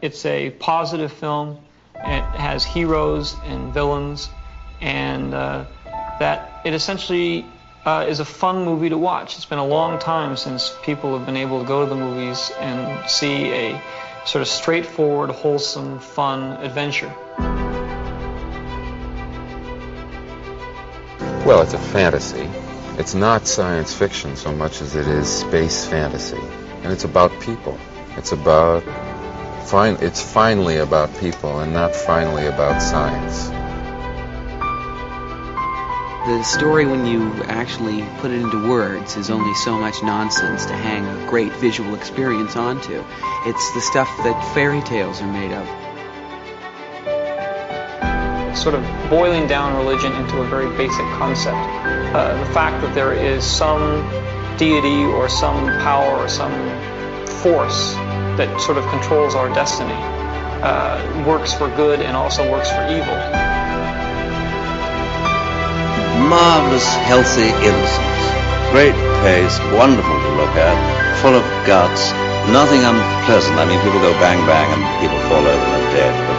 It's a positive film. It has heroes and villains, and that it essentially is a fun movie to watch. It's been a long time since people have been able to go to the movies and see a sort of straightforward, wholesome, fun adventure. Well, it's a fantasy. It's not science fiction so much as it is space fantasy. And it's about people. It's finally about people and not finally about science. The story, when you actually put it into words, is only so much nonsense to hang a great visual experience onto. It's the stuff that fairy tales are made of. It's sort of boiling down religion into a very basic concept. The fact that there is some deity or some power or some force that sort of controls our destiny works for good and also works for evil. Marvellous, healthy innocence. Great pace, wonderful to look at, full of guts, nothing unpleasant. I mean, people go bang bang and people fall over and are dead, but,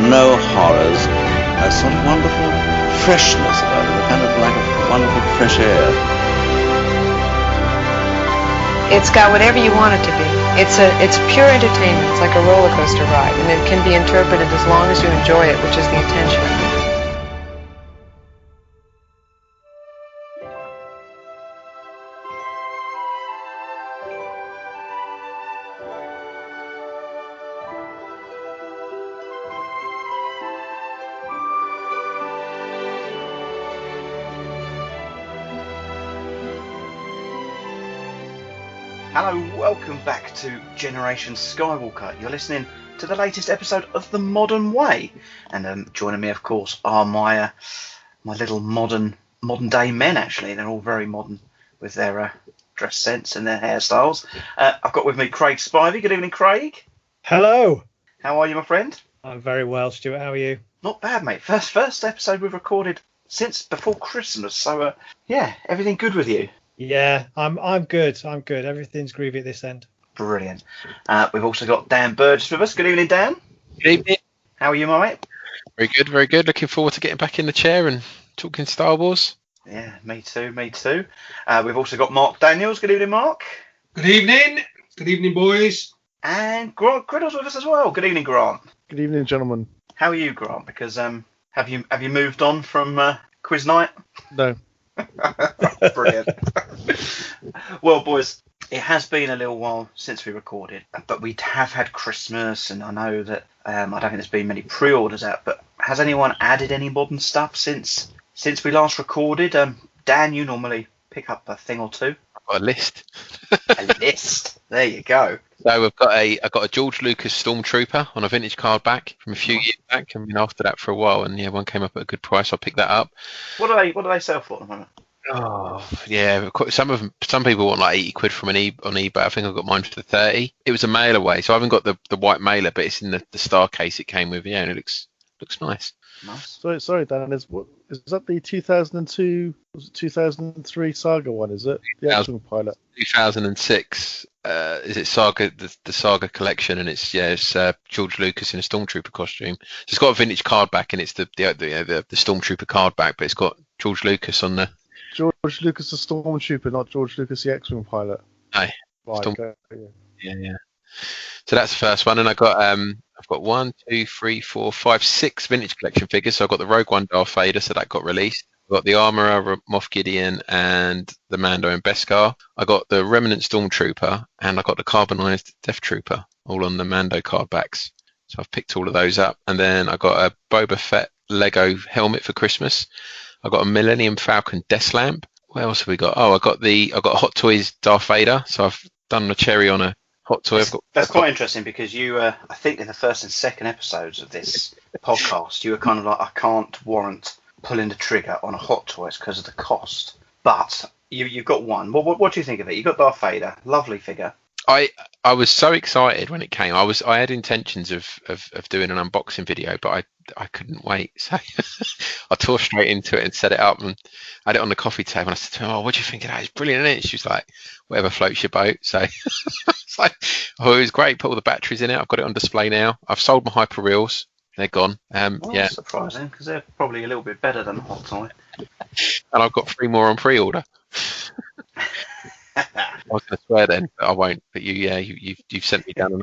no horrors. A sort of wonderful freshness about it, kind of like a wonderful fresh air. It's got whatever you want it to be. It's pure entertainment. It's like a roller coaster ride, and it can be interpreted as long as you enjoy it, which is the intention. Hello, welcome back to Generation Skywalker. You're listening to the latest episode of The Modern Way, and joining me, of course, are my little modern day men. Actually, they're all very modern with their dress sense and their hairstyles. I've got with me Craig Spivey. Good evening, Craig. Hello. How are you, my friend? I'm very well, Stuart. How are you? Not bad, mate. First episode we've recorded since before Christmas, so yeah, everything good with you? Yeah, I'm good. Everything's groovy at this end. Brilliant. We've also got Dan Burgess with us. Good evening, Dan. Good evening. How are you, mate? Very good, very good. Looking forward to getting back in the chair and talking Star Wars. Yeah, me too. We've also got Mark Daniels. Good evening, Mark. Good evening. Good evening, boys. And Grant Criddle's with us as well. Good evening, Grant. Good evening, gentlemen. How are you, Grant? Because have you moved on from quiz night? No. Brilliant. Well, boys, it has been a little while since we recorded, but we have had Christmas, and I know that I don't think there's been many pre-orders out, but has anyone added any modern stuff since we last recorded? Dan, you normally pick up a thing or two. I've got a list. A list. There you go. So I've got a George Lucas Stormtrooper on a vintage card back from a few years back. I've been after that for a while, and yeah, one came up at a good price. I picked that up. What do they sell for at the moment? Oh yeah, some people want like 80 quid from on eBay. I think I got mine for 30. It was a mail away, so I haven't got the white mailer, but it's in the star case it came with. Yeah, and it looks nice. Nice. Sorry, Dan. Is that the 2002, 2003 Saga one? Is it the X-Wing pilot? 2006. Is it Saga? The Saga collection, and it's George Lucas in a Stormtrooper costume. So it's got a vintage card back, and it's the Stormtrooper card back, but it's got George Lucas on the. George Lucas the Stormtrooper, not George Lucas the X-Wing pilot. Aye. Right. Okay. Yeah. So that's the first one, and I've got 1, 2, 3, 4, 5, 6 vintage collection figures. So I've got the Rogue One Darth Vader, so that got released. I've got the Armourer, Moff Gideon, and the Mando and Beskar. I got the Remnant Stormtrooper, and I got the Carbonized Death Trooper, all on the Mando card backs. So I've picked all of those up, and then I got a Boba Fett Lego helmet for Christmas. I got a Millennium Falcon desk lamp. What else have we got? Oh, I got Hot Toys Darth Vader. So I've done a cherry on a hot toy. That's quite interesting because you, I think, in the first and second episodes of this podcast, you were kind of like, I can't warrant pulling the trigger on a Hot Toys because of the cost. But you've got one. What do you think of it? You got Darth Vader, lovely figure. I was so excited when it came. I had intentions of doing an unboxing video, but I couldn't wait. So I tore straight into it and set it up and had it on the coffee table. And I said to her, "Oh, what do you think of that? It's brilliant, isn't it?" She was like, "Whatever floats your boat." So it's like, oh, it was great. Put all the batteries in it. I've got it on display now. I've sold my hyper reels. They're gone. Well, yeah. that's surprising because they're probably a little bit better than the hot toy. And I've got 3 more on pre-order. I was going to swear then, but I won't. But you've sent me down.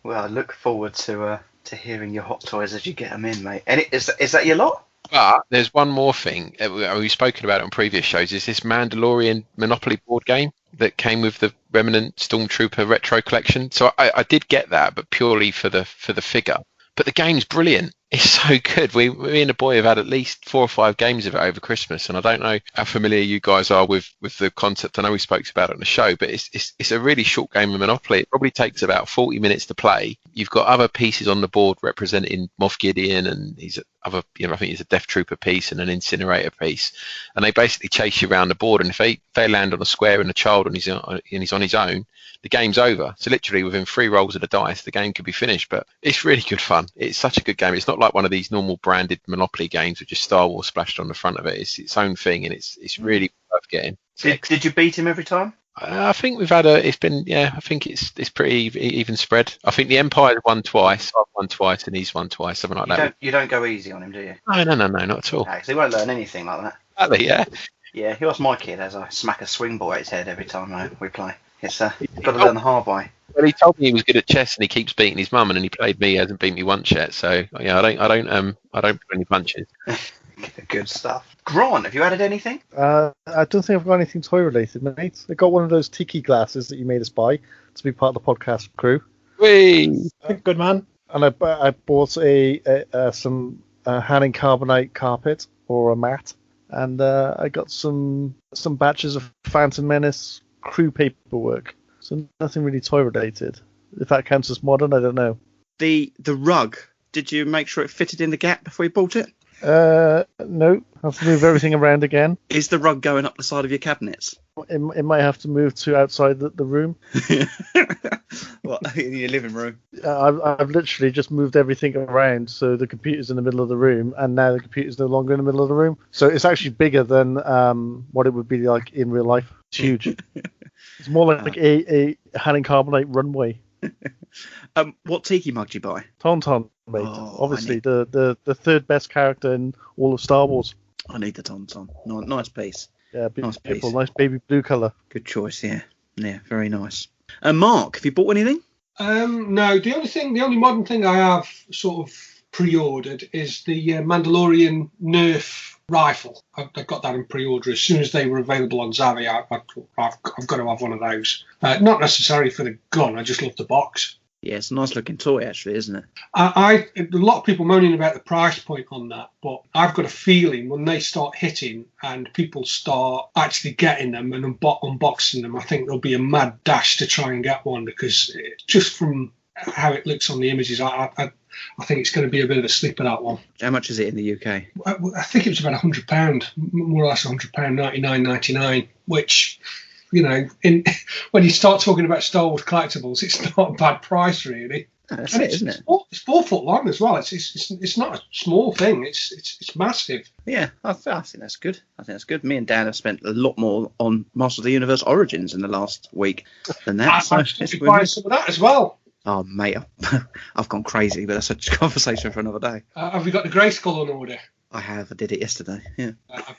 Well, I look forward to hearing your hot toys as you get them in, mate. And is that your lot? But there's one more thing. We've spoken about it on previous shows. Is this Mandalorian Monopoly board game that came with the Remnant Stormtrooper Retro Collection? So I did get that, but purely for the figure. But the game's brilliant. It's so good. Me and the boy have had at least 4 or 5 games of it over Christmas, and I don't know how familiar you guys are with the concept. I know we spoke about it on the show, but it's a really short game of Monopoly. It probably takes about 40 minutes to play. You've got other pieces on the board representing Moff Gideon, and he's I think he's a Death Trooper piece and an Incinerator piece, and they basically chase you around the board. And if they land on a square and a child and he's on his own, the game's over. So literally within 3 rolls of the dice, the game could be finished. But it's really good fun. It's such a good game. It's not like one of these normal branded Monopoly games with just Star Wars splashed on the front of it. It's its own thing, and it's really worth getting. Did you beat him every time? I think we've had I think it's pretty even spread. I think the Empire's won twice, I've won twice, and he's won twice, something like that. You don't go easy on him, do you? No, not at all. No, 'cause he won't learn anything like that. Exactly, yeah. Yeah, he was my kid as I smack a swing ball at his head every time we play. It's got to learn the hard way. Well, he told me he was good at chess, and he keeps beating his mum, and he played me. He hasn't beat me once yet. So yeah, I don't put any punches. Good stuff. Grant, have you added anything? I don't think I've got anything toy related, mate. I got one of those tiki glasses that you made us buy to be part of the podcast crew. Whee! Good man. And I bought some Hanning carbonite carpet or a mat, and I got some batches of Phantom Menace crew paperwork. So nothing really toy related. If that counts as modern, I don't know. The rug. Did you make sure it fitted in the gap before you bought it? No. I have to move everything around again. Is the rug going up the side of your cabinets? It might have to move to outside the room. What, in your living room? I've literally just moved everything around, so the computer's in the middle of the room, and now the computer's no longer in the middle of the room. So it's actually bigger than what it would be like in real life. It's huge. It's more like a Hanning carbonite runway. What tiki mug did you buy? Tauntaun, mate. Obviously, the third best character in all of Star Wars. I need the Tauntaun. Nice piece. Yeah, nice beautiful, piece. Nice baby blue colour. Good choice, yeah. Yeah, very nice. Mark, have you bought anything? No, the only modern thing I have sort of pre-ordered is the Mandalorian Nerf rifle. I got that in pre-order as soon as they were available on Zavi. I've got to have one of those. Not necessarily for the gun. I just love the box. Yeah, it's a nice looking toy, actually, isn't it? A lot of people moaning about the price point on that, but I've got a feeling when they start hitting and people start actually getting them and unboxing them, I think there'll be a mad dash to try and get one, because just from how it looks on the images, I think it's going to be a bit of a sleeper, that one. How much is it in the UK? I think it was about £100, more or less £100, $99.99, which, you know, when you start talking about Star Wars collectibles, it's not a bad price, really. That's and it, isn't it? It's 4 foot long as well. It's not a small thing. It's massive. Yeah, I think that's good. Me and Dan have spent a lot more on Masters of the Universe Origins in the last week than that. I should be buying some of that as well. Oh, mate, I've gone crazy, but that's a conversation for another day. Have you got the Grayskull on order? I have. I did it yesterday. Yeah.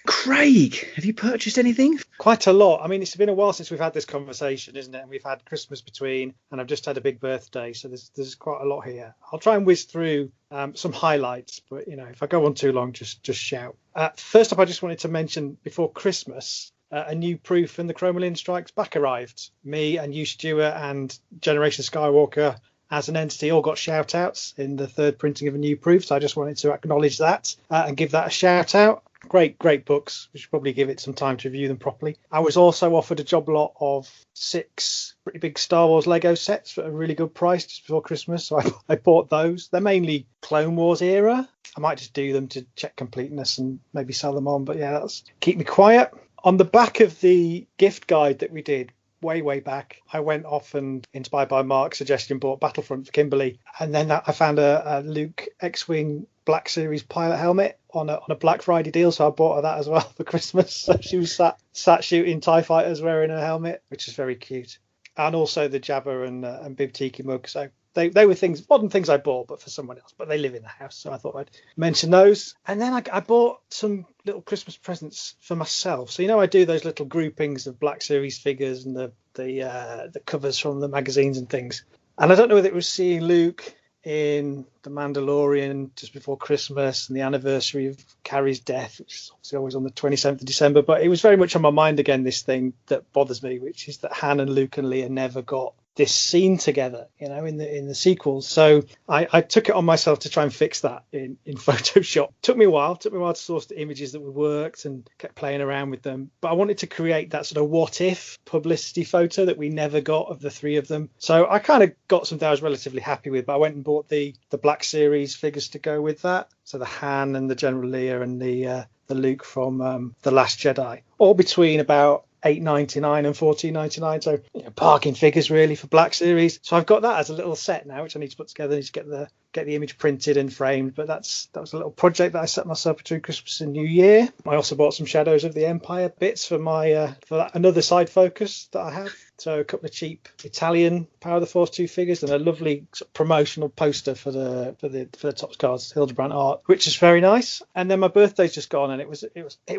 Craig, have you purchased anything? Quite a lot. I mean, it's been a while since we've had this conversation, isn't it? And we've had Christmas between, and I've just had a big birthday, so there's quite a lot here. I'll try and whiz through some highlights, but you know, if I go on too long, just shout. First up, I just wanted to mention before Christmas, a new proof from the Chromolyn Strikes Back arrived. Me and you, Stuart, and Generation Skywalker as an entity all got shout outs in the third printing of a new proof, so I just wanted to acknowledge that and give that a shout out. Great books. We should probably give it some time to review them properly. I was also offered a job lot of 6 pretty big Star Wars Lego sets for a really good price just before Christmas, so I bought those. They're mainly Clone Wars era. I might just do them to check completeness and maybe sell them on, but yeah, that's keep me quiet. On the back of the gift guide that we did way back, I went off and, inspired by Mark's suggestion, bought Battlefront for Kimberly, and then I found a Luke X-Wing Black Series pilot helmet on a Black Friday deal, so I bought her that as well for Christmas. So she was sat shooting TIE fighters wearing her helmet, which is very cute. And also the Jabba and Bib Tiki mug. So they were modern things I bought, but for someone else. But they live in the house, so I thought I'd mention those. And then I bought some little Christmas presents for myself. So I do those little groupings of Black Series figures and the covers from the magazines and things. And I don't know whether it was seeing Luke in The Mandalorian just before Christmas and the anniversary of Carrie's death, which is obviously always on the 27th of December. But it was very much on my mind again, this thing that bothers me, which is that Han and Luke and Leia never got this scene together, in the sequels. So I took it on myself to try and fix that in Photoshop. Took me a while to source the images that worked and kept playing around with them. But I wanted to create that sort of what if publicity photo that we never got of the three of them. So I kind of got something I was relatively happy with, but I went and bought the Black Series figures to go with that. So the Han and the General Leia and the Luke from The Last Jedi, all between about $8.99 and $14.99, so bargain figures really for Black Series. So I've got that as a little set now, which I need to put together. I need to get the image printed and framed. But that was a little project that I set myself between Christmas and New Year. I also bought some Shadows of the Empire bits for my another side focus that I have. So a couple of cheap Italian Power of the Force 2 figures and a lovely sort of promotional poster for the Topps Cards Hildebrand art, which is very nice. And then my birthday's just gone, and it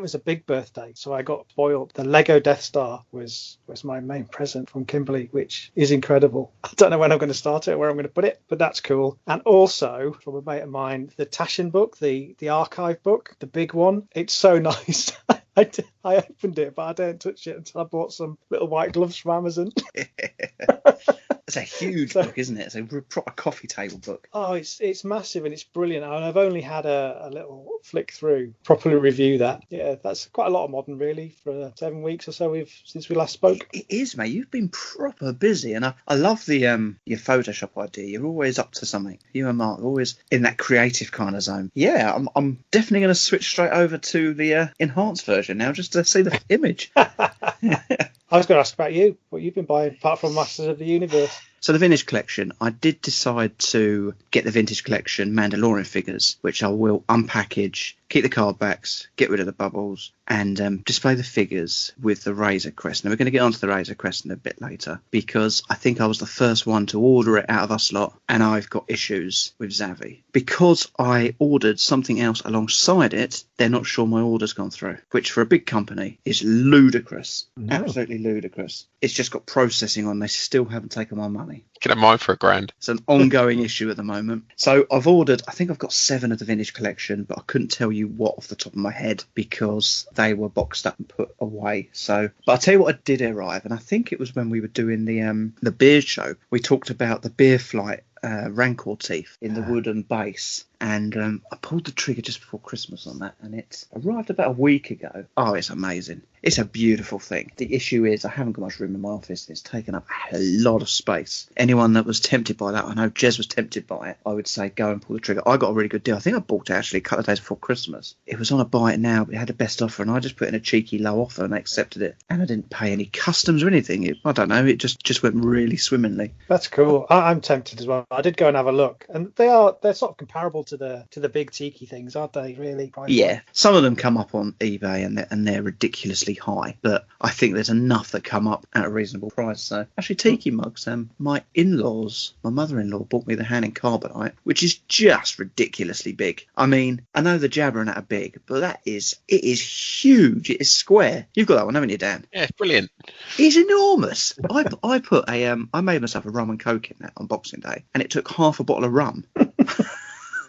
was a big birthday, so I got spoiled. The Lego Death Star was my main present from Kimberly, which is incredible. I don't know when I'm going to start it or where I'm going to put it, but that's cool. And also from a mate of mine, the Taschen book, the archive book, the big one. It's so nice. I opened it, but I didn't touch it until I bought some little white gloves from Amazon. It's a huge book, isn't it? It's a proper coffee table book. Oh, it's massive and it's brilliant. And I've only had a little flick through, properly review that. Yeah, that's quite a lot of modern, really, for 7 weeks or so since we last spoke. It is, mate. You've been proper busy, and I love the your Photoshop idea. You're always up to something. You and Mark are always in that creative kind of zone. Yeah, I'm definitely going to switch straight over to the enhanced version now, just to see the image. I was going to ask about you, what you've been buying, apart from Masters of the Universe. So the Vintage Collection, I did decide to get the Vintage Collection Mandalorian figures, which I will unpackage, keep the card backs, get rid of the bubbles, and display the figures with the Razor Crest. Now, we're going to get onto the Razor Crest in a bit later, because I think I was the first one to order it out of us lot, and I've got issues with Zavi. Because I ordered something else alongside it, they're not sure my order's gone through, which for a big company is ludicrous. No. Absolutely ludicrous. It's just got processing on. They still haven't taken my money. You can have mine for $1,000. It's an ongoing issue at the moment. So I've ordered, I think I've got 7 of the Vintage Collection, but I couldn't tell you what off the top of my head because they were boxed up and put away. So, but I'll tell you what, I did arrive, and I think it was when we were doing the beer show. We talked about the Beer Flight Rancor teeth in the wooden base, and I pulled the trigger just before Christmas on that, and it arrived about a week ago. Oh, it's amazing. It's a beautiful thing. The issue is I haven't got much room in my office. It's taken up a lot of space. Anyone that was tempted by that, I know Jez was tempted by it, I would say go and pull the trigger. I got a really good deal. I think I bought it actually a couple of days before Christmas. It was on a buy it now, but it had a best offer, and I just put in a cheeky low offer and they accepted it, and I didn't pay any customs or anything. I don't know, it just went really swimmingly. That's cool. I'm tempted as well. I did go and have a look, and they're sort of comparable to the big tiki things, aren't they? Really? Yeah, some of them come up on eBay and they're ridiculously high, but I think there's enough that come up at a reasonable price. So actually, tiki mugs. My mother-in-law bought me the Han in Carbonite, which is just ridiculously big. I mean, I know the Jabba and that are big, but it is huge. It is square. You've got that one, haven't you, Dan? Yeah, brilliant. It's enormous. I put I made myself a rum and coke in that on Boxing Day, and it took half a bottle of rum.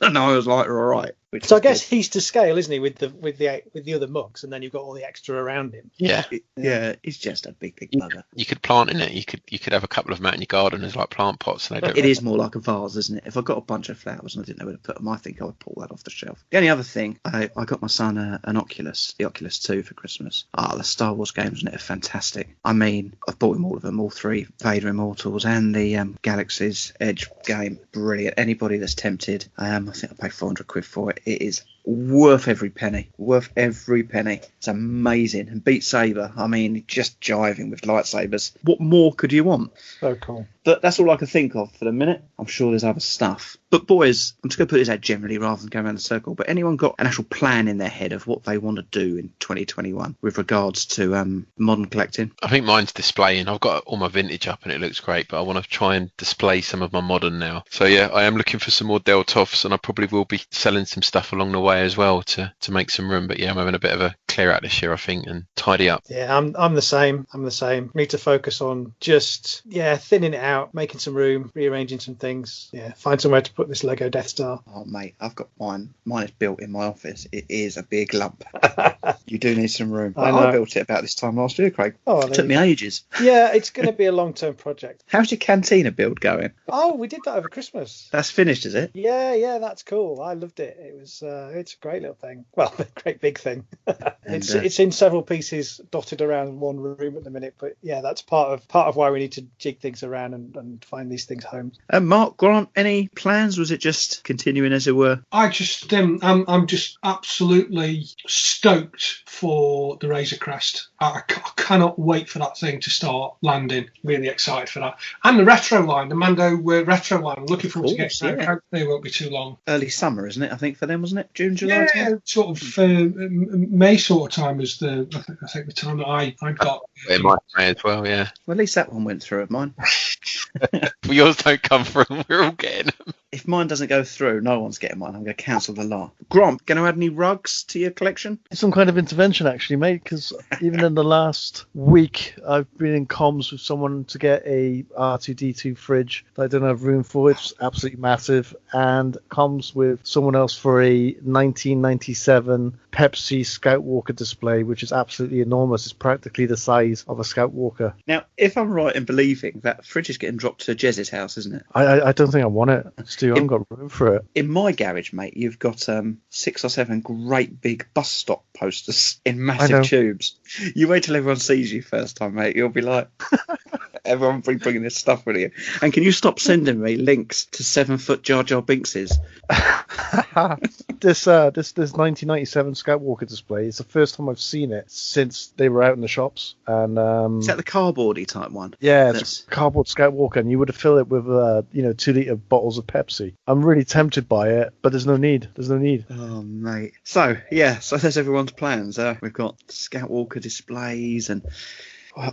And I was like, all right. So I guess he's to scale, isn't he, with the other mugs, and then you've got all the extra around him. Yeah, yeah, he's just a big bugger. You could plant in it. You could have a couple of them out in your garden as like plant pots. And it is more like a vase, isn't it? If I got a bunch of flowers and I didn't know where to put them, I think I would pull that off the shelf. The only other thing, I got my son an Oculus, the Oculus 2 for Christmas. The Star Wars games on it are fantastic. I mean, I've bought him all of them, all 3 Vader Immortals and the Galaxy's Edge game. Brilliant. Anybody that's tempted, I think I paid £400 for it. It is worth every penny. Worth every penny. It's amazing. And Beat Saber, I mean, just jiving with lightsabers. What more could you want? So cool. But that's all I can think of for the minute. I'm sure there's other stuff. But boys, I'm just going to put this out generally rather than going around the circle. But anyone got an actual plan in their head of what they want to do in 2021 with regards to modern collecting? I think mine's displaying. I've got all my vintage up and it looks great, but I want to try and display some of my modern now. So yeah, I am looking for some more Deltoffs, and I probably will be selling some stuff along the way as well to make some room. But yeah, I'm having a bit of a clear out this year, I think, and tidy up. Yeah, I'm the same. Need to focus on just thinning it out, making some room, rearranging some things. Yeah, find somewhere to put this Lego Death Star. Oh mate, I've got mine. Mine is built in my office. It is a big lump. You do need some room. I built it about this time last year, Craig. Oh, it took me ages. Yeah, it's going to be a long-term project. How's your cantina build going? Oh, we did that over Christmas. That's finished, is it? Yeah, that's cool. I loved it. It was it's a great little thing. Well, a great big thing. It's in several pieces dotted around one room at the minute, but yeah, that's part of why we need to jig things around and find these things home. Mark, Grant, any plans? Was it just continuing as it were? I'm just absolutely stoked for the Razor Crest. I cannot wait for that thing to start landing. Really excited for that. And the retro line, the Mando retro line. I'm looking forward to getting that. They won't be too long. Early summer, isn't it? I think for them, wasn't it? June, July time? Sort of May sort of time was I think the time that I got. It might May as well, yeah. Well, at least that one went through of mine. Well, yours don't come through. We're all getting them. If mine doesn't go through, no one's getting mine. I'm going to cancel the lot. Grant, going to add any rugs to your collection? Some kind of intervention, actually, mate, because even in the last week, I've been in comms with someone to get a R2-D2 fridge that I don't have room for. It's absolutely massive. And comms with someone else for a 1997 Pepsi Scout Walker display, which is absolutely enormous. It's practically the size of a Scout Walker. Now, if I'm right in believing, that fridge is getting dropped to Jez's house, isn't it? I don't think I want it. Stu, I haven't got room for it. In my garage, mate, you've got 6 or 7 great big bus stop posters in massive tubes. You wait till everyone sees you first time, mate. You'll be like, everyone be bringing this stuff with you. And can you stop sending me links to 7-foot Jar Jar Binkses? This 1997 Scout Walker display is the first time I've seen it since they were out in the shops. And is that the cardboardy type one? Yeah, it's a cardboard Scout Walker, and you would have filled it with 2-litre bottles of Pepsi. I'm really tempted by it, but there's no need. Oh mate. So there's everyone's plans. We've got Scout Walker displays and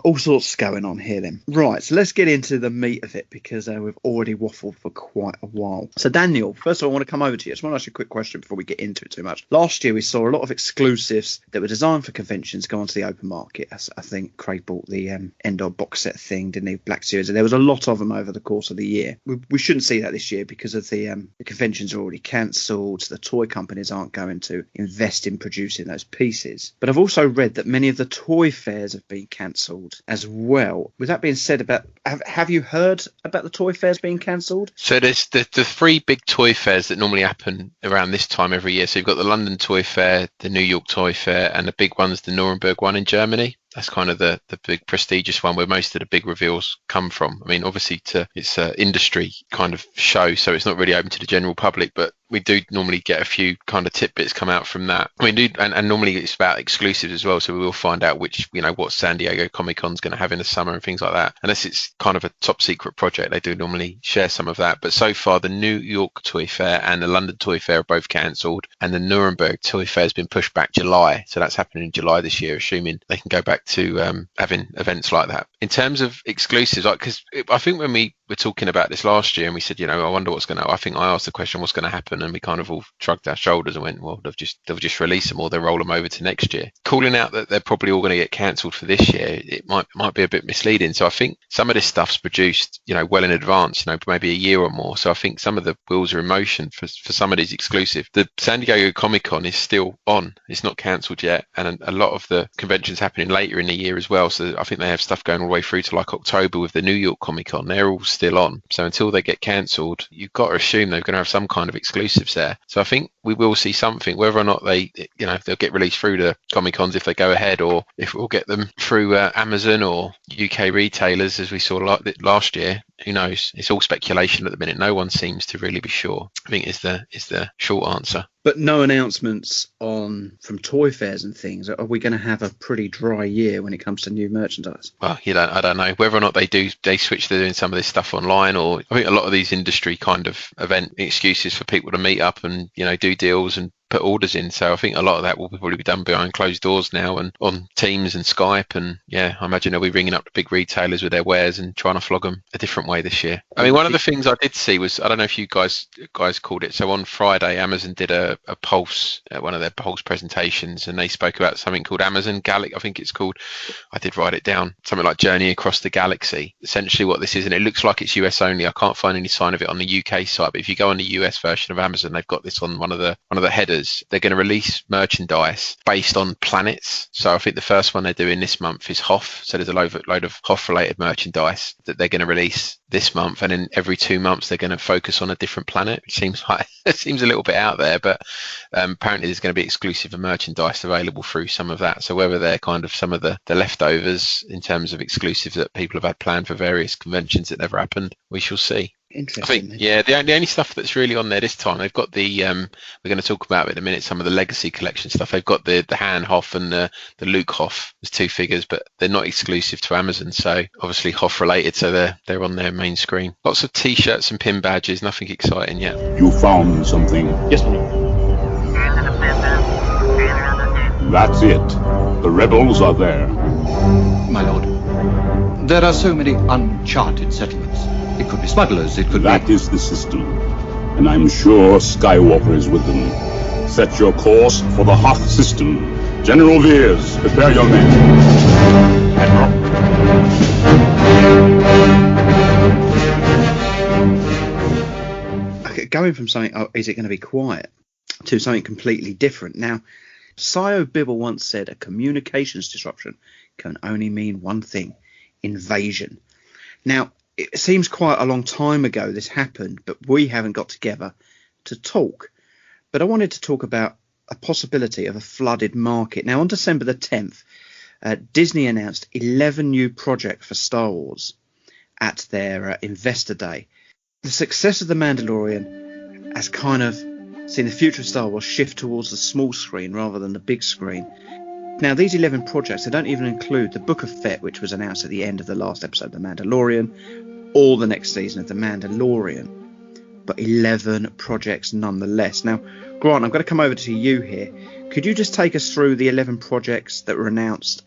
all sorts going on here then. Right, so let's get into the meat of it, because we've already waffled for quite a while. So Daniel, first of all, I want to come over to you. I just want to ask you a quick question before we get into it too much. Last year we saw a lot of exclusives that were designed for conventions go onto the open market. I think Craig bought the Endor box set thing, didn't he? Black Series. And there was a lot of them over the course of the year. We shouldn't see that this year because of the conventions are already cancelled. The toy companies aren't going to invest in producing those pieces. But I've also read that many of the toy fairs have been cancelled as well. With that being said, have you heard about the toy fairs being cancelled? So there's the 3 big toy fairs that normally happen around this time every year. So you've got the London Toy Fair, the New York Toy Fair, and the big one's the Nuremberg one in Germany. That's kind of the big prestigious one where most of the big reveals come from. I mean, obviously it's an industry kind of show, so it's not really open to the general public, but we do normally get a few kind of tidbits come out from that. I mean, and normally it's about exclusives as well, so we will find out what San Diego Comic-Con's going to have in the summer and things like that. Unless it's kind of a top secret project, they do normally share some of that. But so far, the New York Toy Fair and the London Toy Fair are both cancelled, and the Nuremberg Toy Fair has been pushed back July, so that's happening in July this year, assuming they can go back to having events like that. In terms of exclusives, because I think when we were talking about this last year and we said, I wonder what's going to, I think I asked the question, what's going to happen? And we kind of all shrugged our shoulders and went, well, they'll just release them or they'll roll them over to next year. Calling out that they're probably all going to get cancelled for this year, it might be a bit misleading. So I think some of this stuff's produced, well in advance, maybe a year or more. So I think some of the wheels are in motion for some of these exclusive. The San Diego Comic-Con is still on. It's not cancelled yet. And a lot of the conventions happening later in the year as well. So I think they have stuff going all the way through to like October with the New York Comic-Con. They're all still on. So until they get cancelled, you've got to assume they're going to have some kind of exclusives there. So I think we will see something, whether or not they, they'll get released through the Comic-Cons if they go ahead, or if we'll get them through Amazon or UK retailers, as we saw last year. who knows? It's all speculation at the minute. No one seems to really be sure, I think is the short answer. But no announcements from toy fairs and things. Are we going to have a pretty dry year when it comes to new merchandise? Well, I don't know whether or not they switch to doing some of this stuff online, or I think a lot of these industry kind of event excuses for people to meet up and do deals and put orders in. So I think a lot of that will probably be done behind closed doors now and on Teams and Skype. And yeah, I imagine they'll be ringing up the big retailers with their wares and trying to flog them a different way this year. I mean, one of the things I did see was, I don't know if you guys called it. So on Friday, Amazon did a Pulse, one of their Pulse presentations, and they spoke about something called Amazon Galaxy. I think it's called, I did write it down, something like Journey Across the Galaxy. Essentially what this is, and it looks like it's US only. I can't find any sign of it on the UK site, but if you go on the US version of Amazon, they've got this on one of the headers. They're going to release merchandise based on planets. So I think the first one they're doing this month is Hoth. So there's a load of Hoth related merchandise that they're going to release this month, and then every 2 months they're going to focus on a different planet, which seems like it seems a little bit out there, but apparently there's going to be exclusive merchandise available through some of that. So whether they're kind of some of the leftovers in terms of exclusives that people have had planned for various conventions that never happened, we shall see. Interesting. I think, yeah, the only stuff that's really on there this time, they've got the we're going to talk about it in a minute, some of the legacy collection stuff. They've got the Han Hoth and the Luke Hoth as 2 figures, but they're not exclusive to Amazon, so obviously Hoth related, so they're on their main screen. Lots of t-shirts and pin badges, nothing exciting yet. You found something. Yes, ma'am. That's it. The rebels are there. My lord, there are so many uncharted settlements. It could be smugglers, it could be... That is the system, and I'm sure Skywalker is with them. Set your course for the Hoth system. General Veers, prepare your men. Okay, going from something, oh, is it going to be quiet, to something completely different. Now, Sio Bibble once said a communications disruption can only mean one thing: invasion. Now, it seems quite a long time ago this happened, but we haven't got together to talk. But I wanted to talk about a possibility of a flooded market. Now, on December the 10th, Disney announced 11 new projects for Star Wars at their Investor Day. The success of The Mandalorian has kind of seen the future of Star Wars shift towards the small screen rather than the big screen. Now, these 11 projects, they don't even include the Book of Fett, which was announced at the end of the last episode of The Mandalorian, or the next season of The Mandalorian. But 11 projects nonetheless. Now, Grant, I'm going to come over to you here. Could you just take us through the 11 projects that were announced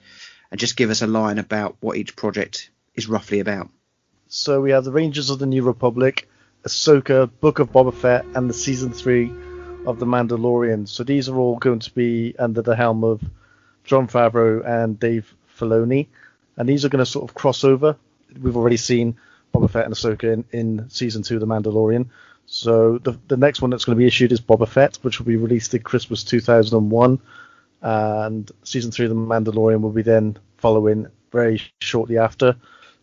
and just give us a line about what each project is roughly about? So we have the Rangers of the New Republic, Ahsoka, Book of Boba Fett, and the Season 3 of The Mandalorian. So these are all going to be under the helm of Jon Favreau and Dave Filoni, and these are going to sort of cross over. We've already seen Boba Fett and Ahsoka in Season 2 of The Mandalorian. So the next one that's going to be issued is Boba Fett, which will be released in Christmas 2001, and Season 3 of The Mandalorian will be then following very shortly after.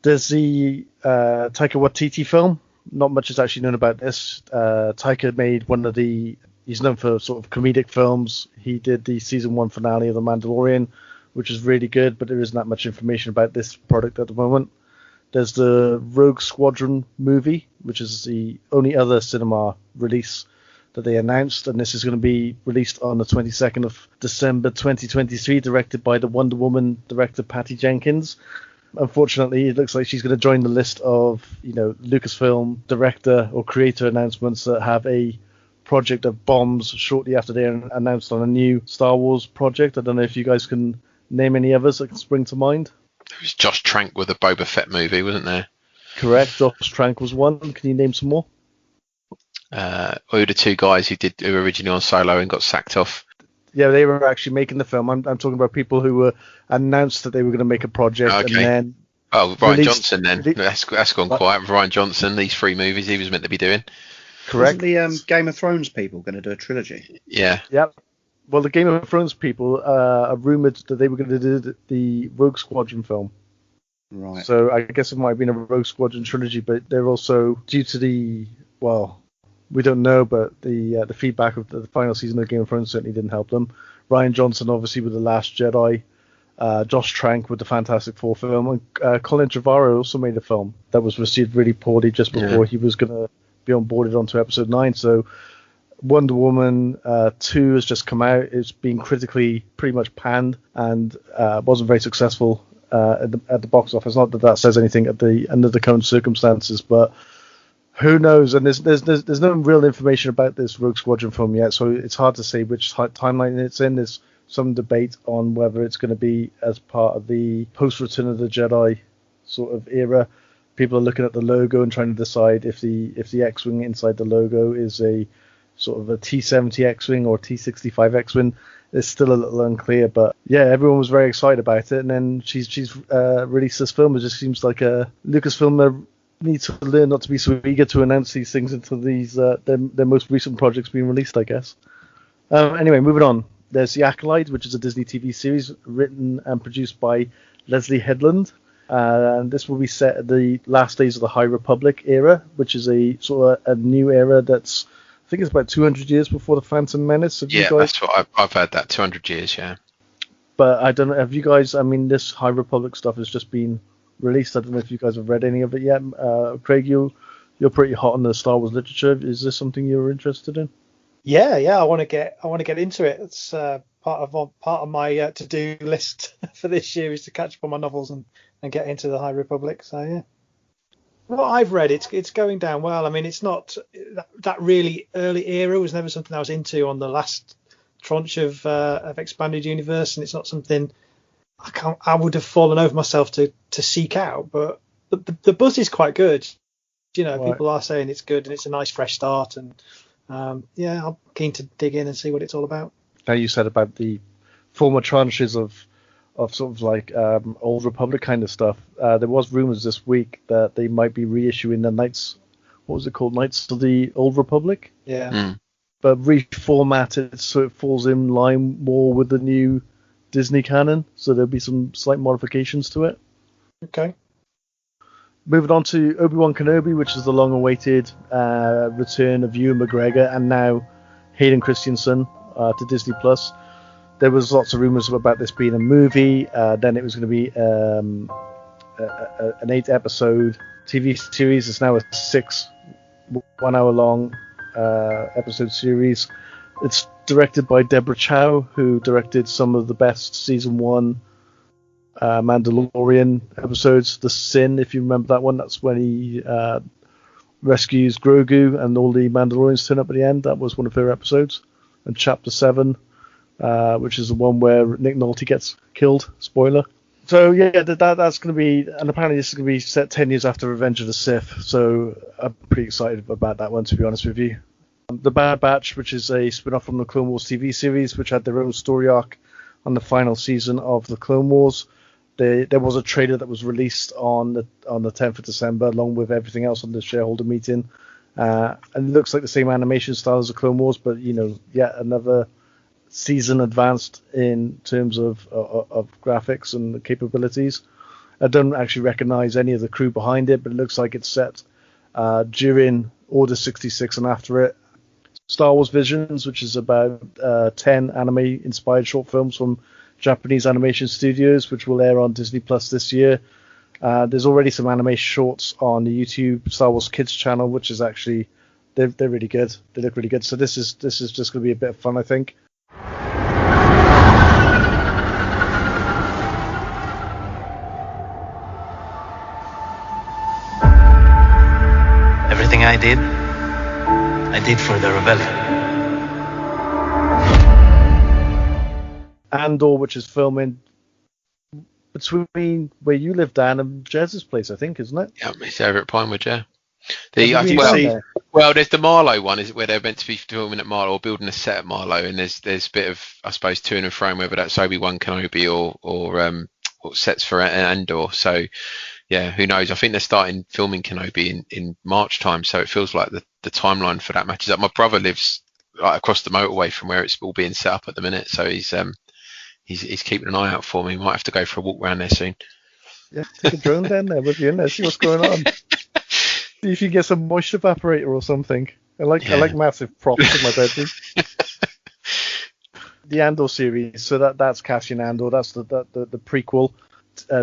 There's the Taika Waititi film. Not much is actually known about this. Taika made one of the... He's known for sort of comedic films. He did the Season 1 finale of The Mandalorian, which is really good, but there isn't that much information about this product at the moment. There's the Rogue Squadron movie, which is the only other cinema release that they announced, and this is going to be released on the 22nd of December 2023, directed by the Wonder Woman director Patty Jenkins. Unfortunately, it looks like she's going to join the list of, Lucasfilm director or creator announcements that have a project of bombs shortly after they announced on a new Star Wars project. I don't know if you guys can name any others that can spring to mind. There was Josh Trank with a Boba Fett movie, wasn't there? Correct. Josh Trank was one. Can you name some more? Who were the 2 guys who were originally on Solo and got sacked off? Yeah, they were actually making the film. I'm talking about people who were announced that they were going to make a project, and then... Oh, Ryan Johnson then. That's gone quiet. Ryan Johnson, these 3 movies he was meant to be doing. Correct. Wasn't the Game of Thrones people going to do a trilogy? Yeah. Yep. Well, the Game of Thrones people are rumoured that they were going to do the Rogue Squadron film. Right. So I guess it might have been a Rogue Squadron trilogy, but they're also, due to the, well, we don't know, but the feedback of the final season of Game of Thrones certainly didn't help them. Ryan Johnson, obviously, with The Last Jedi, Josh Trank with the Fantastic Four film, and Colin Trevorrow also made a film that was received really poorly just before he was going to be onboarded onto episode 9. So Wonder Woman 2 has just come out. It's been critically pretty much panned and wasn't very successful at the box office. Not that that says anything under the current circumstances, but who knows? And there's no real information about this Rogue Squadron film yet, so it's hard to say which timeline it's in. There's some debate on whether it's going to be as part of the post Return of the Jedi sort of era. People are looking at the logo and trying to decide if the X-wing inside the logo is a sort of a T-70 X-wing or T-65 X-wing. It's still a little unclear, but yeah, everyone was very excited about it. And then she's released this film. It just seems like Lucasfilm needs to learn not to be so eager to announce these things until their most recent projects being released, I guess. Anyway, moving on. There's The Acolyte, which is a Disney TV series written and produced by Leslie Headland. And this will be set at the last days of the High Republic era, which is a sort of a new era that's, I think it's about 200 years before the Phantom Menace. That's what I've heard, that 200 years, yeah. But I don't know, have you guys, I mean, this High Republic stuff has just been released. I don't know if you guys have read any of it yet. Craig, you're pretty hot on the Star Wars literature. Is this something you're interested in? Yeah, I want to get into it. It's part of my to-do list for this year is to catch up on my novels and get into the High Republic. So yeah, what I've read, it's going down well. I mean, it's not that really early era was never something I was into on the last tranche of Expanded Universe, and it's not something I would have fallen over myself to seek out. But the buzz is quite good. Right. People are saying it's good and it's a nice fresh start, and I'm keen to dig in and see what it's all about. Now you said about the former tranches of sort of like Old Republic kind of stuff. There was rumors this week that they might be reissuing the Knights. What was it called? Knights of the Old Republic. Yeah. But reformatted so it falls in line more with the new Disney canon. So there'll be some slight modifications to it. Okay. Moving on to Obi-Wan Kenobi, which is the long-awaited return of Ewan McGregor and now Hayden Christensen to Disney+. There was lots of rumours about this being a movie. Then it was going to be an 8-episode TV series. It's now a 6 1-hour-long episode series. It's directed by Deborah Chow, who directed some of the best Season 1 Mandalorian episodes. The Sin, if you remember that one, that's when he rescues Grogu and all the Mandalorians turn up at the end. That was one of her episodes. And Chapter 7, which is the one where Nick Nolte gets killed. Spoiler. So yeah, that's going to be, and apparently this is going to be set 10 years after Revenge of the Sith. So I'm pretty excited about that one, to be honest with you. The Bad Batch, which is a spin-off from the Clone Wars TV series, which had their own story arc on the final season of the Clone Wars. There was a trailer that was released on the 10th of December, along with everything else on the shareholder meeting. And it looks like the same animation style as the Clone Wars, but yet another season advanced in terms of graphics and capabilities. I don't actually recognize any of the crew behind it, but it looks like it's set during Order 66 and after it. Star Wars Visions, which is about 10 anime-inspired short films from Japanese animation studios, which will air on Disney Plus this year. There's already some anime shorts on the YouTube Star Wars Kids channel, which is actually they're really good. They look really good. So this is just going to be a bit of fun, I think. Everything I did for the rebellion. Andor, which is filming between where you live, Dan, and Jez's place, I think, isn't it? Yeah, it's over at Pinewood, yeah. There's the Marlow one, is it, where they're meant to be filming at Marlow or building a set at Marlow, and there's a bit of, I suppose, to and fro, whether that's Obi-Wan Kenobi or sets for Andor. So yeah, who knows? I think they're starting filming Kenobi in March time, so it feels like the timeline for that matches up. My brother lives right across the motorway from where it's all being set up at the minute, so he's keeping an eye out for me. Might have to go for a walk around there soon. Yeah, take a drone down there with you in there, see what's going on. See if you get some moisture evaporator or something. I like massive props in my bedroom. The Andor series, so that's Cassian Andor. That's the prequel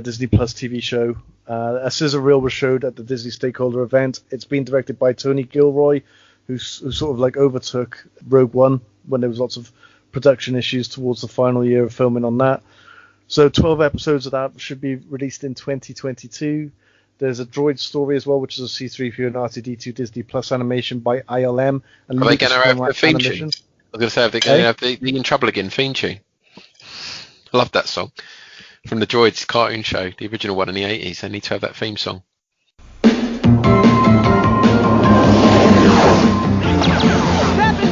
Disney Plus TV show. A scissor reel was showed at the Disney stakeholder event. It's been directed by Tony Gilroy, who sort of like overtook Rogue One when there was lots of production issues towards the final year of filming on that. So 12 episodes of that should be released in 2022. There's a droid story as well, which is a C-3PO and R2-D2 Disney Plus animation by ILM. And Are they going to have the theme tune? animation. I was going to say, are they going to have the In Trouble Again theme tune? I love that song. From the Droids cartoon show, the original one in the 80s. They need to have that theme song. Stepping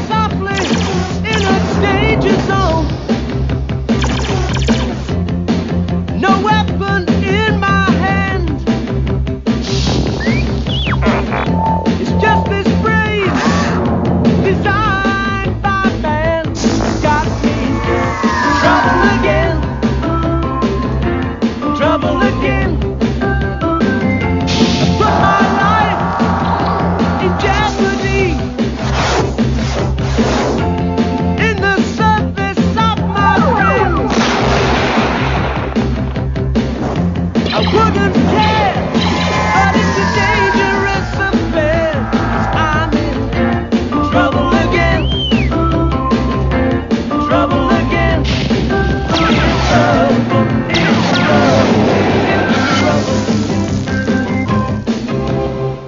softly in a danger zone. No weapon in my hand. It's just this phrase designed by man. Got me trouble again. Trouble again. Put my life in jeopardy. In the surface of my brain. I wouldn't care, but it's a dangerous affair. I'm in trouble again. Trouble again.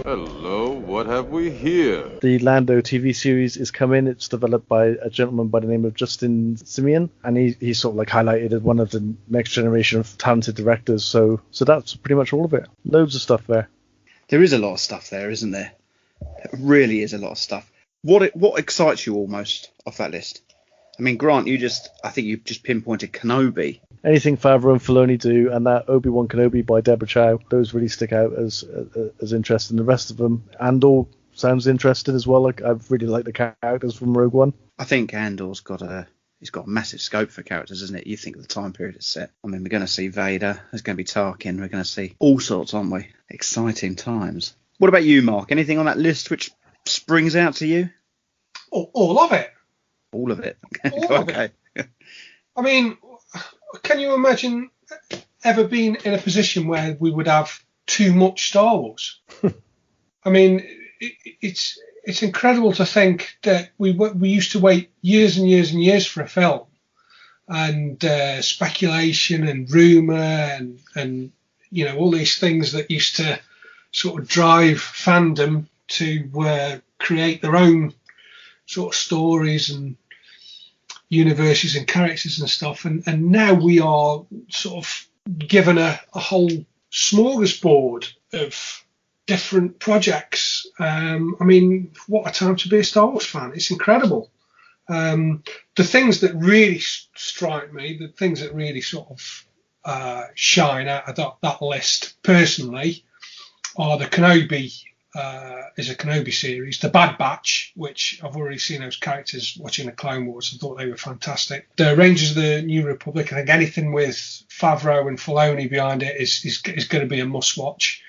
Hello, what have we here? The Lando TV series is coming. It's developed by a gentleman by the name of Justin Simeon, and he's sort of like highlighted as one of the next generation of talented directors. So that's pretty much all of it. Loads of stuff there. There is a lot of stuff there, isn't there? There really is a lot of stuff. What excites you almost off that list? I mean, Grant, I think you've just pinpointed Kenobi. Anything Favreau and Filoni do, and that Obi-Wan Kenobi by Deborah Chow, those really stick out as interesting. The rest of them, Andor sounds interesting as well. Like, I've really liked the characters from Rogue One. I think Andor's got a massive scope for characters, isn't it? You think of the time period it's set. I mean, we're going to see Vader. There's going to be Tarkin. We're going to see all sorts, aren't we? Exciting times. What about you, Mark? Anything on that list which springs out to you? All of it. All of it. All of it. I mean, can you imagine ever being in a position where we would have too much Star Wars? I mean, it's incredible to think that we used to wait years and years and years for a film, and speculation and rumor and you know, all these things that used to sort of drive fandom to create their own sort of stories and universes and characters and stuff, and now we are sort of given a whole smorgasbord of different projects. I mean, what a time to be a Star Wars fan. It's incredible. The things that really strike me, the things that really sort of shine out of that list personally are the Kenobi is a Kenobi series, the Bad Batch, which I've already seen those characters watching the Clone Wars. I thought they were fantastic. The Rangers of the New Republic, I think anything with Favreau and Filoni behind it is going to be a must-watch.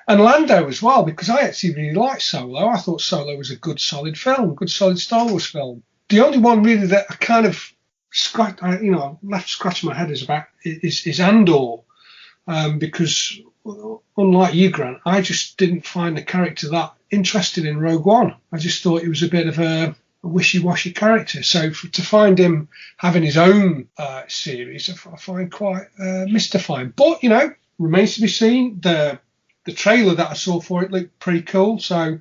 And Lando as well, because I actually really liked Solo. I thought Solo was a good, solid film, good, solid Star Wars film. The only one really that I kind of left scratching my head is Andor, because unlike you, Grant, I just didn't find the character that interesting in Rogue One. I just thought he was a bit of a wishy-washy character. So to find him having his own series, I find quite mystifying. But, you know, remains to be seen. The trailer that I saw for it looked pretty cool, so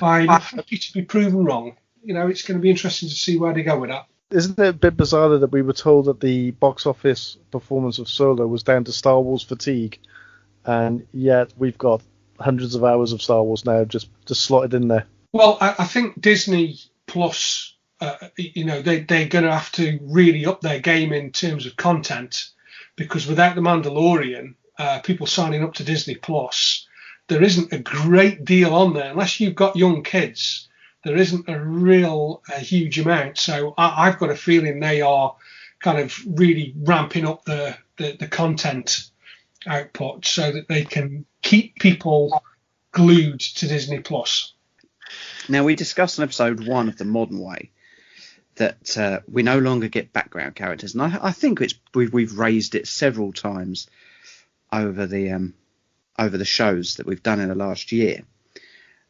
I'm happy to be proven wrong. You know, it's going to be interesting to see where they go with that. Isn't it a bit bizarre that we were told that the box office performance of Solo was down to Star Wars fatigue, and yet we've got hundreds of hours of Star Wars now just slotted in there? Well, I think Disney Plus, they're going to have to really up their game in terms of content, because without The Mandalorian, people signing up to Disney Plus, there isn't a great deal on there. Unless you've got young kids, there isn't a huge amount. So I've got a feeling they are kind of really ramping up the content output so that they can keep people glued to Disney Plus. Now, we discussed in episode 1 of The Modern Way that we no longer get background characters, and I think we've raised it several times over the shows that we've done in the last year,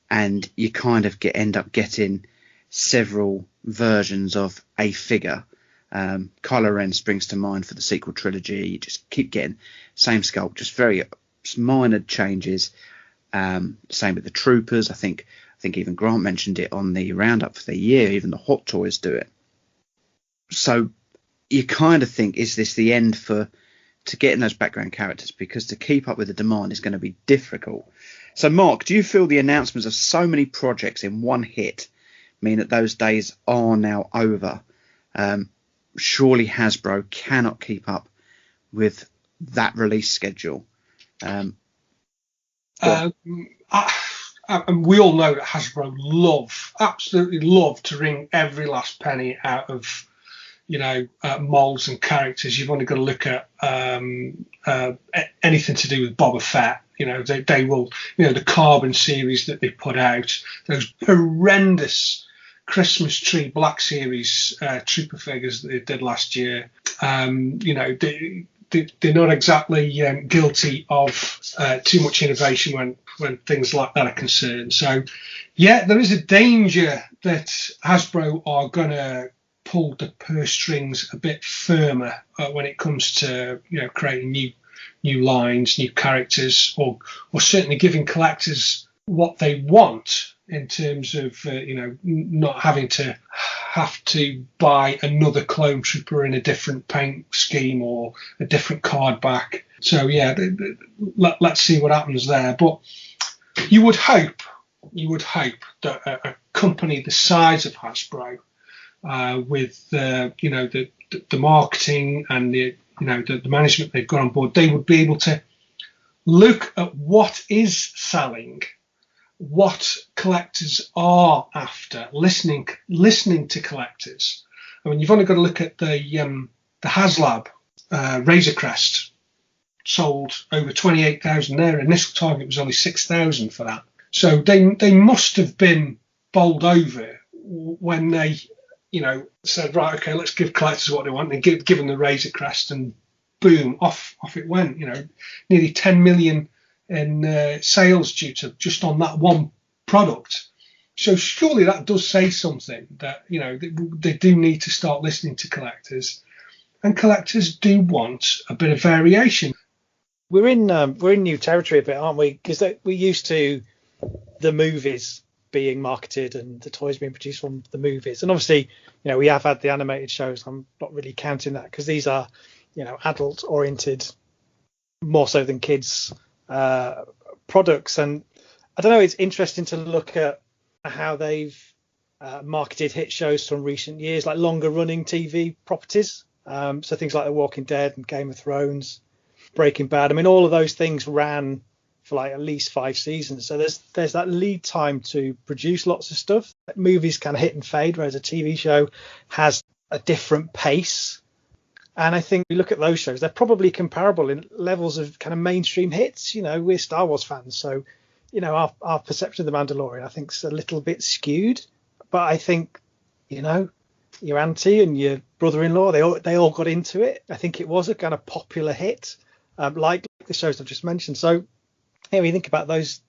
and you kind of end up getting several versions of a figure. Kylo Ren springs to mind for the sequel trilogy. You just keep getting same sculpt, just very minor changes. Same with the troopers. I think even Grant mentioned it on the roundup for the year. Even the Hot Toys do it. So you kind of think, is this the end to getting those background characters? Because to keep up with the demand is going to be difficult. So Mark, do you feel the announcements of so many projects in one hit mean that those days are now over? Surely Hasbro cannot keep up with that release schedule. And we all know that Hasbro absolutely love to wring every last penny out of, molds and characters. You've only got to look at anything to do with Boba Fett. They will, the Carbon series that they put out, those horrendous Christmas Tree Black Series Trooper figures that they did last year. They're not exactly guilty of too much innovation when things like that are concerned. So, yeah, there is a danger that Hasbro are going to pull the purse strings a bit firmer when it comes to creating new lines, new characters, or certainly giving collectors what they want in terms of not having to buy another clone trooper in a different paint scheme or a different card back. So yeah, let's see what happens there. But you would hope that a company the size of Hasbro, with the marketing and the management they've got on board, they would be able to look at what is selling, what collectors are after, listening to collectors. I mean, you've only got to look at the HasLab Razor Crest, sold over 28,000. Their initial target was only 6,000 for that. So they must have been bowled over when they said, right, okay, let's give collectors what they want. They give them the Razor Crest, and boom, off it went. Nearly 10 million in sales due to just on that one product. So surely that does say something, that they do need to start listening to collectors, and collectors do want a bit of variation. We're in new territory a bit, aren't we? Because we're used to the movies being marketed and the toys being produced from the movies, and obviously we have had the animated shows. I'm not really counting that because these are adult oriented more so than kids products. And I don't know, it's interesting to look at how they've marketed hit shows from recent years, like longer running TV properties, so things like The Walking Dead and Game of Thrones, Breaking Bad. I mean, all of those things ran for like at least 5 seasons, so there's that lead time to produce lots of stuff. Movies kind of hit and fade, whereas a TV show has a different pace. And I think we look at those shows, they're probably comparable in levels of kind of mainstream hits. We're Star Wars fans, so our perception of The Mandalorian, I think, is a little bit skewed. But I think your auntie and your brother-in-law, they all got into it. I think it was a kind of popular hit, like the shows I've just mentioned. So when you think about those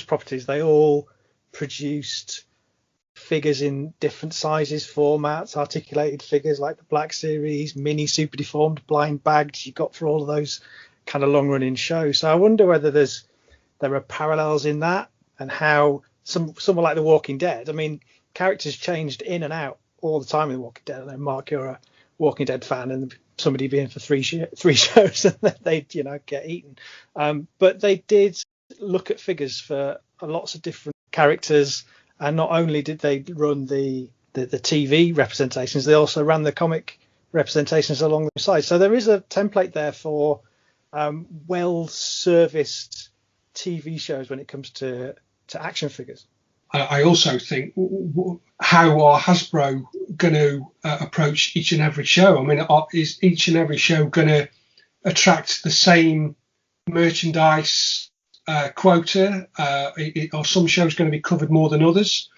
properties, they all produced figures in different sizes, formats, articulated figures like the Black Series, mini super deformed, blind bagged you got for all of those kind of long running shows. So I wonder whether there are parallels in that, and how someone like The Walking Dead, I mean, characters changed in and out all the time in The Walking Dead. I know, Mark, you're a Walking Dead fan, and somebody being for three shows and then they'd get eaten. But they did look at figures for lots of different characters. And not only did they run the TV representations, they also ran the comic representations along the side. So there is a template there for well-serviced TV shows when it comes to action figures. I also think, how are Hasbro going to approach each and every show? I mean, is each and every show going to attract the same merchandise quota, or some shows going to be covered more than others.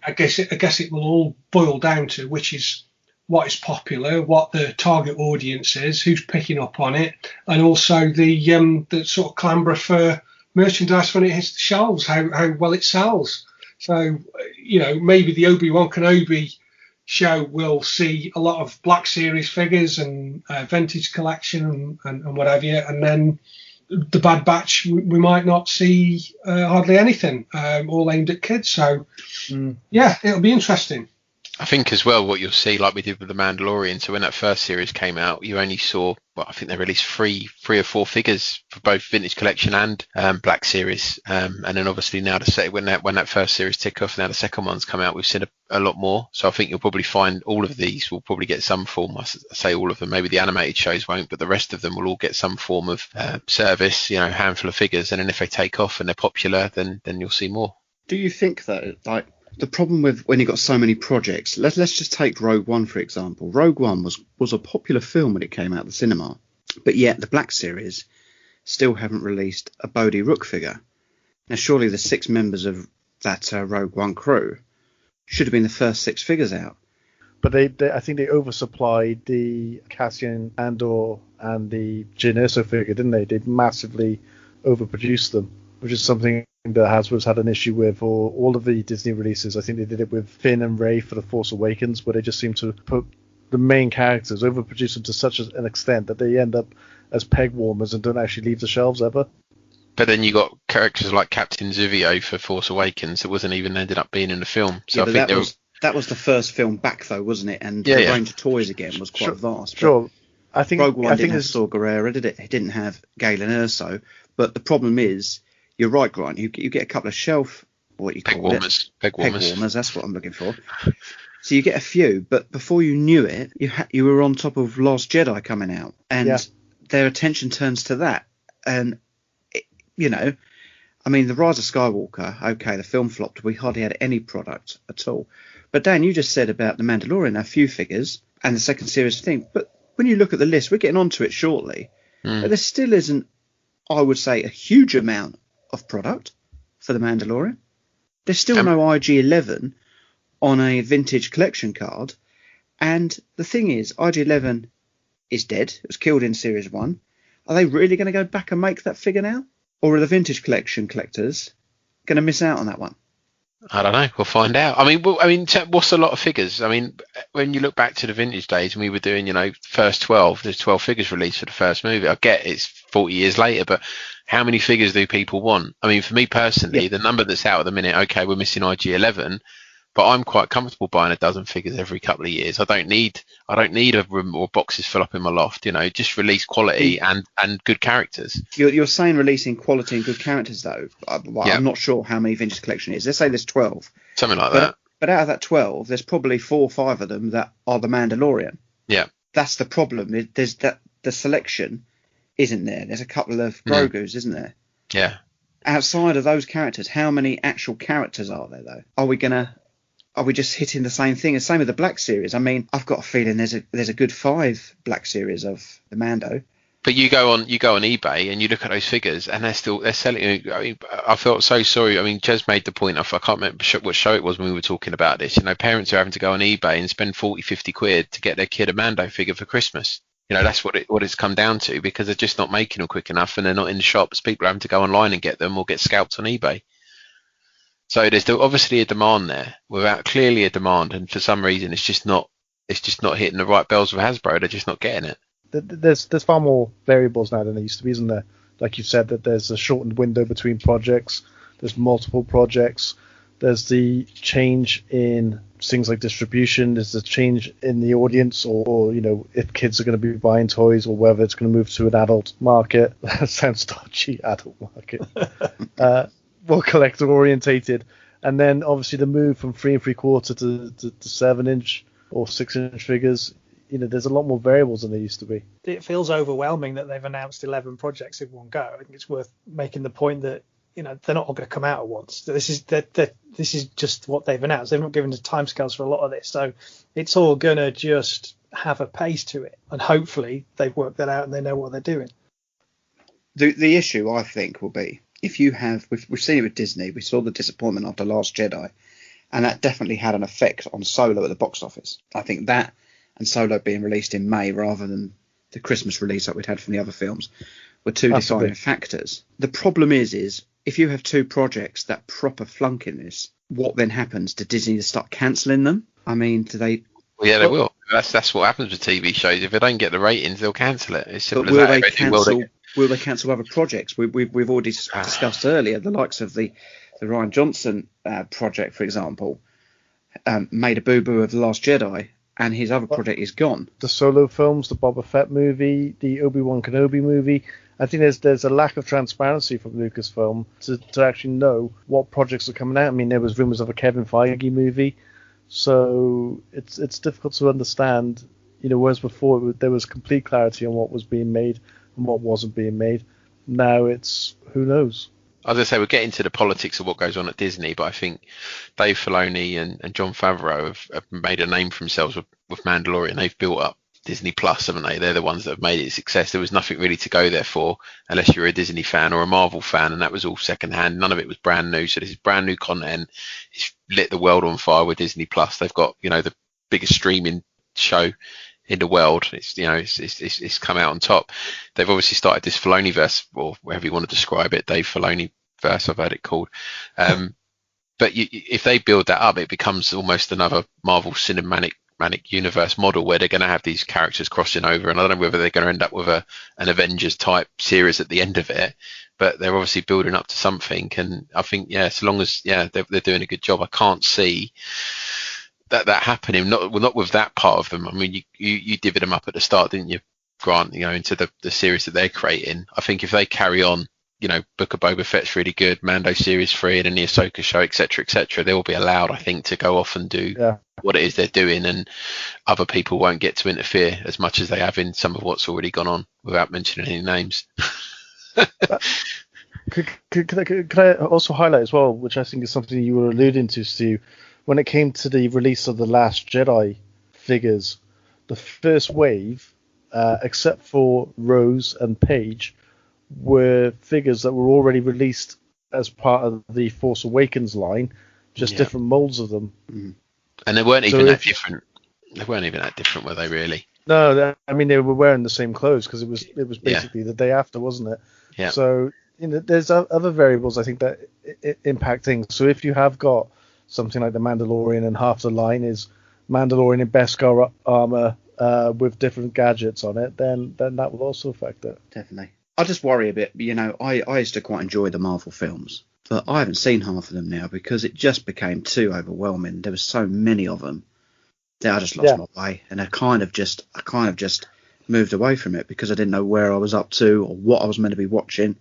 I guess it will all boil down to which is what is popular, what the target audience is, who's picking up on it, and also the sort of clamber for merchandise when it hits the shelves, how well it sells. So, maybe the Obi-Wan Kenobi show will see a lot of Black Series figures and vintage collection and what have you, and then the Bad Batch we might not see hardly anything, all aimed at kids. So yeah, it'll be interesting. I think as well what you'll see, like we did with the Mandalorian, so when that first series came out, you only saw, I think they released three or four figures for both Vintage Collection and Black Series, and then obviously now when that first series tick off, now the second one's come out, we've seen a lot more. So I think you'll probably find all of these will probably get some form. I say all of them, maybe the animated shows won't, but the rest of them will all get some form of service, handful of figures, and then if they take off and they're popular, then you'll see more. Do you think though, like, the problem with when you've got so many projects, let's just take Rogue One, for example. Rogue One was a popular film when it came out of the cinema, but yet the Black Series still haven't released a Bodhi Rook figure. Now, surely the 6 members of that Rogue One crew should have been the first 6 figures out. But I think they oversupplied the Cassian Andor and the Jyn Erso figure, didn't they? They massively overproduced them, which is something that Hasbro's had an issue with for all of the Disney releases. I think they did it with Finn and Rey for The Force Awakens, where they just seem to put the main characters, overproduce them to such an extent that they end up as peg warmers and don't actually leave the shelves ever. But then you got characters like Captain Zuvio for Force Awakens that wasn't even ended up being in the film. So I think that was the first film back though, wasn't it? And the range of toys again was quite vast. Sure. I think Rogue One didn't have Saw Gerrera, did it? It didn't have Galen Erso. But the problem is, you're right, Grant. You get a couple of peg warmers. Peg warmers. That's what I'm looking for. So you get a few, but before you knew it, you were on top of Last Jedi coming out, and their attention turns to that. And the Rise of Skywalker. Okay, the film flopped. We hardly had any product at all. But Dan, you just said about the Mandalorian, a few figures, and the second series thing. But when you look at the list, we're getting onto it shortly. But there still isn't, I would say, a huge amount of product for the Mandalorian. There's still no IG-11 on a vintage collection card, and the thing is, IG-11 is dead. It was killed in Series 1. Are they really going to go back and make that figure now, or are the vintage collection collectors going to miss out on that one? I don't know. We'll find out. I mean, what's a lot of figures? I mean, when you look back to the vintage days and we were doing, first 12, there's 12 figures released for the first movie. I get it's 40 years later, but how many figures do people want? I mean, for me personally, the number that's out at the minute, okay, we're missing IG-11, but I'm quite comfortable buying a dozen figures every couple of years. I don't need a room or boxes full up in my loft. Just release quality and good characters. You're saying releasing quality and good characters though. I'm not sure how many vintage collection is. Let's say there's 12. Something like that. But out of that 12, there's probably 4 or 5 of them that are the Mandalorian. Yeah. That's the problem. There's the selection isn't there. There's a couple of Grogus, isn't there? Yeah. Outside of those characters, how many actual characters are there though? Are we just hitting the same thing? The same with the Black Series. I mean, I've got a feeling there's a good 5 Black Series of the Mando. But you go on eBay and you look at those figures and they're selling. I mean, I felt so sorry. I mean, Jez made the point. I can't remember what show it was when we were talking about this. Parents are having to go on eBay and spend 40, 50 quid to get their kid a Mando figure for Christmas. That's what it's come down to, because they're just not making them quick enough and they're not in the shops. People are having to go online and get them or get scalped on eBay. So there's obviously a demand there, without clearly a demand, and for some reason it's just not hitting the right bells with Hasbro. They're just not getting it. There's far more variables now than there used to be, isn't there? Like you said, that there's a shortened window between projects. There's multiple projects. There's the change in things like distribution. There's the change in the audience, or if kids are going to be buying toys, or whether it's going to move to an adult market. That sounds dodgy, adult market. More collector orientated, and then obviously the move from 3 3/4 to 7-inch or 6-inch figures. There's a lot more variables than there used to be. It feels overwhelming that they've announced 11 projects in one go. I think it's worth making the point that they're not all going to come out at once. This is just what they've announced. They've not given us timescales for a lot of this, so it's all going to just have a pace to it, and hopefully they've worked that out and they know what they're doing. The issue, I think, will be if you have, we've seen it with Disney. We saw the disappointment after Last Jedi, and that definitely had an effect on Solo at the box office. I think that and Solo being released in May rather than the Christmas release that we'd had from the other films were two deciding factors. The problem is if you have two projects that proper flunk in this, what then happens? Do Disney start cancelling them? I mean, do they? Well, yeah, they will. That's what happens with TV shows. If they don't get the ratings, they'll cancel it. It's simple But as that. Will they cancel other projects? We've already discussed earlier the likes of the Rian Johnson project, for example, made a boo-boo of The Last Jedi, and his other project is gone. The Solo films, the Boba Fett movie, the Obi-Wan Kenobi movie. I think there's a lack of transparency from Lucasfilm to actually know what projects are coming out. I mean, there was rumours of a Kevin Feige movie, so it's difficult to understand. Whereas before there was complete clarity on what was being made and what wasn't being made. Now it's who knows. As I say, we're getting to the politics of what goes on at Disney, but I think Dave Filoni and Jon Favreau have made a name for themselves with Mandalorian. They've built up Disney Plus, haven't they? They're the ones that have made it a success. There was nothing really to go there for unless you're a Disney fan or a Marvel fan, and that was all secondhand. None of it was brand new. So this is brand new content. It's lit the world on fire with Disney Plus. They've got the biggest streaming show in the world. It's come out on top. They've obviously started this Filoniverse, or whatever you want to describe it, Dave Filoni verse, I've heard it called. But if they build that up, it becomes almost another Marvel cinematic universe model where they're going to have these characters crossing over, and I don't know whether they're going to end up with an Avengers type series at the end of it, but they're obviously building up to something. And I think as long as they're doing a good job, I can't see that happening. Not with that part of them. I mean, you divvied them up at the start, didn't you, Grant? Into the series that they're creating. I think if they carry on, Book of Boba Fett's really good, Mando Series 3, and then the Ahsoka show, etc., they will be allowed, I think, to go off and do what it is they're doing, and other people won't get to interfere as much as they have in some of what's already gone on, without mentioning any names. Could I also highlight as well, which I think is something you were alluding to, Stu, when it came to the release of the Last Jedi figures, the first wave, except for Rose and Paige, were figures that were already released as part of the Force Awakens line, just different molds of them. And they weren't even that different. They weren't even that different, were they, really? No, I mean, they were wearing the same clothes because it was basically the day after, wasn't it? Yeah. So there's other variables I think that impact things. So if you have got something like the Mandalorian and half the line is Mandalorian in Beskar armor with different gadgets on it, then that will also affect it. Definitely. I just worry a bit. I used to quite enjoy the Marvel films, but I haven't seen half of them now because it just became too overwhelming. There were so many of them that I just lost my way, and I kind of just moved away from it because I didn't know where I was up to or what I was meant to be watching.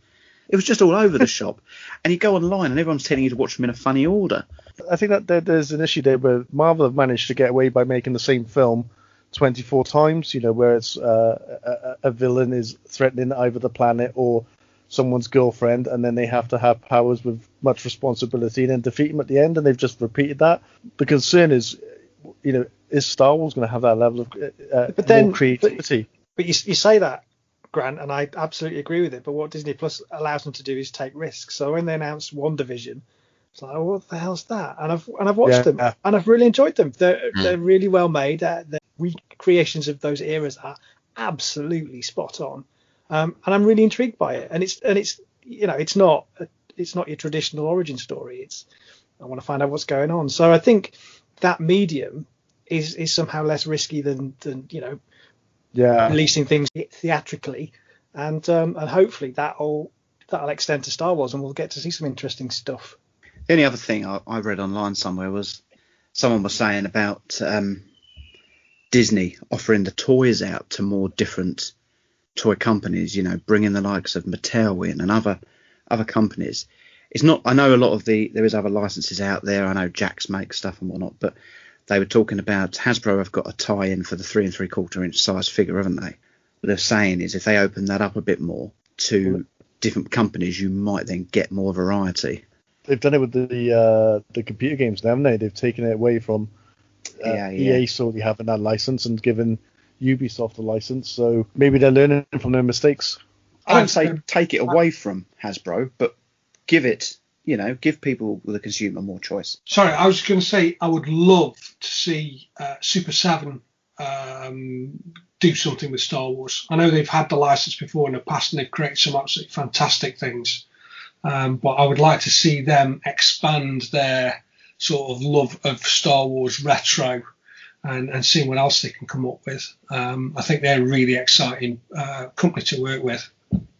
It was just all over the shop, and you go online and everyone's telling you to watch them in a funny order. I think that there's an issue there where Marvel have managed to get away by making the same film 24 times, where it's a villain is threatening either the planet or someone's girlfriend, and then they have to have powers with much responsibility and then defeat him at the end, and they've just repeated that. The concern is, is Star Wars going to have that level of more creativity? But you say that, Grant, and I absolutely agree with it, but what Disney Plus allows them to do is take risks. So when they announced WandaVision, it's like, oh, what the hell's that? And I've watched them, and I've really enjoyed them. They're really well made. The recreations of those eras are absolutely spot on, and I'm really intrigued by it. And it's it's not your traditional origin story. I want to find out what's going on. So I think that medium is somehow less risky than releasing things theatrically, and hopefully that'll extend to Star Wars, and we'll get to see some interesting stuff. The only other thing I read online somewhere was someone was saying about Disney offering the toys out to more different toy companies, bringing the likes of Mattel in and other companies. It's not. I know a lot of there is other licenses out there. I know Jax makes stuff and whatnot, but they were talking about Hasbro have got a tie-in for the 3 3/4 inch size figure, haven't they? What they're saying is if they open that up a bit more to different companies, you might then get more variety. They've done it with the computer games now, haven't they? They've taken it away from EA solely having that license and given Ubisoft a license. So maybe they're learning from their mistakes. I don't say take it away from Hasbro, but give people, the consumer, more choice. Sorry, I was going to say I would love to see Super 7 do something with Star Wars. I know they've had the license before in the past and they've created some absolutely fantastic things. But I would like to see them expand their sort of love of Star Wars retro and see what else they can come up with. I think they're a really exciting company to work with.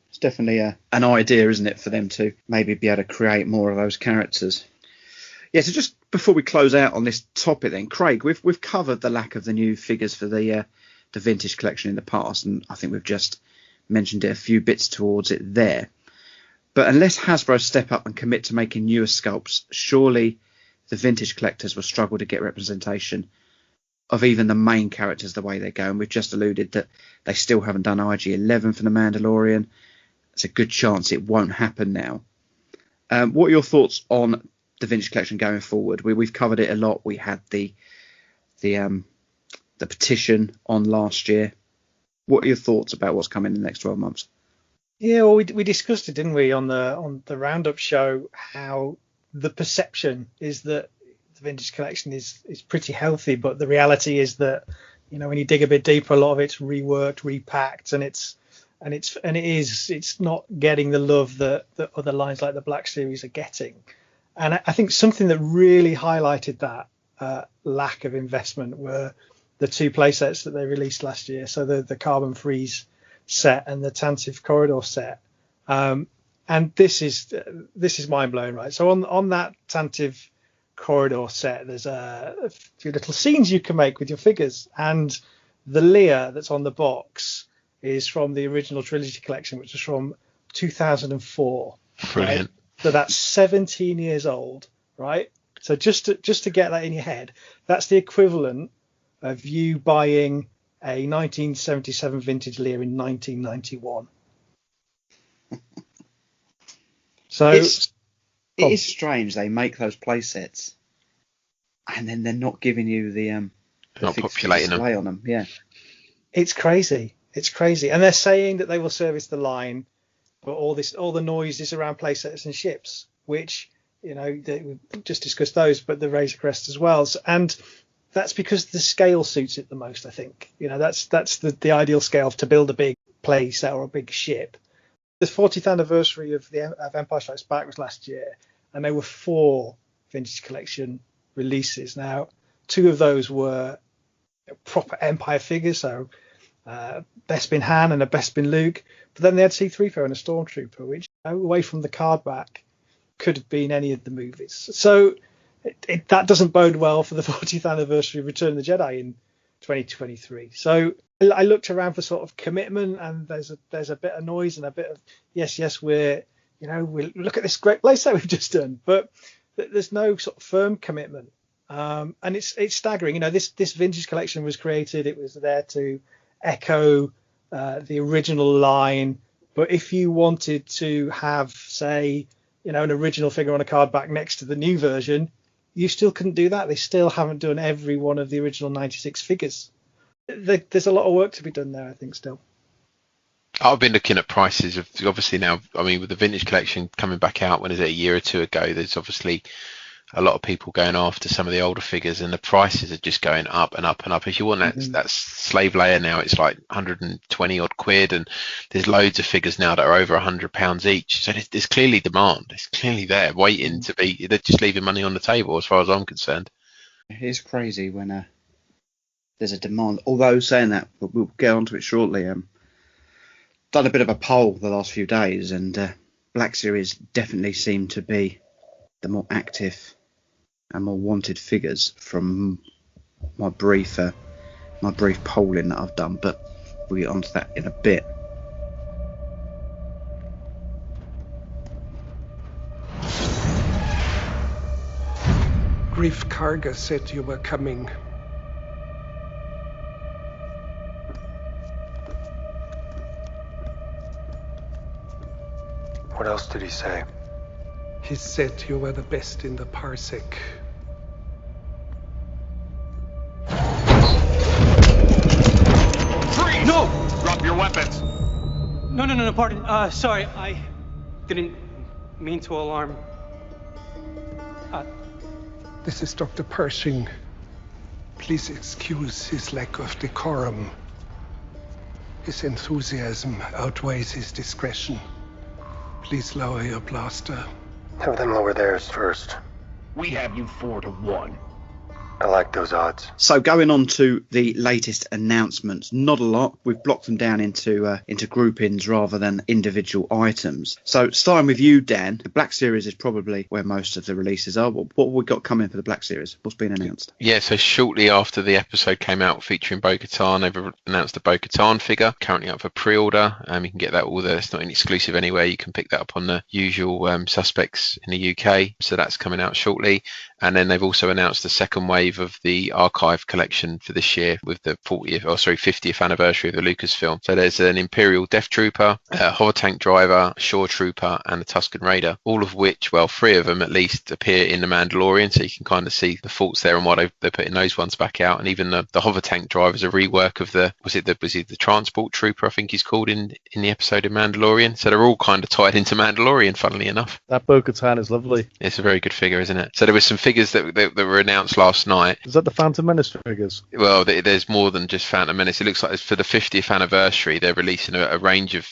It's definitely an idea, isn't it, for them to maybe be able to create more of those characters. Yeah, so just before we close out on this topic then, Craig, we've covered the lack of the new figures for the vintage collection in the past, and I think we've just mentioned it a few bits towards it there. But unless Hasbro step up and commit to making newer sculpts, surely the vintage collectors will struggle to get representation of even the main characters the way they go. And we've just alluded that they still haven't done IG-11 for the Mandalorian. It's a good chance it won't happen now. What are your thoughts on the vintage collection going forward? We've covered it a lot. We had the petition on last year. What are your thoughts about what's coming in the next 12 months? Yeah, well, we discussed it, didn't we, on the Roundup show, how the perception is that the vintage collection is pretty healthy, but the reality is that, when you dig a bit deeper, a lot of it's reworked, repacked, and it's not getting the love that other lines like the Black Series are getting. And I think something that really highlighted that lack of investment were the two play sets that they released last year. So the Carbon Freeze set and the Tantive Corridor set. And this is mind blowing, right? So on that Tantive Corridor set, there's a few little scenes you can make with your figures, and the Leia that's on the box is from the original trilogy collection, which was from 2004. Brilliant. Right? So that's 17 years old, right? So just to get that in your head, that's the equivalent of you buying a 1977 vintage Leia in 1991. So it is strange they make those play sets and then they're not giving you the not populating them on them. Yeah, it's crazy. And they're saying that they will service the line, but all the noise is around play sets and ships, which we just discussed those, but the Razor Crest as well. And that's because the scale suits it the most, I think. That's the ideal scale to build a big play set or a big ship. The 40th anniversary of Empire Strikes Back was last year, and there were 4 vintage collection releases. Now, 2 of those were proper Empire figures, so Bespin Han and a Bespin Luke. But then they had C-3PO and a Stormtrooper, which, away from the card back, could have been any of the movies. So that doesn't bode well for the 40th anniversary of Return of the Jedi in 2023. So I looked around for sort of commitment, and there's a bit of noise and a bit of yes, we'll look at this great playset we've just done, but there's no sort of firm commitment. And it's staggering. This vintage collection was created. It was there to echo the original line, but if you wanted to have, say, an original figure on a card back next to the new version, you still couldn't do that. They still haven't done every one of the original 96 figures. There's a lot of work to be done there, I think, still. I've been looking at prices of, obviously now, with the vintage collection coming back out, when is it, a year or 2 ago, there's obviously a lot of people going after some of the older figures, and the prices are just going up and up and up. If you want that Slave Leia now, it's like 120 odd quid, and there's loads of figures now that are over £100 each. So there's clearly demand. It's clearly there, waiting to be. They're just leaving money on the table, as far as I'm concerned. It is crazy when there's a demand. Although saying that, we'll get onto it shortly. Done a bit of a poll the last few days, and Black Series definitely seem to be the more active and more wanted figures from my brief polling that I've done, but we'll get onto that in a bit. Grief Karga said you were coming. What else did he say? He said you were the best in the parsec. Freeze! No! Drop your weapons! No, pardon. Sorry, I didn't mean to alarm. This is Dr. Pershing. Please excuse his lack of decorum. His enthusiasm outweighs his discretion. Please lower your blaster. Have them lower theirs first. We have you 4-1. I like those odds. So going on to the latest announcements, not a lot. We've blocked them down into groupings rather than individual items. So starting with you, Dan, the Black Series is probably where most of the releases are. What have we got coming for the Black Series? What's been announced? Yeah, so shortly after the episode came out featuring Bo-Katan, they've announced a Bo-Katan figure currently up for pre-order. You can get that all there. It's not an exclusive anywhere. You can pick that up on the usual suspects in the UK. So that's coming out shortly. And then they've also announced the second wave of the archive collection for this year with the 50th anniversary of the Lucasfilm. So there's an Imperial Death Trooper, a hover tank driver, Shore Trooper, and a Tusken Raider, all of which, well, 3 of them at least appear in the Mandalorian, so you can kind of see the faults there and why they're putting those ones back out. And even the hover tank driver is a rework of was he the Transport Trooper, I think he's called in the episode in Mandalorian. So they're all kind of tied into Mandalorian, funnily enough. That Bo-Katan is lovely. It's a very good figure, isn't it? So there were some figures that were announced last night. Is that the Phantom Menace figures? Well, there's more than just Phantom Menace. It looks like it's for the 50th anniversary. They're releasing a range of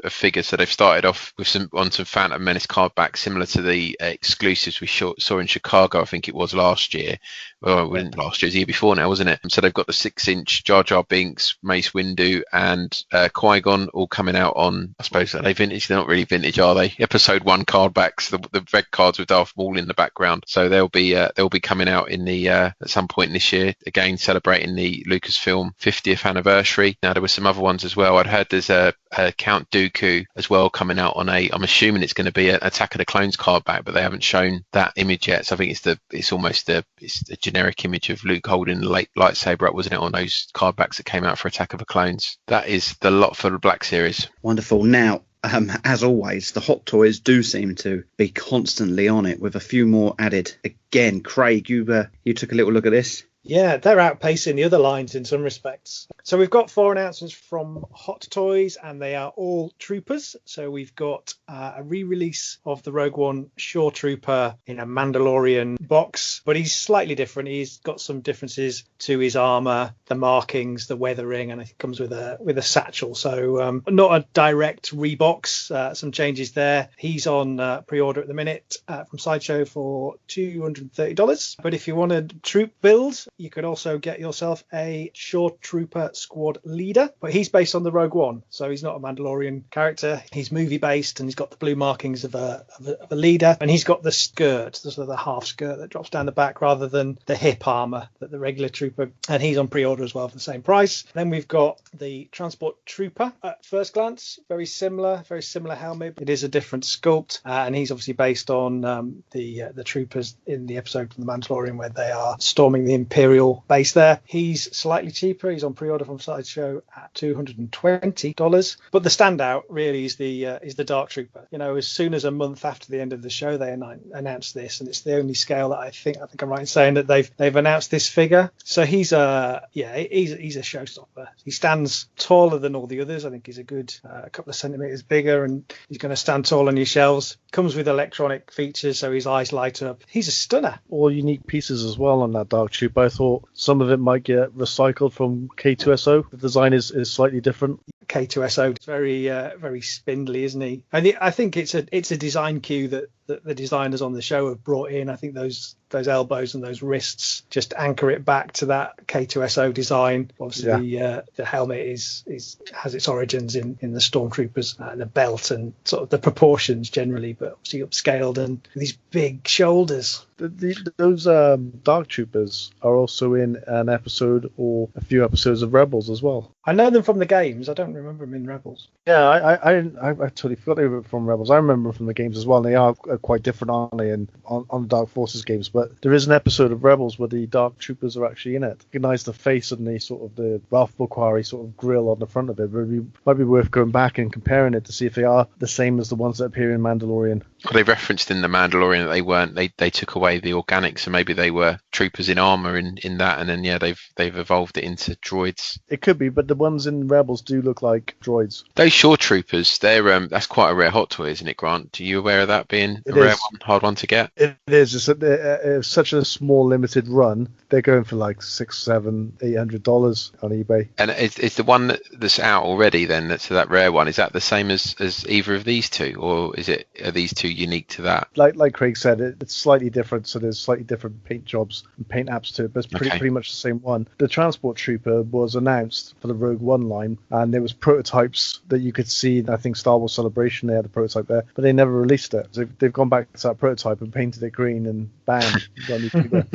figures. So they've started off with some Phantom Menace card backs similar to the exclusives we saw in Chicago, I think it was last year. Well, it wasn't last year, it was the year before now, wasn't it? So they've got the 6-inch Jar Jar Binks, Mace Windu, and Qui-Gon all coming out on, I suppose, are they vintage? They're not really vintage, are they? Episode 1 card backs, the red cards with Darth Maul in the background. So they'll be coming out in the at some point this year, again celebrating the Lucasfilm 50th anniversary. Now there were some other ones as well. I'd heard there's a Count Dooku as well coming out on I'm assuming it's going to be an Attack of the Clones card back, but they haven't shown that image yet. So I think it's almost a generic image of Luke holding the lightsaber up, wasn't it, on those card backs that came out for Attack of the Clones. That is the lot for the Black Series. Wonderful. Now, as always, the hot toys do seem to be constantly on it, with a few more added. Again, Craig, you took a little look at this. Yeah, they're outpacing the other lines in some respects. So we've got 4 announcements from Hot Toys, and they are all troopers. So we've got a re-release of the Rogue One Shore Trooper in a Mandalorian box, but he's slightly different. He's got some differences to his armor, the markings, the weathering, and it comes with a satchel. So not a direct rebox. Some changes there. He's on pre-order at the minute from Sideshow for $230. But if you want a troop build, you could also get yourself a Shore Trooper Squad Leader, but he's based on the Rogue One, so he's not a Mandalorian character. He's movie based, and he's got the blue markings of a leader, and he's got the skirt, sort of the half skirt that drops down the back rather than the hip armor that the regular trooper, and he's on pre-order as well for the same price. Then we've got the Transport Trooper. At first glance, very similar helmet. It is a different sculpt, and he's obviously based on the troopers in the episode from the Mandalorian where they are storming the Imperial base there. He's slightly cheaper. He's on pre-order from Sideshow at $220. But the standout really is the Dark Trooper. You know, as soon as a month after the end of the show, they announced this, and it's the only scale that I think I'm right in saying that they've announced this figure. So he's a showstopper. He stands taller than all the others. I think he's a good couple of centimeters bigger, and he's going to stand tall on your shelves. Comes with electronic features, so his eyes light up. He's a stunner. All unique pieces as well on that Dark Trooper. I thought some of it might get recycled from K2SO. The design is slightly different. K2SO is very spindly, isn't he? I think it's a design cue that the designers on the show have brought in. I think those elbows and those wrists just anchor it back to that K2SO design. Obviously, the helmet has its origins in the Stormtroopers, the belt and sort of the proportions generally, but obviously upscaled and these big shoulders. Those Dark Troopers are also in an episode or a few episodes of Rebels as well. I know them from the games. I don't remember them in Rebels. Yeah, I totally forgot they were from Rebels. I remember them from the games as well. And they are quite different, aren't they, on the Dark Forces games? But there is an episode of Rebels where the Dark Troopers are actually in it. Recognize the face and the Ralph Boquari sort of grill on the front of it. Might be worth going back and comparing it to see if they are the same as the ones that appear in Mandalorian. Well, they referenced in the Mandalorian that they weren't. They took away the organics, so maybe they were troopers in armor in that, and then they've evolved it into droids. It could be, but the ones in Rebels do look like droids. Those Shore Troopers, they're that's quite a rare hot toy, isn't it, Grant? Are you aware of that being a rare one, hard one to get? It is. It's such a small limited run. They're going for like $600, $700, $800 on eBay. And is the one that's out already then, that's that rare one, is that the same as either of these two, or are these two unique to that? Like Craig said, it's slightly different, so there's slightly different paint jobs and paint apps to it, but it's pretty much the same one. The Transport Trooper was announced for the Rogue One line, and there was prototypes that you could see. I think Star Wars Celebration, they had a prototype there, but they never released it. So they've gone back to that prototype and painted it green, and bam, you've got a new figure.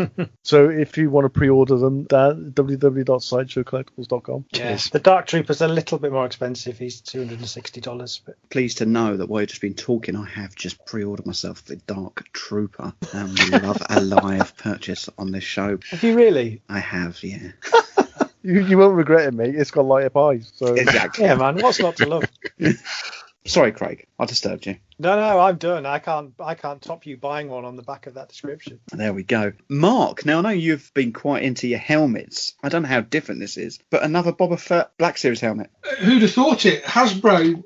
So if you want to pre-order them, www.sideshowcollectibles.com. Yeah, the Dark Trooper's a little bit more expensive. He's $260. But pleased to know that while you've just been talking, I have just pre-ordered myself the Dark Trooper. We love a live purchase on this show. Have you really? I have, yeah. You won't regret it, mate. It's got light up eyes. So. Exactly. Yeah, man. What's not to love? Sorry, Craig. I disturbed you. No, I'm done. I can't top you buying one on the back of that description. There we go. Mark, now I know you've been quite into your helmets. I don't know how different this is, but another Boba Fett Black Series helmet. Who'd have thought it? Hasbro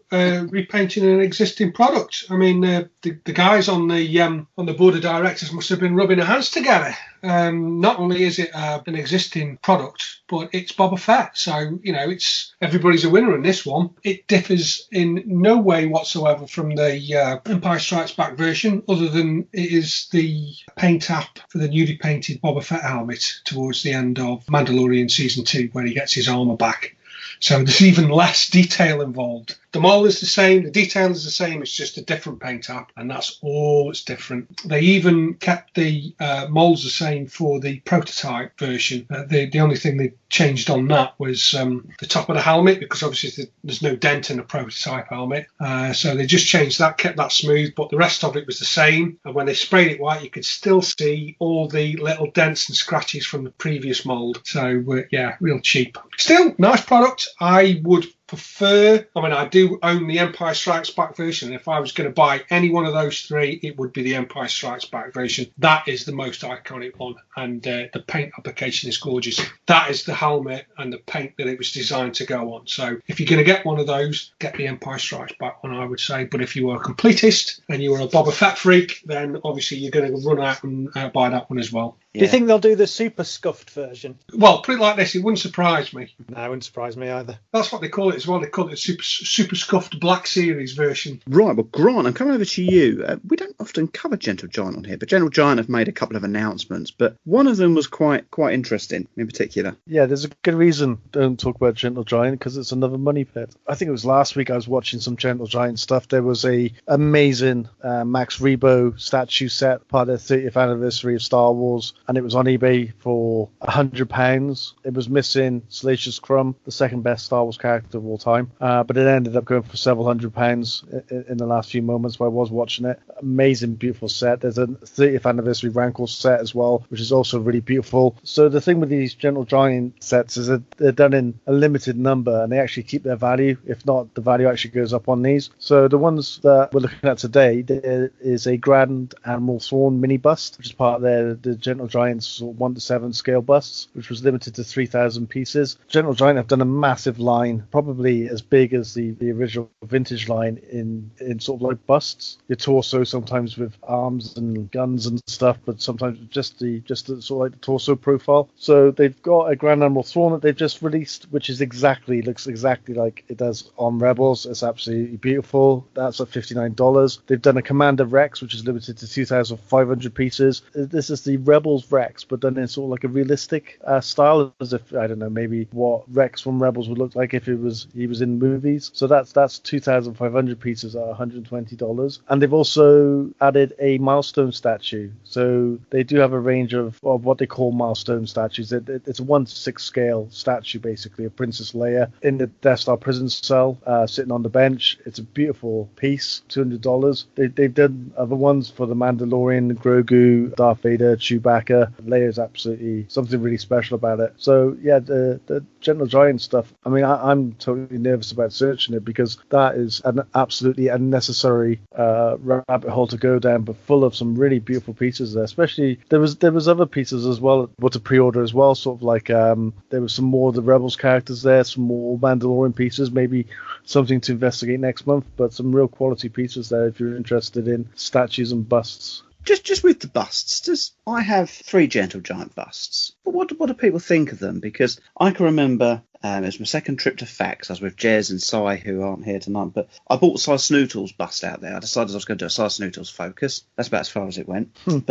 repainting an existing product. I mean, the guys on the board of directors must have been rubbing their hands together. Not only is it an existing product, but it's Boba Fett. So, it's everybody's a winner in this one. It differs in no way whatsoever from the Empire Strikes Back version, other than it is the paint app for the newly painted Boba Fett helmet towards the end of Mandalorian Season 2, where he gets his armor back. So there's even less detail involved. The mold is the same, the detail is the same, it's just a different paint app, and that's all that's different. They even kept the molds the same for the prototype version. The only thing they changed on that was the top of the helmet, because obviously there's no dent in a prototype helmet. So they just changed that, kept that smooth, but the rest of it was the same. And when they sprayed it white, you could still see all the little dents and scratches from the previous mold. So, yeah, real cheap. Still, nice product. I would prefer, I do own the Empire Strikes Back version. If I was going to buy any one of those three, it would be the Empire Strikes Back version. That is the most iconic one, and the paint application is gorgeous. That is the helmet and the paint that it was designed to go on. So if you're going to get one of those, get the Empire Strikes Back one, I would say. But if you are a completist and you are a Boba Fett freak, then obviously you're going to run out and buy that one as well. Do you think they'll do the super scuffed version? Well, put it like this, it wouldn't surprise me. No, it wouldn't surprise me either. That's what they call it as well. They call it the super scuffed Black Series version. Right, well, Grant, I'm coming over to you. We don't often cover Gentle Giant on here, but Gentle Giant have made a couple of announcements, but one of them was quite interesting in particular. Yeah, there's a good reason don't talk about Gentle Giant, because it's another money pit. I think it was last week I was watching some Gentle Giant stuff. There was a amazing Max Rebo statue set, part of the 30th anniversary of Star Wars, and it was on eBay for £100. It was missing Salacious Crumb, the second best Star Wars character of all time, but it ended up going for several £100s in the last few moments where I was watching it. Amazing, beautiful set. There's a 30th anniversary Rancor set as well, which is also really beautiful. So the thing with these Gentle Giant sets is that they're done in a limited number, and they actually keep their value. If not, the value actually goes up on these. So the ones that we're looking at today, there is a Grand Admiral Thrawn mini bust, which is part of the Gentle Giant's 1:7 scale busts, which was limited to 3,000 pieces. Gentle Giant have done a massive line, probably as big as the original vintage line in sort of like busts. Your torso sometimes with arms and guns and stuff, but sometimes just the sort of like the torso profile. So they've got a Grand Admiral Thrawn that they've just released, which is looks exactly like it does on Rebels. It's absolutely beautiful. That's at $59. They've done a Commander Rex, which is limited to 2,500 pieces. This is the Rebels Rex, but done in sort of like a realistic style, as if, I don't know, maybe what Rex from Rebels would look like if he was in movies. So that's 2,500 pieces at $120. And they've also added a milestone statue. So they do have a range of what they call milestone statues. It's a 1:6 scale statue, basically, of Princess Leia in the Death Star prison cell, sitting on the bench. It's a beautiful piece, $200. They've done other ones for the Mandalorian, Grogu, Darth Vader, Chewbacca. Leia's absolutely something really special about it. So yeah, the Gentle Giant stuff, I mean, I'm totally remotely nervous about searching it, because that is an absolutely unnecessary rabbit hole to go down, but full of some really beautiful pieces there. Especially there was other pieces as well, what to pre-order as well, sort of like there was some more of the Rebels characters there, some more Mandalorian pieces, maybe something to investigate next month, but some real quality pieces there if you're interested in statues and busts. Just with the busts, I have 3 Gentle Giant busts. But what do people think of them? Because I can remember it was my second trip to Fax. I was with Jez and Cy, who aren't here tonight. But I bought Cy Snootles bust out there. I decided I was going to do a Cy Snootles focus. That's about as far as it went. But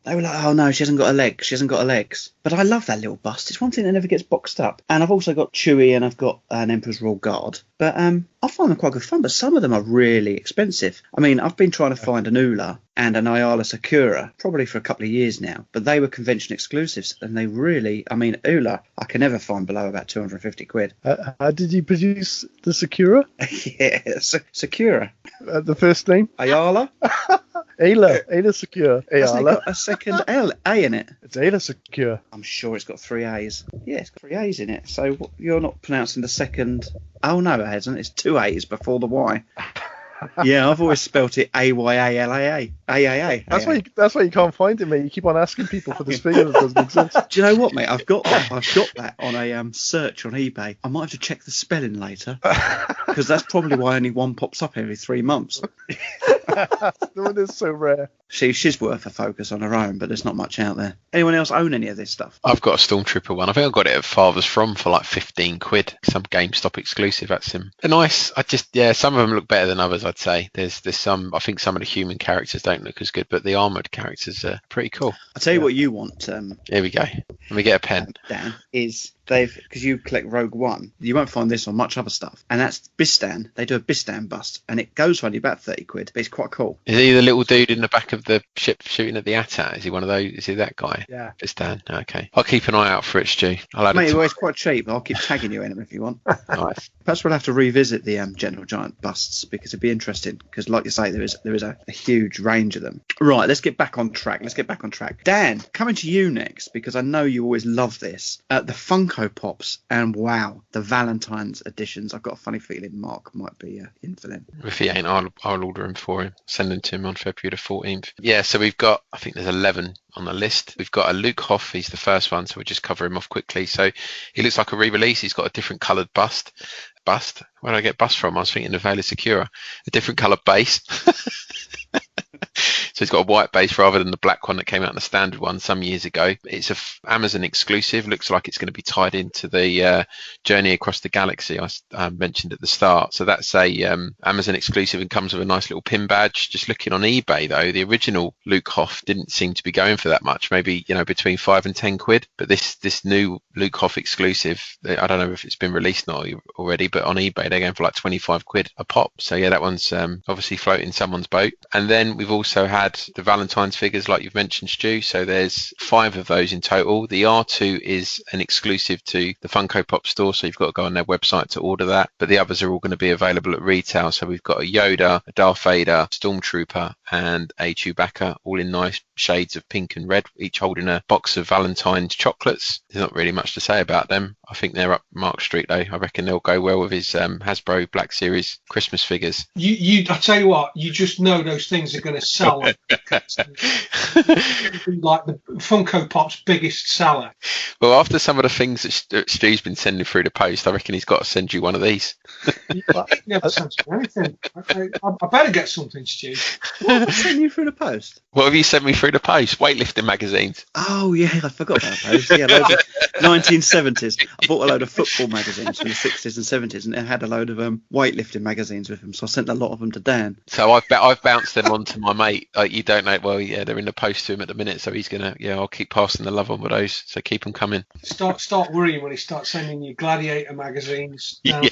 they were like, oh no, she hasn't got a leg. She hasn't got her legs. But I love that little bust. It's one thing that never gets boxed up. And I've also got Chewie and I've got an Emperor's Royal Guard. But I find them quite good fun. But some of them are really expensive. I mean, I've been trying to find an Ula and an Ayala Sakura probably for a couple of years now. But they were convention exclusives. And they really, I mean, Ula, I can never find below about 250 quid. How did you produce the Sakura? Yeah, Sakura. The first name? Ayala? Ayla Sakura. Hasn't it Ayala. got a second A in it? It's Ayla Sakura. I'm sure it's got 3 A's. Yeah, it's got 3 A's in it. So you're not pronouncing the second... Oh, no, it hasn't. It's 2 A's before the Y. Yeah, I've always spelt it A-Y-A-L-A-A. A-A-A. That's why you can't find it, mate. You keep on asking people for this figure that doesn't exist. Do you know what, mate? I've got that on a search on eBay. I might have to check the spelling later, because that's probably why only one pops up every 3 months. The one is so rare. She's worth a focus on her own, but there's not much out there. Anyone else own any of this stuff? I've got a Stormtrooper one. I think I got it at Father's From for like 15 quid. Some GameStop exclusive. That's him. They're nice. Some of them look better than others, I'd say. There's some, I think some of the human characters don't look as good, but the armoured characters are pretty cool. I'll tell you what you want. Here we go. Let me get a pen. Dan, is because you collect Rogue One, you won't find this on much other stuff, and that's Bistan. They do a Bistan bust, and it goes for only about 30 quid, but it's quite cool. Is he the little dude in the back of the ship shooting at the AT-AT? Is he one of those? Is he that guy? Yeah. Bistan. Okay. I'll keep an eye out for it, Stu. I'll add Mate, it. well, it's quite cheap. I'll keep tagging you in them if you want. Nice. Perhaps we'll have to revisit the Gentle Giant busts, because it'd be interesting. Because, like you say, there is a huge range of them. Right, let's get back on track. Dan, coming to you next, because I know you always love this. The Funko Pops, and wow, the Valentine's editions. I've got a funny feeling Mark might be in for them. If he ain't, I'll order them for him. Send them to him on February the 14th. Yeah, so we've got, I think there's 11 on the list. We've got a Luke Hoth. He's the first one, so we'll just cover him off quickly. So he looks like a re-release. He's got a different coloured bust. Where did I get bust from? I was thinking of Ayla Sakura. A different coloured base. So it's got a white base rather than the black one that came out in the standard one some years ago. It's a Amazon exclusive. Looks like it's going to be tied into the Journey Across the Galaxy I mentioned at the start. So that's a Amazon exclusive and comes with a nice little pin badge. Just looking on eBay though, the original Luke Hoth didn't seem to be going for that much. Maybe between 5 and 10 quid. But this new Luke Hoth exclusive, I don't know if it's been released now already, but on eBay they're going for like 25 quid a pop. So yeah, that one's obviously floating someone's boat. And then we've also had the Valentine's figures like you've mentioned, Stu. So there's 5 of those in total. The R2 is an exclusive to the Funko Pop store, so you've got to go on their website to order that. But the others are all going to be available at retail. So we've got a Yoda, a Darth Vader, Stormtrooper and a Chewbacca, all in nice shades of pink and red, each holding a box of Valentine's chocolates. There's not really much to say about them. I think they're up Mark Street though. I reckon they'll go well with his Hasbro Black Series Christmas figures. I tell you what, you just know those things are going to sell. Like the Funko Pop's biggest seller. Well, after some of the things that Stu's been sending through the post, I reckon he's got to send you one of these. Never sent me anything. I better get something, Stu. What sent you through the post? What have you sent me through the post? Weightlifting magazines. Oh yeah, I forgot about those. Yeah, loads of 1970s. I bought a load of football magazines from the 60s and 70s, and it had a load of weightlifting magazines with them. So I sent a lot of them to Dan. So I've bounced them on to my mate. You don't know. Well, yeah, they're in the post to him at the minute, so he's gonna. Yeah, I'll keep passing the love on with those. So keep them coming. Start worrying when he starts sending you Gladiator magazines. Yeah.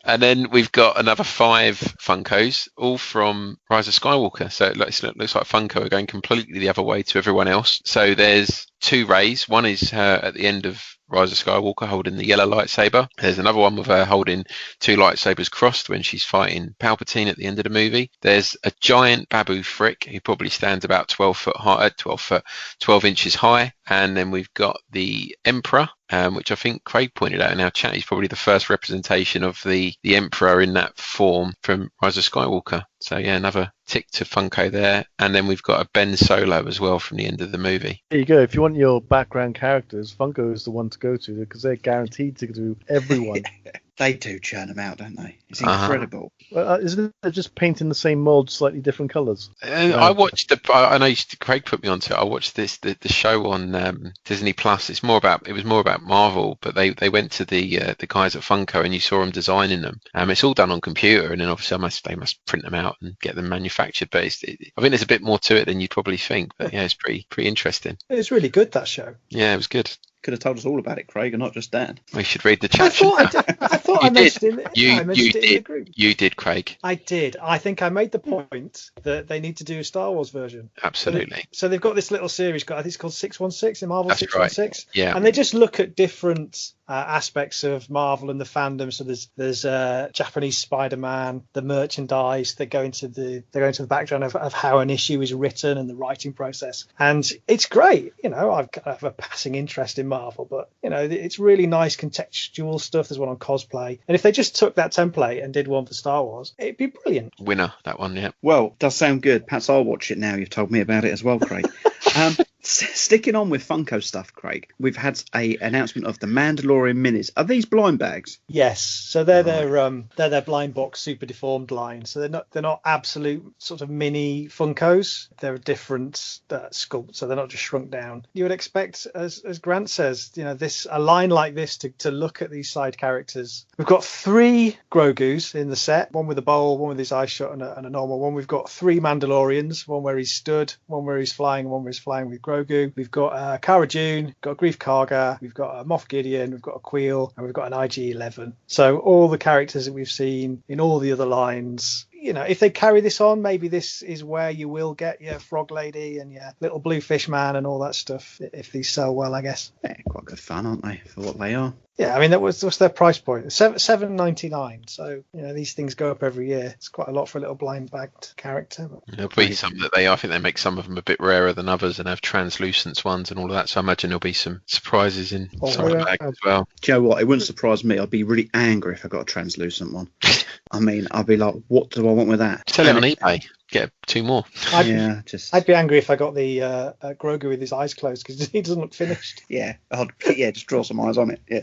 And then we've got another 5 Funkos, all from Rise of Skywalker. So it looks like Funko are going completely the other way to everyone else. So there's 2 Reys. One is her at the end of Rise of Skywalker holding the yellow lightsaber. There's another one with her holding 2 lightsabers crossed when she's fighting Palpatine at the end of the movie. There's a giant Babu Frick who probably stands about 12 inches high. And then we've got the Emperor, which I think Craig pointed out in our chat. He's probably the first representation of the Emperor in that form from Rise of Skywalker. So yeah, another tick to Funko there. And then we've got a Ben Solo as well from the end of the movie. There you go. If you want your background characters, Funko is the one to go to because they're guaranteed to do everyone. They do churn them out, don't they? It's incredible. Well, isn't it just painting the same mold, slightly different colours? I watched I know Craig put me onto it. I watched the show on Disney Plus. It was more about Marvel, but they went to the guys at Funko and you saw them designing them. It's all done on computer, and then obviously they must print them out and get them manufactured. But I think there's a bit more to it than you'd probably think. But yeah, it's pretty interesting. It's really good, that show. Yeah, it was good. Could have told us all about it, Craig, and not just Dan. We should read the chat. I thought I mentioned it. You did. You did, Craig. I did. I think I made the point that they need to do a Star Wars version. Absolutely. So they've got this little series. I think it's called 616 in Marvel. That's 616. Right. Yeah. And they just look at different aspects of Marvel and the fandom. So there's Japanese Spider-Man, the merchandise. They go into the background of how an issue is written and the writing process. And it's great. I have a passing interest in Marvel, but it's really nice contextual stuff. There's one on cosplay, and if they just took that template and did one for Star Wars, it'd be brilliant. Winner, that one. Yeah. Well, does sound good. Perhaps I'll watch it now. You've told me about it as well, Craig. Sticking on with Funko stuff, Craig, we've had a announcement of the Mandalorian minis. Are these blind bags? Yes, so they're their blind box super deformed line. So they're not absolute sort of mini Funkos. They're a different sculpt, so they're not just shrunk down. You would expect, as Grant says, a line like this to look at these side characters. We've got 3 Grogus in the set, one with a bowl, one with his eyes shut, and a normal one. We've got 3 Mandalorians, one where he's stood, one where he's flying, and one where he's flying with Grogu. We've got Cara Dune, we've got Grief Karga, we've got a Moff Gideon, we've got a Queel, and we've got an IG-11. So all the characters that we've seen in all the other lines. If they carry this on, maybe this is where you will get your Frog Lady and your Little Blue Fish Man and all that stuff, if these sell well, I guess. Yeah, quite good fun, aren't they, for what they are? Yeah, I mean, what's their price point? $7.99. So, these things go up every year. It's quite a lot for a little blind-bagged character. There'll be some that I think they make some of them a bit rarer than others and have translucent ones and all of that. So I imagine there'll be some surprises in some of the bags as well. Do you know what? It wouldn't surprise me. I'd be really angry if I got a translucent one. I mean, I'd be like, what do I want with that? Sell it on eBay. Get 2 more. I'd be angry if I got the Grogu with his eyes closed because he doesn't look finished. Yeah, just draw some eyes on it. Yeah.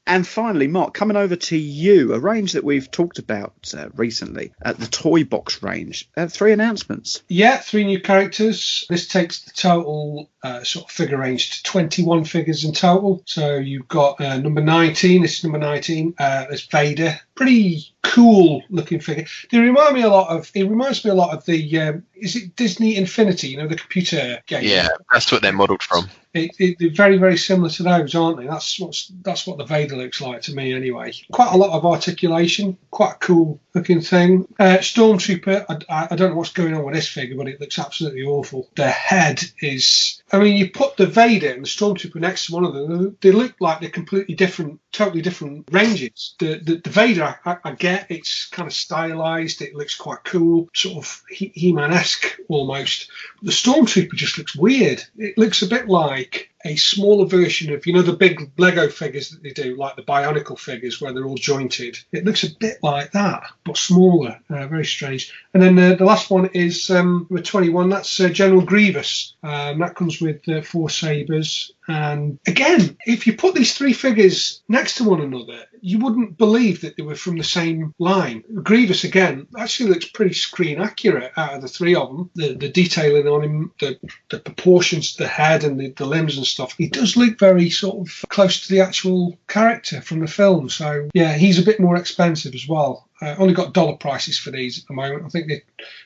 And finally, Mark, coming over to you, a range that we've talked about recently, at the Toy Box range. 3 announcements. Yeah, 3 new characters. This takes the total sort of figure range to 21 figures in total. So you've got number 19. This is number 19. There's Vader. Pretty cool looking figure. It reminds me a lot of the is it Disney Infinity, the computer game? Yeah, that's what they're modelled from. They're very, very similar to those, aren't they? That's what the Vader looks like to me, anyway. Quite a lot of articulation, quite a cool looking thing. Stormtrooper, I don't know what's going on with this figure, but it looks absolutely awful. The head is, you put the Vader and the Stormtrooper next to one of them, they look like they're completely different, totally different ranges. The Vader, I get, it's kind of stylized, it looks quite cool, sort of He-Man-esque almost. The Stormtrooper just looks weird. It looks a bit like a smaller version of, the big Lego figures that they do, like the Bionicle figures where they're all jointed. It looks a bit like that, but smaller. Very strange. And then the last one is number 21. That's General Grievous. That comes with 4 sabers. And again, if you put these 3 figures next to one another, you wouldn't believe that they were from the same line. Grievous, again, actually looks pretty screen accurate out of the 3 of them. The detailing on him, the proportions of the head and the limbs and stuff, he does look very sort of close to the actual character from the film. So, yeah, he's a bit more expensive as well. Only got dollar prices for these at the moment. I think they're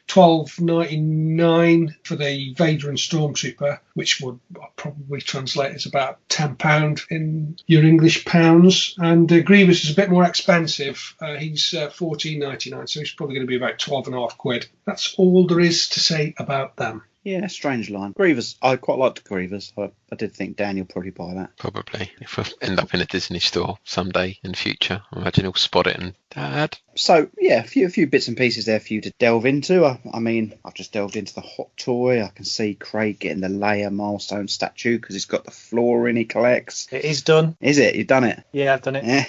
$12.99 for the Vader and Stormtrooper, which would probably translate as about £10 in your English pounds. And Grievous is a bit more expensive. He's $14.99, so he's probably going to be about £12.50. That's all there is to say about them. Yeah, strange line. Grievous, I quite liked Grievous. I did think Daniel probably buy that. Probably. If I end up in a Disney store someday in the future, I imagine he'll spot it and, Dad. So, yeah, a few bits and pieces there for you to delve into. I mean, I've just delved into the Hot Toy. I can see Craig getting the Leia milestone statue because he's got the flooring he collects. It is done. Is it? You've done it? Yeah, I've done it. Yeah.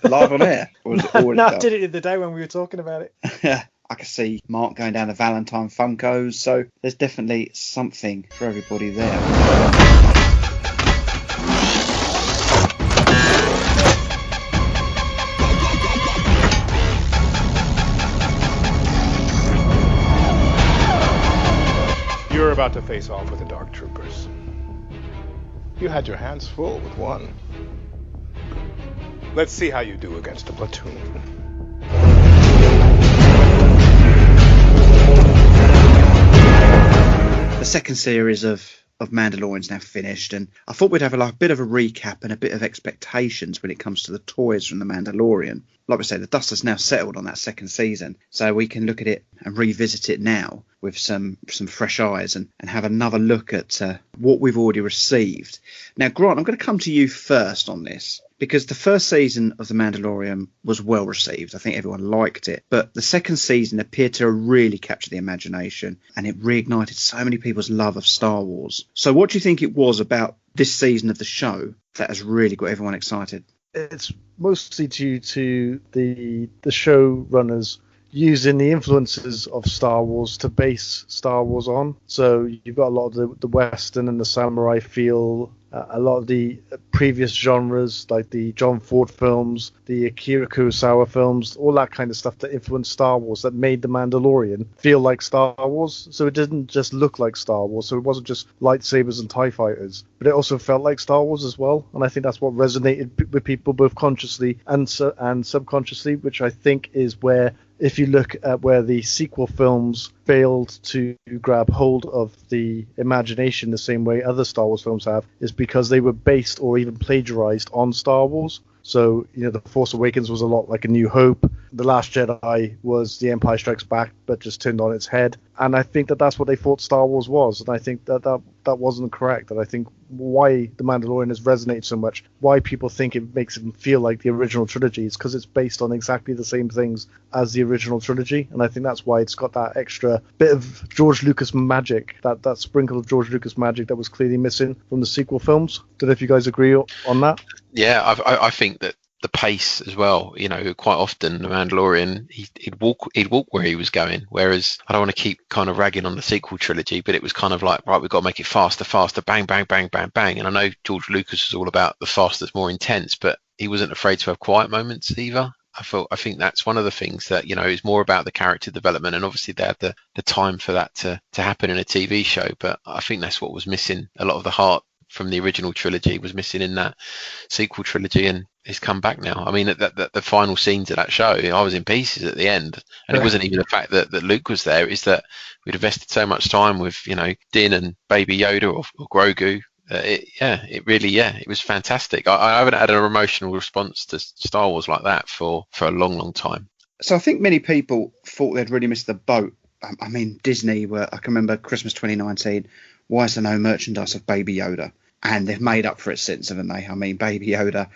Live on air? Or was it already No, I done? did it the other day when we were talking about it. I can see Mark going down the Valentine Funkos, so there's definitely something for everybody there. You're about to face off with the Dark Troopers. You had your hands full with one. Let's see how you do against a platoon. The second series of Mandalorian's now finished, and I thought we'd have a bit of a recap and a bit of expectations when it comes to the toys from the Mandalorian. Like we say, the dust has now settled on that second season, so we can look at it and revisit it now with some fresh eyes and have another look at what we've already received. Now, Grant, I'm going to come to you first on this, because the first season of The Mandalorian was well received. I think everyone liked it. But the second season appeared to really capture the imagination, and it reignited so many people's love of Star Wars. So what do you think it was about this season of the show that has really got everyone excited? It's mostly due to the showrunners using the influences of Star Wars to base Star Wars on. So you've got a lot of the Western and the samurai feel, a lot of the previous genres like the John Ford films, the Akira Kurosawa films, all that kind of stuff that influenced Star Wars, that made The Mandalorian feel like Star Wars. So it didn't just look like Star Wars, so it wasn't just lightsabers and TIE fighters, but it also felt like Star Wars as well. And I think that's what resonated with people both consciously and subconsciously, which I think is where, if you look at where the sequel films failed to grab hold of the imagination the same way other Star Wars films have, is because they were based or even plagiarized on Star Wars. So, The Force Awakens was a lot like A New Hope. The Last Jedi was The Empire Strikes Back, but just turned on its head. And I think that that's what they thought Star Wars was. And I think that wasn't correct. And I think why The Mandalorian has resonated so much, why people think it makes it feel like the original trilogy, is because it's based on exactly the same things as the original trilogy. And I think that's why it's got that extra bit of George Lucas magic, that sprinkle of George Lucas magic that was clearly missing from the sequel films. Don't know if you guys agree on that. Yeah, I think that the pace as well, quite often The Mandalorian, he'd walk where he was going, whereas I don't want to keep kind of ragging on the sequel trilogy, but it was kind of like, right, we've got to make it faster, bang, bang, bang, bang, bang. And I know George Lucas was all about the fastest, more intense, but he wasn't afraid to have quiet moments either. I think that's one of the things that, is more about the character development, and obviously they had the time for that to happen in a TV show, but I think that's what was missing. A lot of the heart from the original trilogy was missing in that sequel trilogy, and it's come back now. I mean, the final scenes of that show, I was in pieces at the end, and it wasn't even the fact that Luke was there, it's that we'd invested so much time with Din and Baby Yoda or Grogu. It was fantastic. I haven't had an emotional response to Star Wars like that for a long time. So I think many people thought they'd really missed the boat. I mean, Disney I can remember Christmas 2019, why is there no merchandise of Baby Yoda? And they've made up for it since, haven't they? I mean, Baby Yoda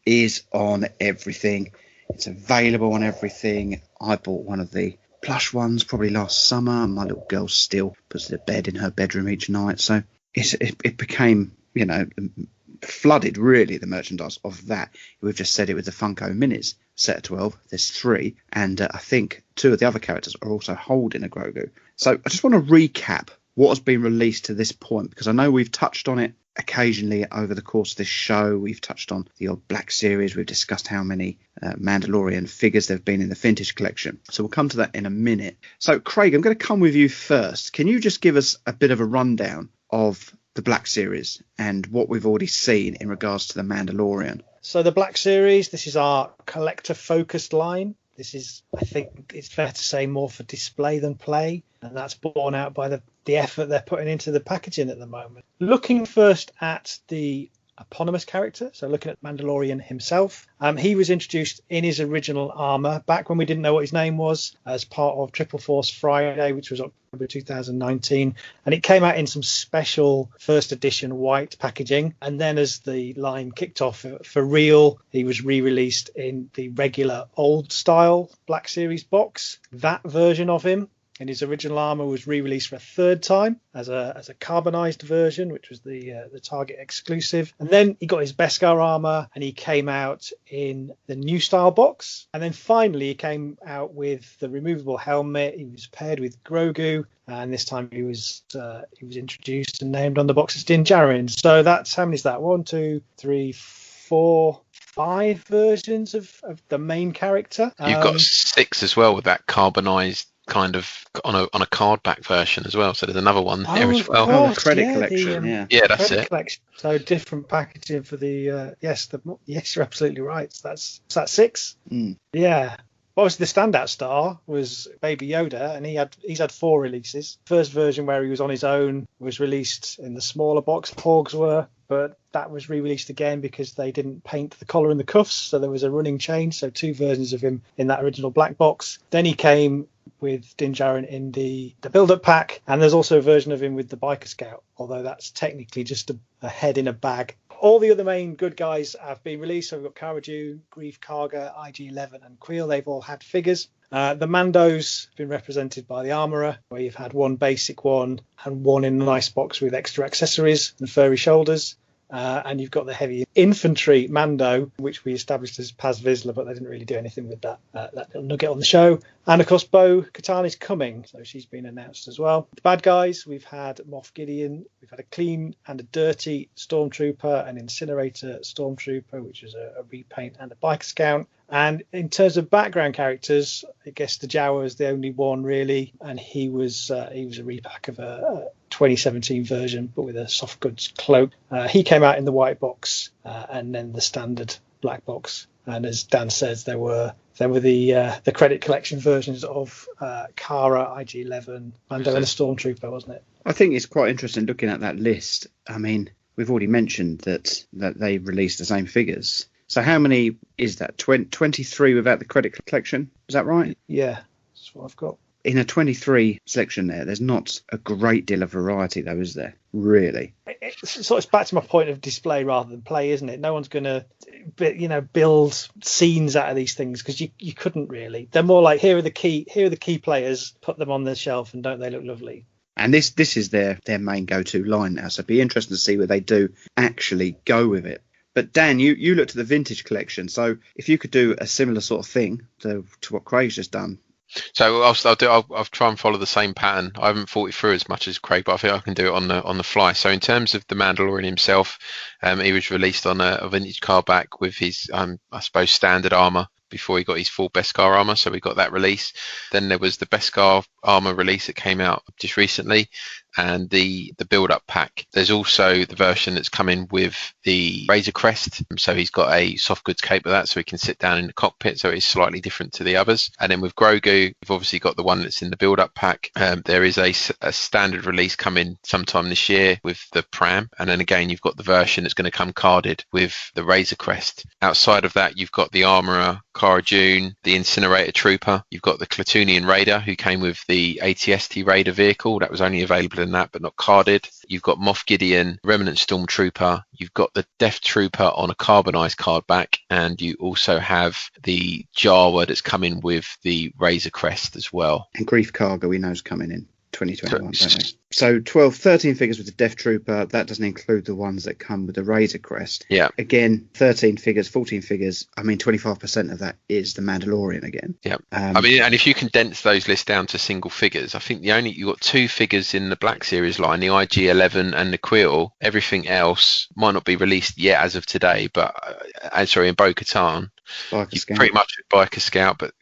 is on everything. It's available on everything. I bought one of the plush ones probably last summer, and my little girl still puts the bed in her bedroom each night. So it became, flooded, really, the merchandise of that. We've just said it with the Funko Minis, set of 12. There's 3, and I think 2 of the other characters are also holding a Grogu. So I just want to recap what has been released to this point, because I know we've touched on it occasionally over the course of this show. We've touched on the old Black Series. We've discussed how many Mandalorian figures there have been in the vintage collection. So we'll come to that in a minute. So, Craig, I'm going to come with you first. Can you just give us a bit of a rundown of the Black Series and what we've already seen in regards to the Mandalorian? So the Black Series, this is our collector-focused line. This is, I think it's fair to say, more for display than play, and that's borne out by the effort they're putting into the packaging at the moment. Looking first at the eponymous character, so looking at Mandalorian himself. He was introduced in his original armor back when we didn't know what his name was, as part of Triple Force Friday, which was October 2019, and it came out in some special first edition white packaging. And then as the line kicked off for real, he was re-released in the regular old style Black Series box. That version of him in his original armor was re-released for a third time as a carbonized version, which was the Target exclusive. And then he got his Beskar armor, and he came out in the new style box. And then finally he came out with the removable helmet. He was paired with Grogu, and this time he was introduced and named on the box as Din Djarin. So that's, how many is that? 1, 2, 3, 4, 5 versions of the main character. You've got 6 as well with that carbonized kind of on a card back version as well, so there's another one there as well. The credit collection, yeah, that's it. Collection. So different packaging for the yes, you're absolutely right. So that's 6. Yeah. Obviously, the standout star was Baby Yoda, and he's had 4 releases. First version, where he was on his own, was released in the smaller box. Porgs were, but that was re-released again because they didn't paint the collar and the cuffs, so there was a running change. So 2 versions of him in that original black box. Then he came with Din Djarin in the build-up pack, and there's also a version of him with the Biker Scout, although that's technically just a head in a bag. All the other main good guys have been released. So we've got Cara Dune, Grief Karga, IG-11 and Queel. They've all had figures. The Mandos have been represented by the Armourer, where you've had 1 basic one and 1 in a nice box with extra accessories and furry shoulders. And you've got the heavy infantry Mando, which we established as Paz Vizsla, but they didn't really do anything with that little nugget on the show. And of course, Bo Katan is coming, so she's been announced as well. The bad guys, we've had Moff Gideon, we've had a clean and a dirty Stormtrooper, an Incinerator Stormtrooper, which is a repaint, and a Biker Scout. And in terms of background characters, I guess the Jawa is the only one really, and he was a repack of a 2017 version, but with a soft goods cloak. He came out in the white box, and then the standard black box. And as Dan says, there were the credit collection versions of Cara, IG-11, Mando, and a Stormtrooper, wasn't it? I think it's quite interesting looking at that list. I mean, we've already mentioned that they released the same figures. So how many is that? 23 without the credit collection? Is that right? Yeah, that's what I've got. In a 23 selection there's not a great deal of variety, though, is there? Really? It's back to my point of display rather than play, isn't it? No one's going to, build scenes out of these things, because you couldn't really. They're more like, here are the key players, put them on the shelf, and don't they look lovely? And this is their main go-to line now, so it'd be interesting to see where they do actually go with it. But Dan, you looked at the vintage collection, so if you could do a similar sort of thing to what Craig's just done. So I'll try and follow the same pattern. I haven't thought it through as much as Craig, but I think I can do it on the fly. So in terms of the Mandalorian himself, he was released on a vintage card back with his, I suppose, standard armor before he got his full Beskar armor. So we got that release. Then there was the Beskar armor release that came out just recently, and the build-up pack. There's also the version that's coming with the Razor Crest, so he's got a soft goods cape with that, so he can sit down in the cockpit, so it's slightly different to the others. And then with Grogu, we've obviously got the one that's in the build-up pack. There is a standard release coming sometime this year with the Pram, and then again you've got the version that's going to come carded with the Razor Crest. Outside of that, you've got the Armourer, Cara Dune, the Incinerator Trooper, you've got the Klatooinian Raider, who came with the ATST Raider vehicle. That was only available in that, but not carded. You've got Moff Gideon, Remnant Stormtrooper, you've got the Death Trooper on a carbonized card back, and you also have the Jawa that's coming with the Razor Crest as well. And Grief Karga we know is coming in 2021, don't we? So 13 figures with the Death Trooper. That doesn't include the ones that come with the Razor Crest. Yeah. Again, 13 figures, 14 figures. I mean, 25% of that is the Mandalorian again. Yeah. And if you condense those lists down to single figures, I think you've got 2 figures in the Black Series line, the IG-11 and the Queel. Everything else might not be released yet as of today, but in Bo-Katan. Pretty much a Biker Scout, but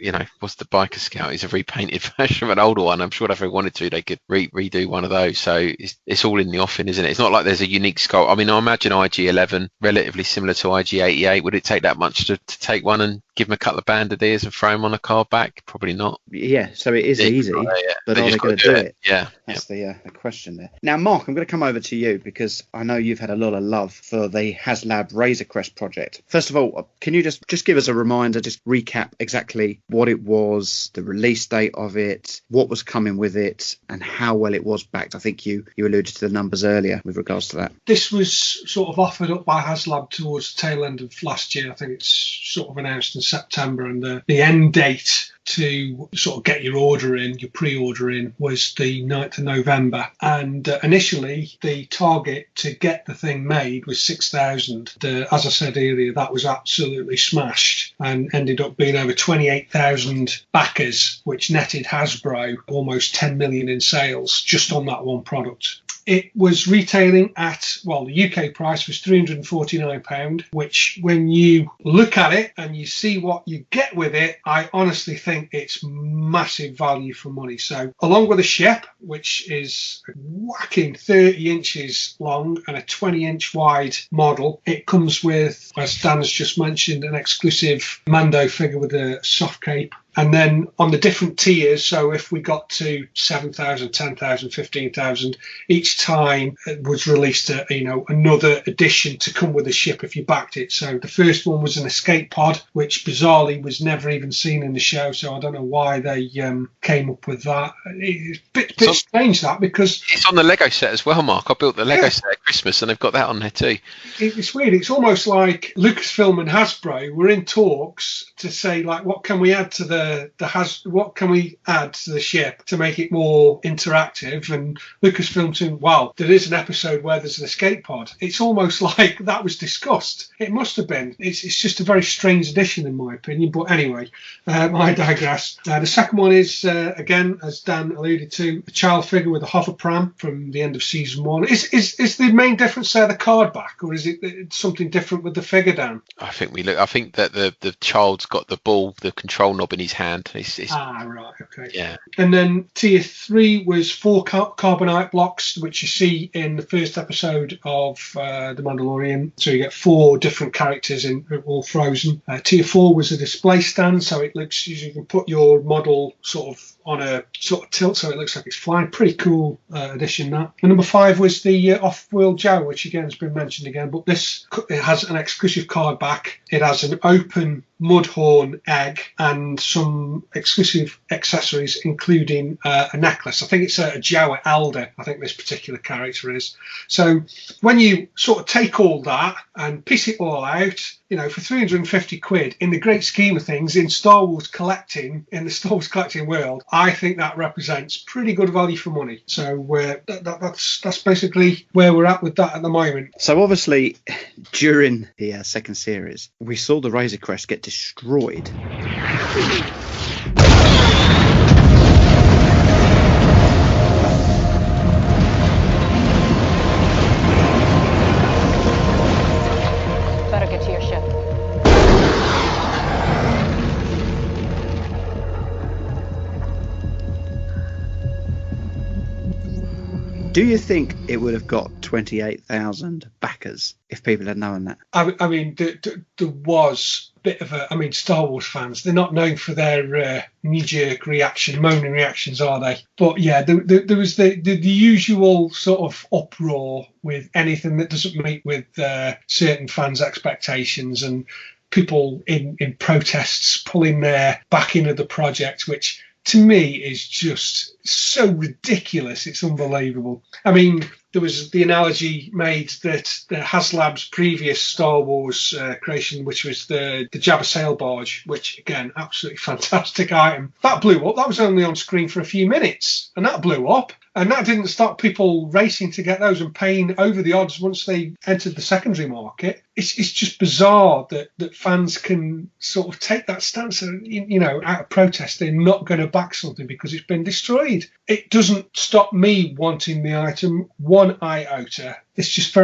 what's the Biker Scout? He's a repainted version of an older one. I'm sure if they wanted to, they could redo one of those. So it's all in the offing, isn't it? It's not like there's a unique sculpt. I mean, I imagine IG-11 relatively similar to IG-88. Would it take that much to take one and give them a couple of bandineers and throw them on a card back? Probably not. Yeah, so it is easy, but They are they just going gotta to do do it? it. Yeah. That's the question there. Now, Mark, I'm going to come over to you because I know you've had a lot of love for the HasLab Razor Crest project. First of all, can you just give us a reminder, just recap exactly what it was, the release date of it, what was coming with it, and how well it was backed? I think you alluded to the numbers earlier with regards to that. This was sort of offered up by HasLab towards the tail end of last year. I think it's sort of announced in September, and the end date to sort of get your order in, your pre-order in, was the 9th of November. And initially, the target to get the thing made was 6,000. As I said earlier, that was absolutely smashed and ended up being over 28,000 backers, which netted Hasbro almost 10 million in sales just on that one product. It was retailing at, well, the UK price was £349, which when you look at it and you see what you get with it, I honestly think it's massive value for money. So along with a ship, which is a whacking 30 inches long and a 20-inch wide model, it comes with, as Dan's just mentioned, an exclusive Mando figure with a soft cape. And then on the different tiers, so if we got to 7,000, 10,000, 15,000, each time it was released another edition to come with the ship if you backed it. So the first one was an escape pod, which bizarrely was never even seen in the show. So I don't know why they came up with that. It's a bit strange that, because it's on the Lego set as well, Mark. I built the Lego set at Christmas and they've got that on there too. It's weird. It's almost like Lucasfilm and Hasbro were in talks to say, like, what can we add to what can we add to the ship to make it more interactive? And Lucasfilm saying, wow, there is an episode where there's an escape pod. It's almost like that was discussed. It must have been. It's just a very strange addition in my opinion. But anyway, I digress. The second one is, again, as Dan alluded to, a child figure with a hover pram from the end of season 1. Is the main difference there the card back, or is it something different with the figure, Dan? I think that the child's got the ball, the control knob in his hand. Right, okay. Yeah. And then tier 3 was 4 carbonite blocks, which you see in the first episode of The Mandalorian. So you get 4 different characters in all frozen. Tier 4 was a display stand, so it looks, you can put your model sort of on a sort of tilt, so it looks like it's flying. Pretty cool addition, that. And number 5 was the off-world Jow, which again has been mentioned again, but it has an exclusive card back. It has an open mudhorn egg and some exclusive accessories, including a necklace. I think it's a Jawa Elder, I think this particular character is. So when you sort of take all that and piece it all out, for 350 quid, in the great scheme of things, in the Star Wars collecting world, I think that represents pretty good value for money. So that's basically where we're at with that at the moment. So obviously, during the second series, we saw the Razor Crest get destroyed. Better get to your ship. Do you think it would have got 28,000 backers if people had known that? I mean, there was a bit of Star Wars fans, they're not known for their knee-jerk moaning reactions, are they? But yeah, there was the usual sort of uproar with anything that doesn't meet with certain fans' expectations, and people in protests pulling their backing of the project, which to me is just so ridiculous. It's unbelievable. I mean, there was the analogy made that the HasLab's previous Star Wars creation, which was the Jabba sail barge, which again, absolutely fantastic item, that blew up. That was only on screen for a few minutes, and that blew up. And that didn't stop people racing to get those and paying over the odds once they entered the secondary market. It's just bizarre that fans can sort of take that stance, out of protest. They're not going to back something because it's been destroyed. It doesn't stop me wanting the item one iota. It's just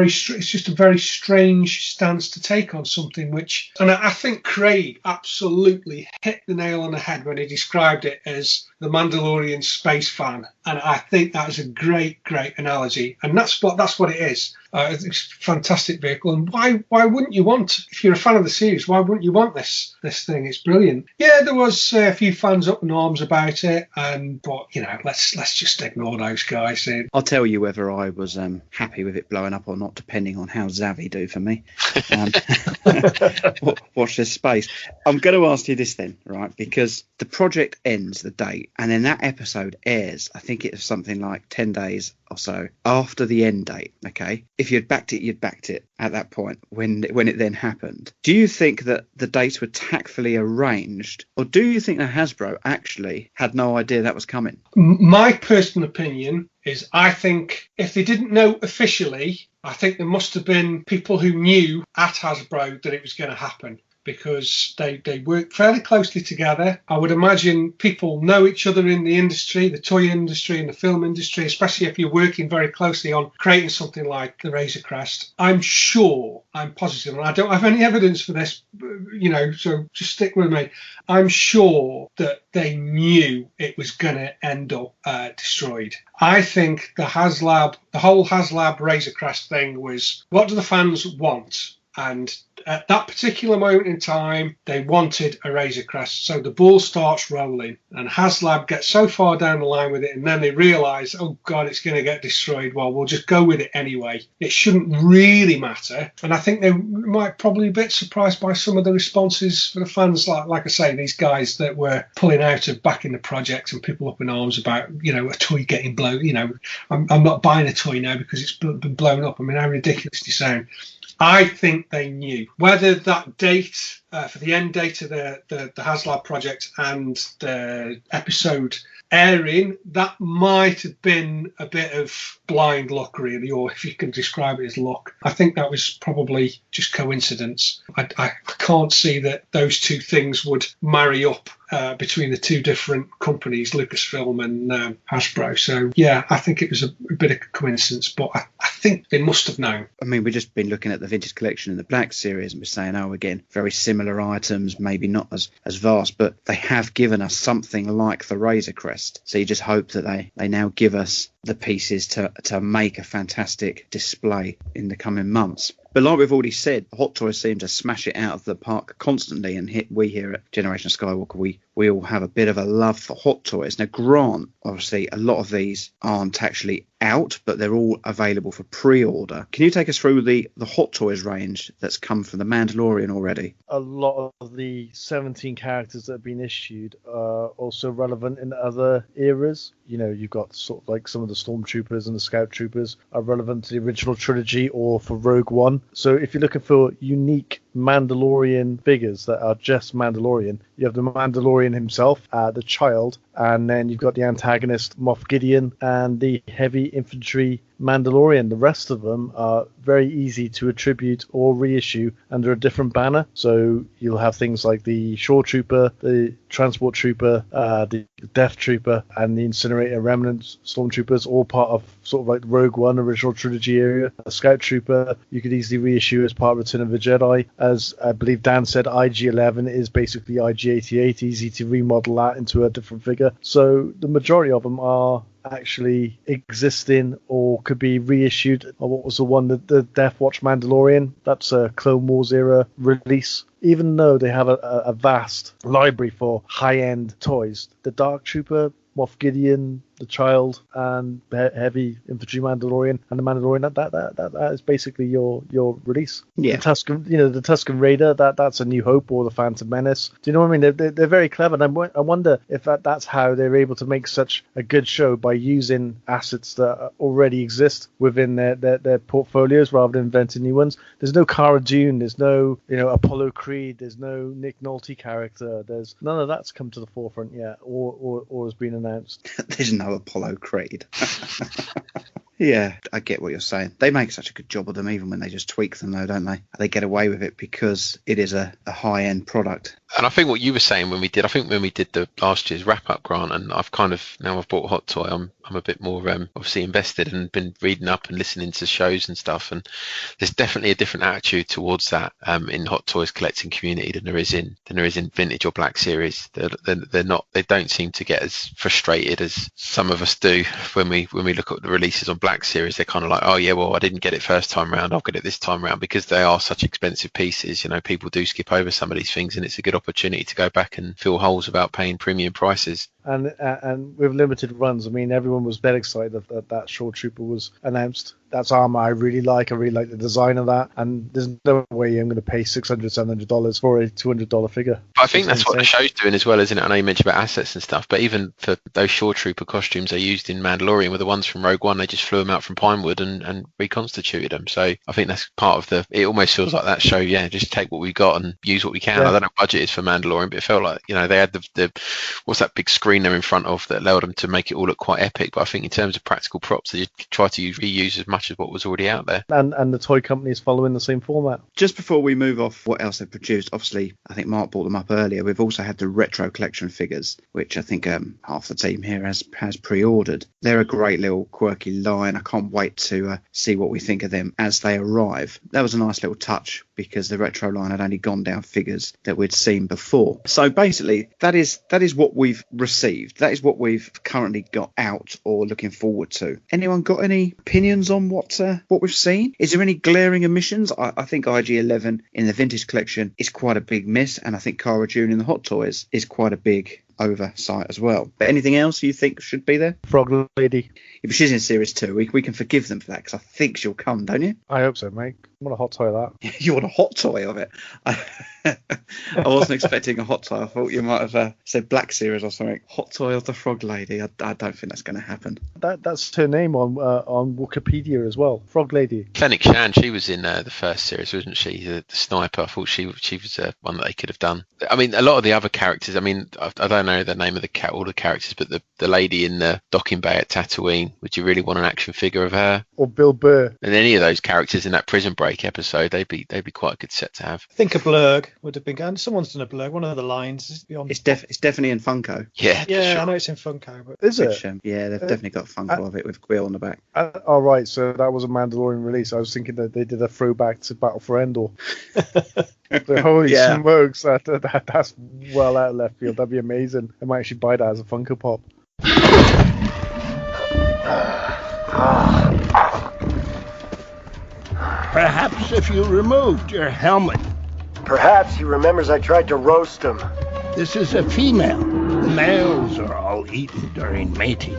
a very strange stance to take on something which, and I think Craig absolutely hit the nail on the head when he described it as the Mandalorian space fan, and I think that is a great analogy, and that's what it is. It's a fantastic vehicle, and why wouldn't you want, if you're a fan of the series, why wouldn't you want this thing? It's brilliant. Yeah, there was a few fans up in arms about it, but let's just ignore those guys. I'll tell you whether I was happy with it blowing up or not, depending on how Zavi do for me. Watch this space. I'm going to ask you this then, right? Because the project ends the date, and then that episode airs. I think it's something like 10 days or so after the end date. Okay, if you'd backed it, you'd backed it at that point when it then happened. Do you think that the dates were tactfully arranged, or do you think that Hasbro actually had no idea that was coming? My personal opinion is, I think if they didn't know officially, I think there must have been people who knew at Hasbro that it was going to happen, because they work fairly closely together. I would imagine people know each other in the industry, the toy industry and the film industry, especially if you're working very closely on creating something like the Razor Crest. I'm positive, and I don't have any evidence for this, so just stick with me. I'm sure that they knew it was going to end up destroyed. I think the whole HasLab Razor Crest thing was, what do the fans want? And at that particular moment in time, they wanted a Razor Crest. So the ball starts rolling, and HasLab gets so far down the line with it, and then they realise, oh God, it's going to get destroyed. Well, we'll just go with it anyway. It shouldn't really matter. And I think they might probably be a bit surprised by some of the responses for the fans. Like I say, these guys that were pulling out of backing the project, and people up in arms about, a toy getting blown. I'm not buying a toy now because it's been blown up. I mean, how ridiculous do you sound? I think they knew. Whether that date for the end date of the HasLab project and the episode airing, that might have been a bit of blind luck, really, or if you can describe it as luck. I think that was probably just coincidence. I can't see that those two things would marry up between the two different companies, Lucasfilm and Hasbro. So, yeah, I think it was a bit of a coincidence, but I think they must have known. I mean, we've just been looking at the Vintage Collection and the Black Series, and we're saying, again, very similar items, maybe not as vast, but they have given us something like the Razor Crest. So you just hope that they now give us the pieces to make a fantastic display in the coming months. But like we've already said, Hot Toys seem to smash it out of the park constantly, and we here at Generation Skywalker, we all have a bit of a love for Hot Toys. Now, Grant, obviously, a lot of these aren't actually out, but they're all available for pre-order. Can you take us through the Hot Toys range that's come from the Mandalorian already? A lot of the 17 characters that have been issued are also relevant in other eras. You've got sort of like some of the Stormtroopers and the Scout Troopers are relevant to the original trilogy or for Rogue One. So if you're looking for unique Mandalorian figures that are just Mandalorian, you have the Mandalorian himself, the child, and then you've got the antagonist Moff Gideon and the heavy infantry Mandalorian. The rest of them are very easy to attribute or reissue under a different banner. So you'll have things like the Shore Trooper, the Transport Trooper, the Death Trooper, and the Incinerator Remnant Stormtroopers, all part of sort of like the Rogue One original trilogy area. A Scout Trooper you could easily reissue as part of Return of the Jedi. As I believe Dan said, IG-11 is basically IG-88, easy to remodel that into a different figure. So the majority of them are actually existing or could be reissued. Or what was the one, the Death Watch Mandalorian? That's a Clone Wars era release. Even though they have a vast library for high-end toys, the Dark Trooper, Moff Gideon, the child, and heavy infantry Mandalorian, and the Mandalorian, that is basically your release. Yeah. The Tusken Raider, that's a New Hope or the Phantom Menace. Do you know what I mean? They're very clever, and I wonder if that's how they're able to make such a good show, by using assets that already exist within their portfolios rather than inventing new ones. There's no Cara Dune, there's no Apollo Creed, there's no Nick Nolte character. There's none of that's come to the forefront yet, or has been announced. There's no Apollo Creed. Yeah, I get what you're saying. They make such a good job of them, even when they just tweak them, though, don't they? They get away with it because it is a high-end product. And I think what you were saying when we did the last year's wrap-up, Grant, and I've bought a Hot Toy, I'm a bit more obviously invested and been reading up and listening to shows and stuff, and there's definitely a different attitude towards that in Hot Toys collecting community than there is in Vintage or Black Series. They don't seem to get as frustrated as some of us do when we look at the releases on Black Series, they're kind of like, oh yeah, well I didn't get it first time round, I'll get it this time round, because they are such expensive pieces. You know, people do skip over some of these things, and it's a good opportunity to go back and fill holes without paying premium prices. And with limited runs, I mean, everyone was very excited that Shore Trooper was announced. That's armor I really like. I really like the design of that, and there's no way I'm going to pay $600, $700 for a $200 figure. But I think that's what the show's doing as well, isn't it? I know you mentioned about assets and stuff, but even for those Shore Trooper costumes they used in Mandalorian were the ones from Rogue One. They just flew them out from Pinewood and reconstituted them. So I think that's part of it almost feels like that show, yeah, just take what we got and use what we can. Yeah. I don't know what budget is for Mandalorian, but it felt like, you know, they had the what's that big screen there in front of that allowed them to make it all look quite epic. But I think in terms of practical props, they try to reuse as much as what was already out there. And the toy company is following the same format. Just before we move off what else they've produced, obviously, I think Mark brought them up earlier. We've also had the retro collection figures, which I think half the team here has pre-ordered. They're a great little quirky line. I can't wait to see what we think of them as they arrive. That was a nice little touch because the retro line had only gone down figures that we'd seen before. So basically, that is what we've received. That is what we've currently got out or looking forward to. Anyone got any opinions on what we've seen? Is there any glaring omissions? I think IG-11 in the vintage collection is quite a big miss, and I think Cara Dune in the Hot Toys is quite a big oversight as well. But anything else you think should be there? Frog Lady. If she's in Series 2, we can forgive them for that, because I think she'll come, don't you? I hope so, mate. I want a hot toy of that. You want a hot toy of it? I wasn't expecting a hot toy. I thought you might have said Black Series or something. Hot toy of the Frog Lady. I don't think that's going to happen. That's her name on Wikipedia as well. Frog Lady. Fennec Shan, she was in the first series, wasn't she? The sniper. I thought she was one that they could have done. I mean, a lot of the other characters. I mean, I don't know the name of all the characters, but the lady in the docking bay at Tatooine. Would you really want an action figure of her? Or Bill Burr? And any of those characters in that Prison Break episode, they'd be quite a good set to have. I think a blurg would have been good. Someone's done a blurg. One of the lines. It's definitely in Funko. Yeah, sure. I know it's in Funko. But is it? Yeah, they've definitely got Funko of it with Quill on the back. All right, so that was a Mandalorian release. I was thinking that they did a throwback to Battle for Endor. Holy smokes, that's well out of left field. That'd be amazing. I might actually buy that as a Funko Pop. Perhaps if you removed your helmet. Perhaps he remembers I tried to roast him. This is a female. The males are all eaten during mating.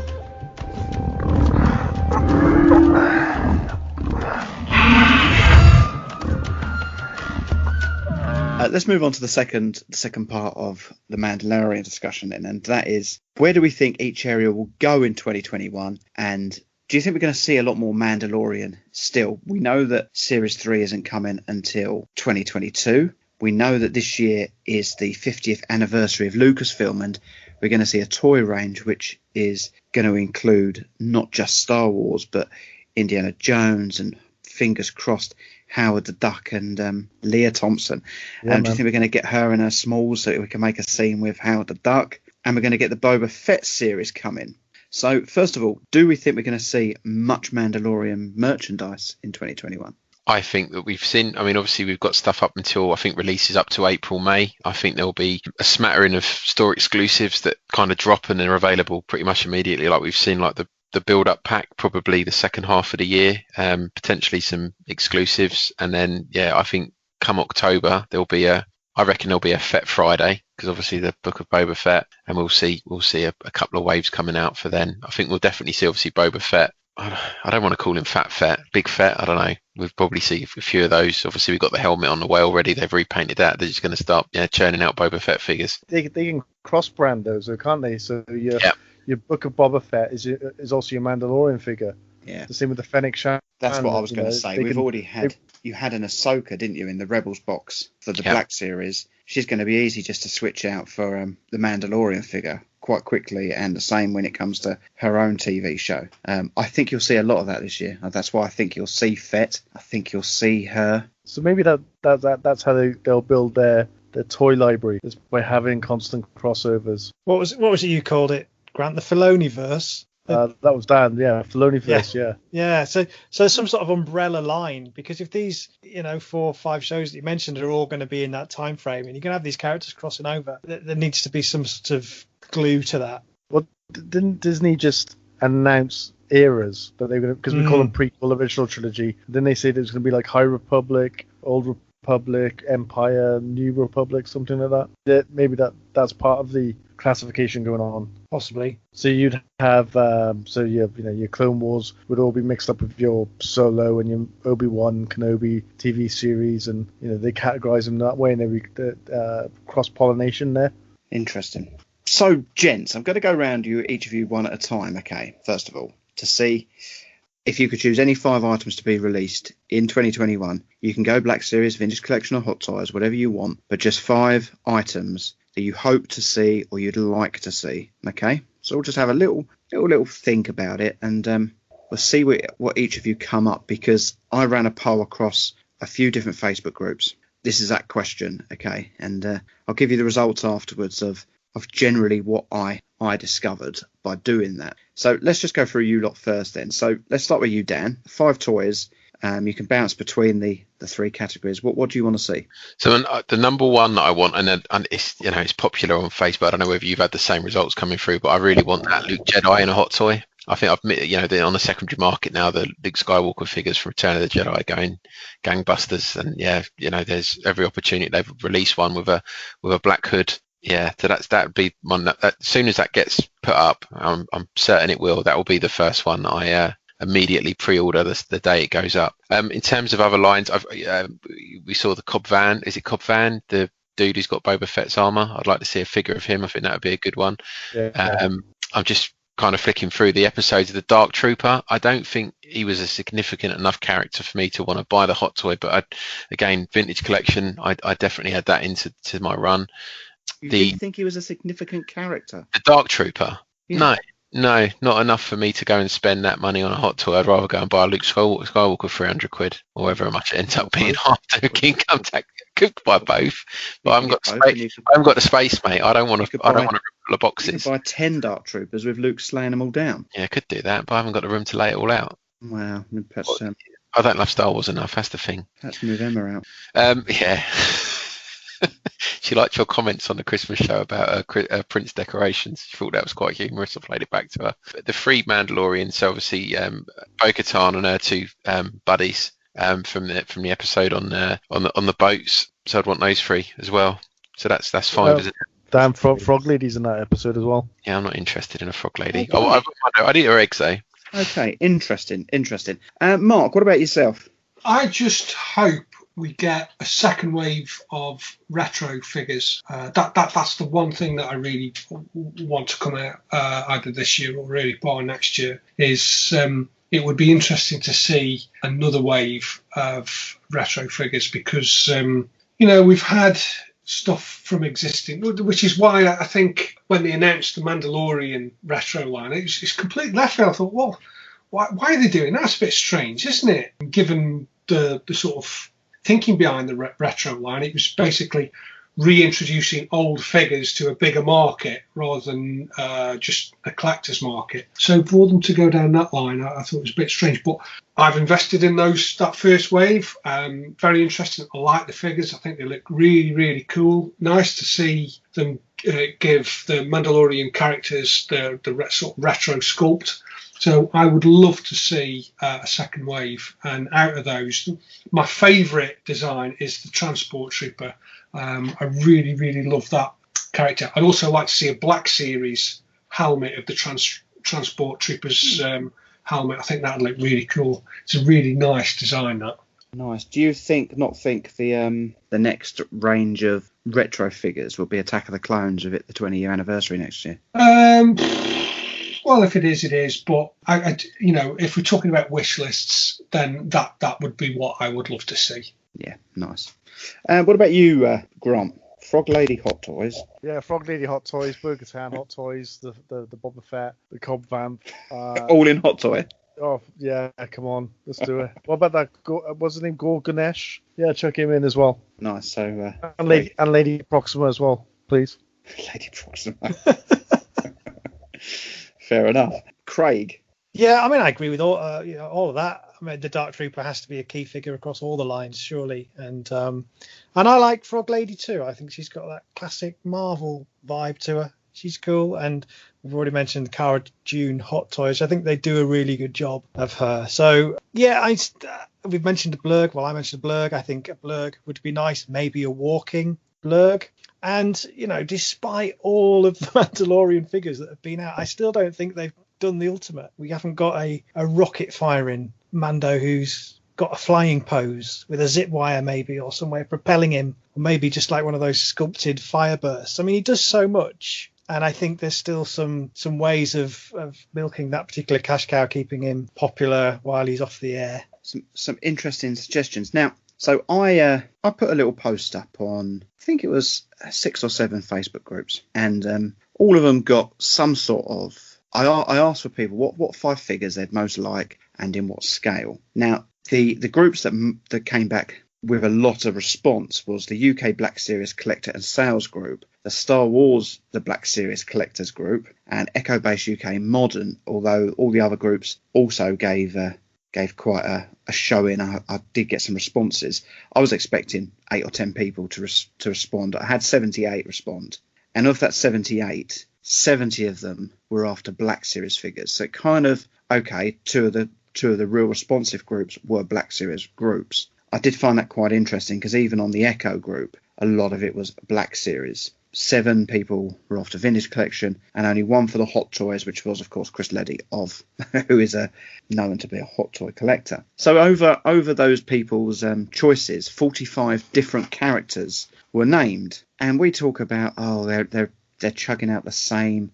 Let's move on to the second part of the Mandalorian discussion then, and that is, where do we think each area will go in 2021, and do you think we're going to see a lot more Mandalorian still? We know that Series 3 isn't coming until 2022. We know that this year is the 50th anniversary of Lucasfilm, and we're going to see a toy range which is going to include not just Star Wars, but Indiana Jones and, fingers crossed, Howard the Duck and Leah Thompson. Do you think we're going to get her in her smalls so we can make a scene with Howard the Duck? And we're going to get the Boba Fett series coming. So, first of all, do we think we're going to see much Mandalorian merchandise in 2021? I think that we've seen, I mean, obviously we've got stuff up until, I think, releases up to April, May. I think there'll be a smattering of store exclusives that kind of drop and are available pretty much immediately. Like we've seen, like the build-up pack, probably the second half of the year, potentially some exclusives. And then, I think come October, I reckon there'll be a Fett Friday, because obviously the Book of Boba Fett, and we'll see a couple of waves coming out for then. I think we'll definitely see, obviously, Boba Fett. I don't want to call him Fat Fett, Big Fett, I don't know. We'll probably see a few of those. Obviously, we've got the helmet on the way already. They've repainted that. They're just going to start churning out Boba Fett figures. They can cross-brand those, can't they? So your Book of Boba Fett is also your Mandalorian figure. Yeah. The same with the Fennec Shan. That's what I was going to say. You had an Ahsoka, didn't you, in the Rebels box for the Black Series. She's going to be easy just to switch out for the Mandalorian figure quite quickly, and the same when it comes to her own TV show. I think you'll see a lot of that this year. That's why I think you'll see Fett. I think you'll see her. So maybe that's how they'll build their toy library, is by having constant crossovers. What was it you called it, Grant? The Filoni-verse? That was Dan, Filoni-verse, yeah. Yeah, so some sort of umbrella line, because if these, 4 or 5 shows that you mentioned are all going to be in that time frame, and you're going to have these characters crossing over, there needs to be some sort of glue to that. Well, didn't Disney just announce eras that they were because we call them prequel, original trilogy. Then they said it was going to be like High Republic, Old Republic, Empire, New Republic, something like that. Maybe that's part of the classification going on. Possibly. So you'd have your Clone Wars would all be mixed up with your Solo and your Obi-Wan Kenobi TV series, and they categorize them that way, and they cross-pollination there. Interesting. So, gents, I'm going to go around each of you one at a time, okay, first of all, to see if you could choose any 5 items to be released in 2021. You can go Black Series, Vintage Collection or Hot Toys, whatever you want, but just 5 items that you hope to see or you'd like to see, okay? So we'll just have a little think about it, and we'll see what each of you come up, because I ran a poll across a few different Facebook groups. This is that question, okay? And I'll give you the results afterwards of generally what I discovered by doing that. So let's just go through you lot first then. So let's start with you, Dan. 5 toys. You can bounce between the 3 categories. What do you want to see? So the number one that I want, and it's it's popular on Facebook. I don't know whether you've had the same results coming through, but I really want that Luke Jedi in a hot toy. I think they're on the secondary market now. The Luke Skywalker figures from Return of the Jedi going gangbusters, and there's every opportunity they've released one with a black hood. Yeah, so that'd be one that as soon as that gets put up, I'm certain it will. That will be the first one that I immediately pre-order the day it goes up. In terms of other lines, we saw the Cobb Vann. Is it Cobb Vann? The dude who's got Boba Fett's armor. I'd like to see a figure of him. I think that would be a good one. Yeah. I'm just kind of flicking through the episodes of the Dark Trooper. I don't think he was a significant enough character for me to want to buy the hot toy, but again, Vintage Collection, I definitely had that into my run. You didn't think he was a significant character? The Dark Trooper? Yeah. No, not enough for me to go and spend that money on a hot toy. I'd rather go and buy a Luke Skywalker for £300 or however much it ends up being after King Contact. Could buy both, but I haven't got the space, mate. I don't want to rip the boxes. You could buy 10 Dark Troopers with Luke slaying them all down. Yeah, I could do that, but I haven't got the room to lay it all out. Wow, perhaps I don't love Star Wars enough. That's the thing. Let's move Emma out. Yeah. She liked your comments on the Christmas show about Prince decorations. She thought that was quite humorous. I played it back to her. The 3 Mandalorians, so obviously Bo-Katan and her 2 buddies from the episode on the boats. So I'd want those 3 as well. So that's 5, isn't it? Damn, Frog Lady's in that episode as well. Yeah, I'm not interested in a Frog Lady. I'd eat her eggs though. Okay, interesting. Mark, what about yourself? I just hope we get a second wave of retro figures. That's the one thing that I really want to come out either this year or really by next year. Is it would be interesting to see another wave of retro figures, because we've had stuff from existing, which is why I think when they announced the Mandalorian retro line, it's completely left field. I thought, well, why are they doing that? That's a bit strange, isn't it? Given the sort of thinking behind the retro line, it was basically reintroducing old figures to a bigger market rather than just a collector's market. So for them to go down that line, I thought it was a bit strange. But I've invested in that first wave. Very interesting. I like the figures. I think they look really, really cool. Nice to see them give the Mandalorian characters the sort of retro sculpt. So I would love to see a second wave. And out of those, my favourite design is the Transport Trooper. I really, really love that character. I'd also like to see a Black Series helmet of the Transport Trooper's helmet. I think that would look really cool. It's a really nice design, that. Nice. Do you think the next range of retro figures will be Attack of the Clones with it the 20-year anniversary next year? Well, if it is, it is. But if we're talking about wish lists, then that would be what I would love to see. Yeah, nice. What about you, Grant? Frog Lady Hot Toys. Yeah, Frog Lady Hot Toys, Bo-Katan Hot Toys, the Boba Fett, the Cobb Vann. All in Hot Toy. Oh yeah, come on, let's do it. What about that? What's his name? Gore Ganesh. Yeah, chuck him in as well. Nice. So and Lady Proxima as well, please. Lady Proxima. Fair enough. Craig. Yeah, I mean, I agree with all of that. I mean, the Dark Trooper has to be a key figure across all the lines, surely. And I like Frog Lady too. I think she's got that classic Marvel vibe to her. She's cool. And We've already mentioned Cara Dune Hot Toys. I think they do a really good job of her. So yeah, we've mentioned a Blurg. Well, I mentioned a Blurg. I think a Blurg would be nice. Maybe a walking Blurg. And, you know, despite all of the Mandalorian figures that have been out, I still don't think they've done the ultimate. We haven't got a rocket firing Mando who's got a flying pose with a zip wire maybe, or some way of propelling him, or maybe just like one of those sculpted fire bursts. I mean, he does so much. And I think there's still some ways of milking that particular cash cow, keeping him popular while he's off the air. Some interesting suggestions. Now, so I put a little post up on, I think it was 6 or 7 Facebook groups, and all of them got some sort of. I asked for people what 5 figures they'd most like and in what scale. Now, the groups that came back with a lot of response was the UK Black Series Collector and Sales Group, the Star Wars The Black Series Collectors Group, and Echo Base UK Modern. Although all the other groups also gave quite a showing. I did get some responses. I was expecting 8 or 10 people to respond. I had 78 respond, and of that 78, 70 of them were after Black Series figures. So kind of okay. Two of the real responsive groups were Black Series groups. I did find that quite interesting because even on the Echo group, a lot of it was Black Series. 7 people were after Vintage Collection, and only 1 for the Hot Toys, which was, of course, Chris Leddy, who is known to be a Hot Toy collector. So over those people's choices, 45 different characters were named, and we talk about they're chugging out the same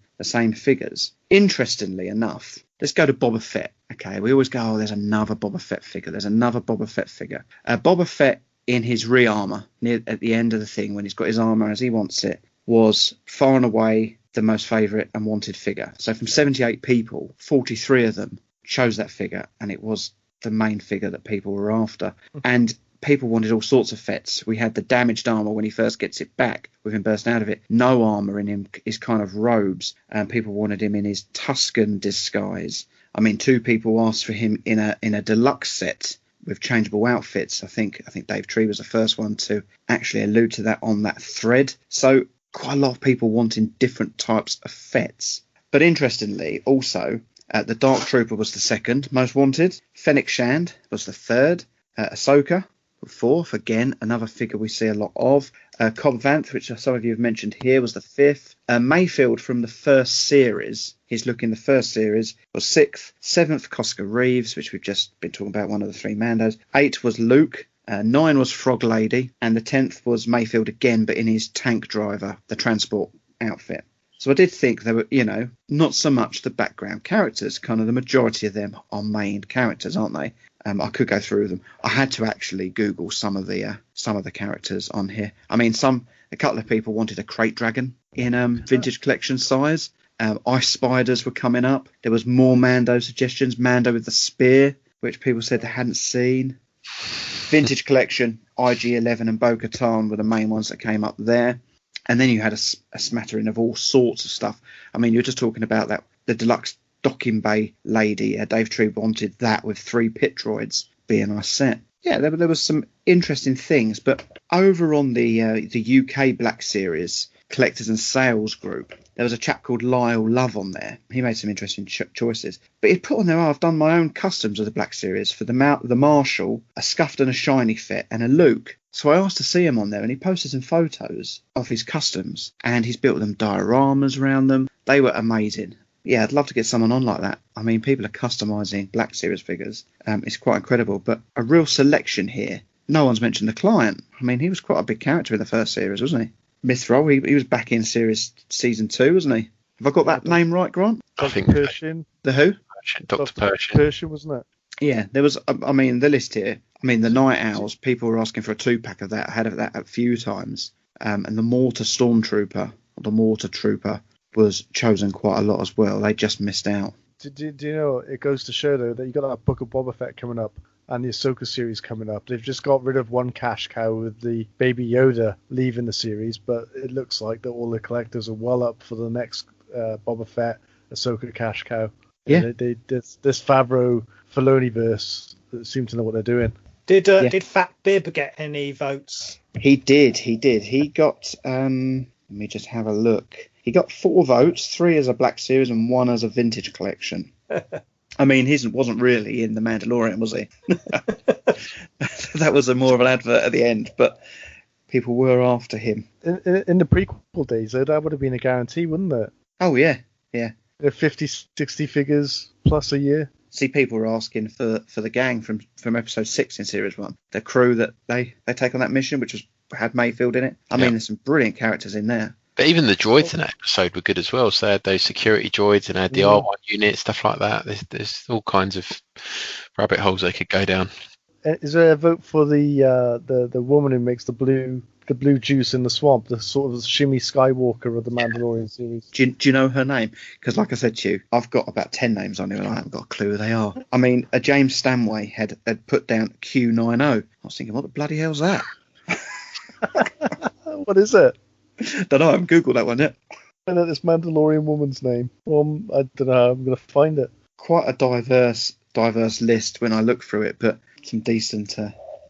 figures. Interestingly enough, let's go to Boba Fett. Okay, we always go, there's another Boba Fett figure. There's another Boba Fett figure. Boba Fett in his re-armour at the end of the thing, when he's got his armour as he wants it, was far and away the most favourite and wanted figure. So from 78 people, 43 of them chose that figure, and it was the main figure that people were after. And people wanted all sorts of Fetts. We had the damaged armour when he first gets it back, with him bursting out of it. No armour in him, his kind of robes. And people wanted him in his Tuscan disguise. I mean, 2 people asked for him in a deluxe set with changeable outfits. I think Dave Tree was the first one to actually allude to that on that thread. So quite a lot of people wanting different types of Fets. But interestingly, also, the Dark Trooper was the second most wanted. Fennec Shand was the third. Ahsoka, 4th. Again, another figure we see a lot of. Cobb Vanth, which some of you have mentioned here, was the 5th. Mayfield from the first series, his look in the first series, was 6th. 7th, Cosca Reeves, which we've just been talking about, one of the 3 Mandos. 8 was Luke. 9 was Frog Lady. And the 10th was Mayfield again, but in his tank driver, the transport outfit. So I did think they were, not so much the background characters, kind of the majority of them are main characters, aren't they? I could go through them. I had to actually Google some of the characters on here. I mean, a couple of people wanted a crate dragon in vintage collection size. Ice spiders were coming up. There was more Mando suggestions. Mando with the spear, which people said they hadn't seen. Vintage collection, IG-11 and Bo-Katan were the main ones that came up there. And then you had a smattering of all sorts of stuff. I mean, you're just talking about the deluxe docking bay lady. Dave Tree wanted that with 3 pit droids being a set. Yeah, there was some interesting things. But over on the UK Black Series Collectors and Sales Group, there was a chap called Lyle Love on there. He made some interesting choices. But he put on there, I've done my own customs of the Black Series for the Marshal, a Scuffed and a Shiny Fit, and a Luke. So I asked to see him on there, and he posted some photos of his customs, and he's built them dioramas around them. They were amazing. Yeah, I'd love to get someone on like that. I mean, people are customising Black Series figures. It's quite incredible, but a real selection here. No one's mentioned the Client. I mean, he was quite a big character in the first series, wasn't he? Mithril, he was back in season 2, wasn't he? Have I got that name right, Grant? I think Pershing. The who? Dr. Pershing. Pershing, wasn't it? Yeah, there was, I mean, the list here. I mean, the Night Owls, people were asking for a 2-pack of that. I had that a few times. And the Mortar Stormtrooper, or the Mortar Trooper, was chosen quite a lot as well. They just missed out. Do you know, it goes to show, though, that you got that Book of Boba Fett coming up and the Ahsoka series coming up. They've just got rid of one cash cow with the Baby Yoda leaving the series, but it looks like that all the collectors are well up for the next Boba Fett, Ahsoka cash cow. Yeah. This Favreau Filoni-verse seem to know what they're doing. Did Fat Bib get any votes? He did. He got Let me just have a look. He got 4 votes, 3 as a Black Series and 1 as a Vintage Collection. I mean, his wasn't really in The Mandalorian, was he? That was more of an advert at the end, but people were after him. In the prequel days, though, that would have been a guarantee, wouldn't it? Oh, yeah. 50, 60 figures plus a year. See, people were asking for the gang from episode 6 in Series 1. The crew that they take on that mission, which had Mayfield in it. I mean, there's some brilliant characters in there. But even the droids in that episode were good as well. So they had those security droids and had the R1 unit, stuff like that. There's all kinds of rabbit holes they could go down. Is there a vote for the woman who makes the blue juice in the swamp, the sort of Shimmy Skywalker of the Mandalorian series? Do you know her name? Because like I said to you, I've got about 10 names on here and I haven't got a clue who they are. I mean, a James Stanway had put down Q90. I was thinking, what the bloody hell's that? What is it? Don't know. I haven't Googled that one yet. I know this Mandalorian woman's name. I don't know. I'm going to find it. Quite a diverse list when I look through it, but some decent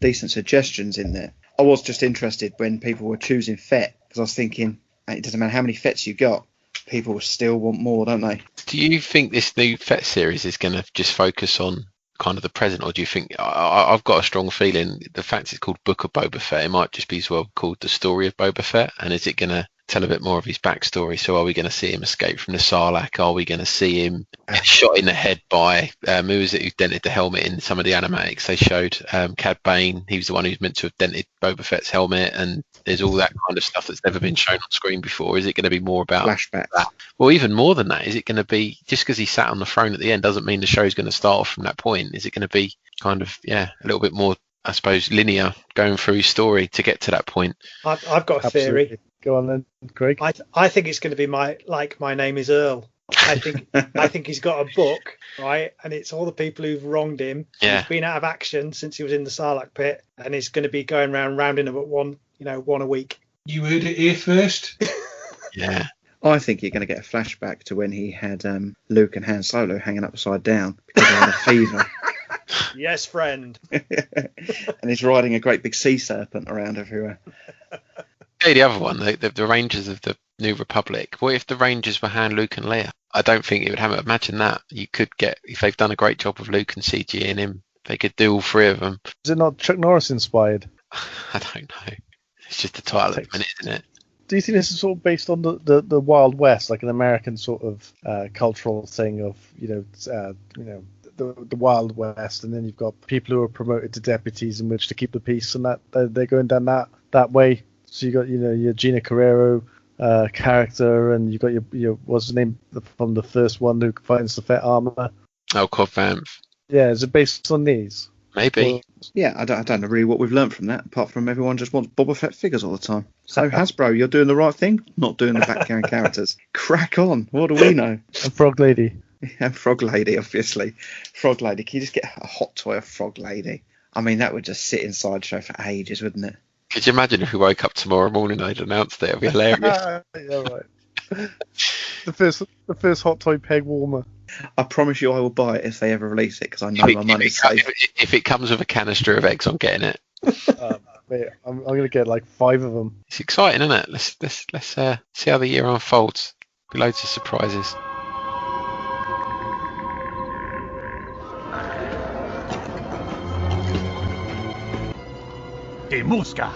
suggestions in there. I was just interested when people were choosing Fett, because I was thinking, it doesn't matter how many Fets you got, people will still want more, don't they? Do you think this new Fett series is going to just focus on kind of the present, or do you think I've got a strong feeling the fact it's called Book of Boba Fett, it might just be as well called The Story of Boba Fett, and is it going to tell a bit more of his backstory? So are we going to see him escape from the Sarlacc? Are we going to see him get shot in the head by who was it who dented the helmet in some of the animatics they showed? Cad Bane, he was the one who's meant to have dented Boba Fett's helmet, and there's all that kind of stuff that's never been shown on screen before. Is it going to be more about flashbacks? That? Well, even more than that, is it going to be just because he sat on the throne at the end doesn't mean the show's going to start off from that point? Is it going to be kind of a little bit more, I suppose, linear going through his story to get to that point? I've got a theory. Go on then, Craig. I think it's going to be My Name Is Earl. I think he's got a book, right, and it's all the people who've wronged him. Yeah. He's been out of action since he was in the Sarlacc pit, and he's going to be going around rounding them at one a week. You heard it here first. Yeah. I think you're going to get a flashback to when he had Luke and Han Solo hanging upside down because he had a fever. Yes, friend. And he's riding a great big sea serpent around everywhere. Hey, the other one, the Rangers of the New Republic. What if the Rangers were Han, Luke and Leia? I don't think it would happen. Imagine that. You could get, if they've done a great job of Luke and CG and him, they could do all 3 of them. Is it not Chuck Norris inspired? I don't know. It's just the title at the minute, isn't it? Do you think this is sort of based on the Wild West, like an American sort of cultural thing of the Wild West, and then you've got people who are promoted to deputies in which to keep the peace, and that they're going down that way. So you got your Gina Carrero character, and you got your what's his name from the first one who finds the Fett armor. Oh, Cobb Vanth. Yeah, is it based on these? Maybe. Yeah, I don't know really what we've learned from that, apart from everyone just wants Boba Fett figures all the time. So Hasbro, you're doing the right thing, not doing the background characters. Crack on. What do we know? And Frog Lady. And Frog Lady, obviously. Frog Lady. Can you just get a hot toy of Frog Lady? I mean, that would just sit in Sideshow for ages, wouldn't it? Could you imagine if we woke up tomorrow morning and they'd announced it? It'd be hilarious. Yeah, right. The first hot toy peg warmer. I promise you I will buy it if they ever release it, because I know my money's safe. If it comes with a canister of eggs, I'm getting it. Mate, I'm going to get like 5 of them. It's exciting, isn't it? Let's see how the year unfolds. Be loads of surprises. De Musca.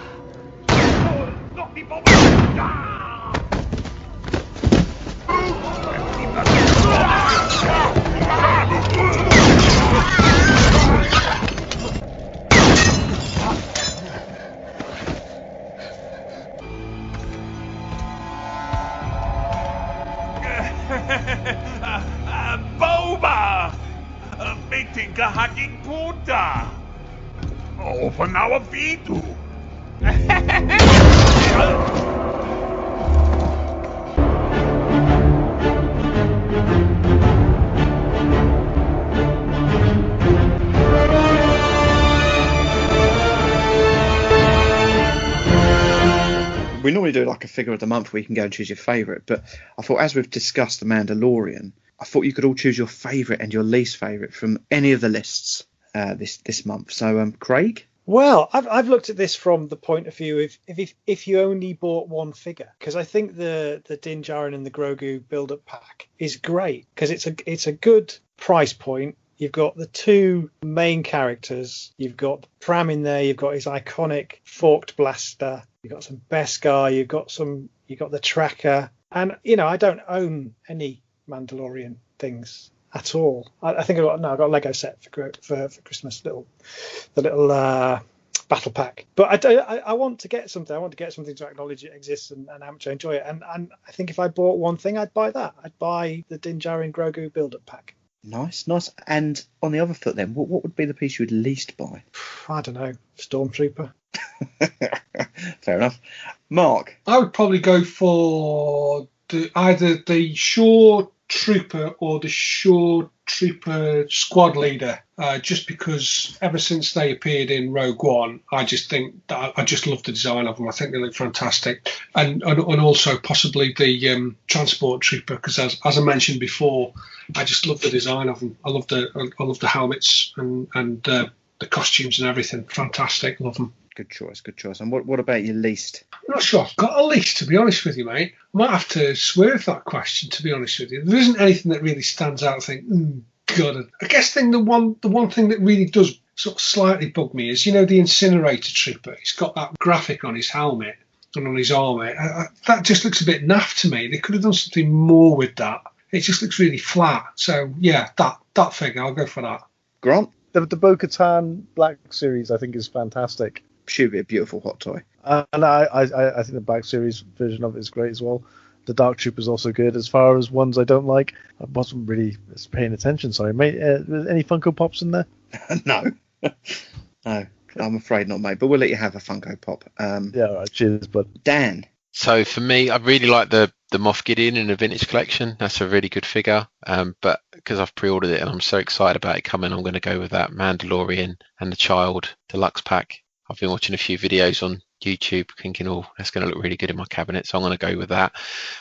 Boba! Meeting kahaging puta! Open our vidu! We normally do like a figure of the month where you can go and choose your favourite, but I thought as we've discussed The Mandalorian, I thought you could all choose your favourite and your least favourite from any of the lists this month. So, Craig, Well, I've looked at this from the point of view of if you only bought one figure, because I think the Din Djarin and the Grogu build-up pack is great because it's a good price point. You've got the two main characters. You've got Pram in there. You've got his iconic forked blaster. You've got some Beskar. You've got the tracker. And I don't own any Mandalorian things at all. I think I got a Lego set for Christmas, the little battle pack. But I want to get something. I want to get something to acknowledge it exists and how much I enjoy it. And I think if I bought one thing, I'd buy that. I'd buy the Din Djarin Grogu build-up pack. Nice. And on the other foot then, what would be the piece you would least buy? I don't know. Stormtrooper. Fair enough. Mark? I would probably go for either the Shore Trooper or the Shore Trooper squad leader, just because ever since they appeared in Rogue One, I just think that I just love the design of them. I think they look fantastic, and also possibly the transport trooper, because as I mentioned before, I just love the design of them. I love the helmets and the costumes and everything. Fantastic, love them. Good choice. And what about your least? I'm not sure I've got a least, to be honest with you, mate. I might have to swerve that question, to be honest with you. There isn't anything that really stands out. I think, God. I guess the one thing that really does sort of slightly bug me is, the incinerator trooper. He's got that graphic on his helmet and on his armour. That just looks a bit naff to me. They could have done something more with that. It just looks really flat. So, yeah, that figure, I'll go for that. Grant? The Bo-Katan Black Series, I think, is fantastic. Should be a beautiful hot toy. And I think the Black Series version of it is great as well. The Dark Trooper is also good. As far as ones I don't like, I wasn't really paying attention. Sorry, mate. Any Funko Pops in there? No. No, I'm afraid not, mate. But we'll let you have a Funko Pop. Yeah, all right. Cheers, bud. Dan? So for me, I really like the Moff Gideon in the vintage collection. That's a really good figure. But because I've pre-ordered it and I'm so excited about it coming, I'm going to go with that Mandalorian and the Child Deluxe pack. I've been watching a few videos on YouTube thinking, that's going to look really good in my cabinet, so I'm going to go with that.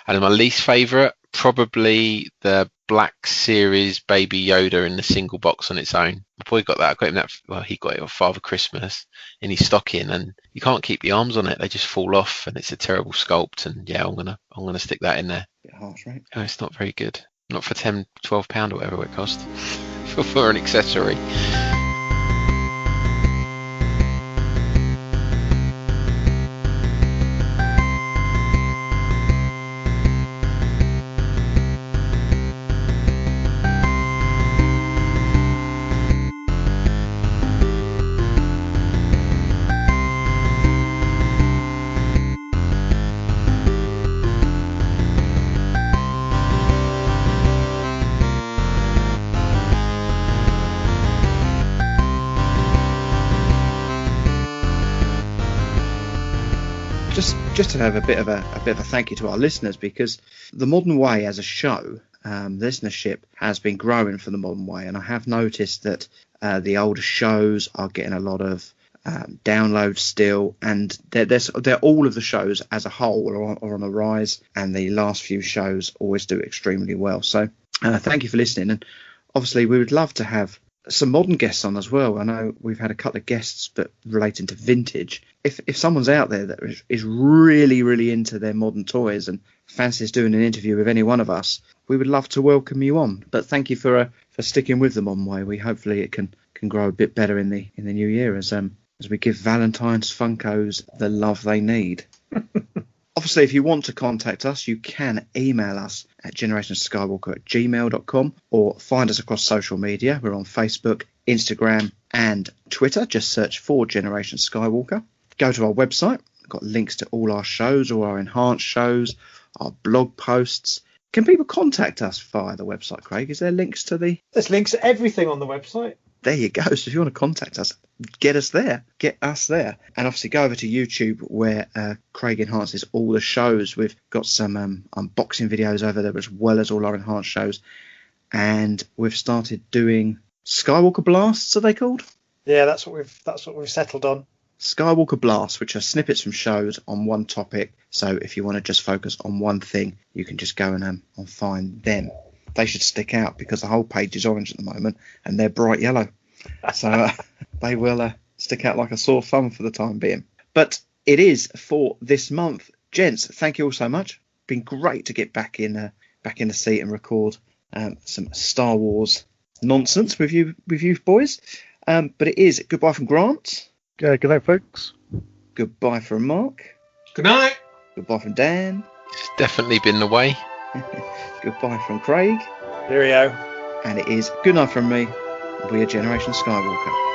And my least favourite, probably the Black Series Baby Yoda in the single box on its own. My boy got that. I got him that. Well, he got it on Father Christmas in his stocking, and you can't keep the arms on it; they just fall off, and it's a terrible sculpt. And yeah, I'm gonna stick that in there. Bit harsh, right? Oh, it's not very good. Not for £12 or whatever it cost for an accessory. Just to have a bit of a thank you to our listeners, because the Modern Way as a show, the listenership has been growing for the Modern Way, and I have noticed that the older shows are getting a lot of downloads still, and they're all of the shows as a whole are on the rise, and the last few shows always do extremely well. So thank you for listening, and obviously we would love to have some modern guests on as well. I know we've had a couple of guests but relating to vintage. If someone's out there that is really, really into their modern toys and fancies doing an interview with any one of us, we would love to welcome you on. But thank you for sticking with the Modern Way. We hopefully it can grow a bit better in the new year as we give Valentine's Funkos the love they need. Obviously, if you want to contact us, you can email us at generationsskywalker@gmail.com or find us across social media. We're on Facebook, Instagram and Twitter. Just search for Generation Skywalker. Go to our website. We've got links to all our shows, all our enhanced shows, our blog posts. Can people contact us via the website, Craig? Is there links to the... There's links to everything on the website. There you go. So if you want to contact us, get us there. And obviously go over to YouTube where Craig enhances all the shows. We've got some unboxing videos over there as well as all our enhanced shows. And we've started doing Skywalker Blasts, are they called? Yeah, that's what we've settled on. Skywalker Blasts, which are snippets from shows on one topic. So if you want to just focus on one thing, you can just go and find them. They should stick out because the whole page is orange at the moment and they're bright yellow. So they will stick out like a sore thumb for the time being. But it is for this month. Gents, thank you all so much. Been great to get back in the seat and record some Star Wars nonsense with you boys. But it is goodbye from Grant. Good night, folks. Goodbye from Mark. Good night. Goodbye from Dan. It's definitely been the way. Goodbye from Craig. Cheerio. And it is good night from me. We are Generation Skywalker.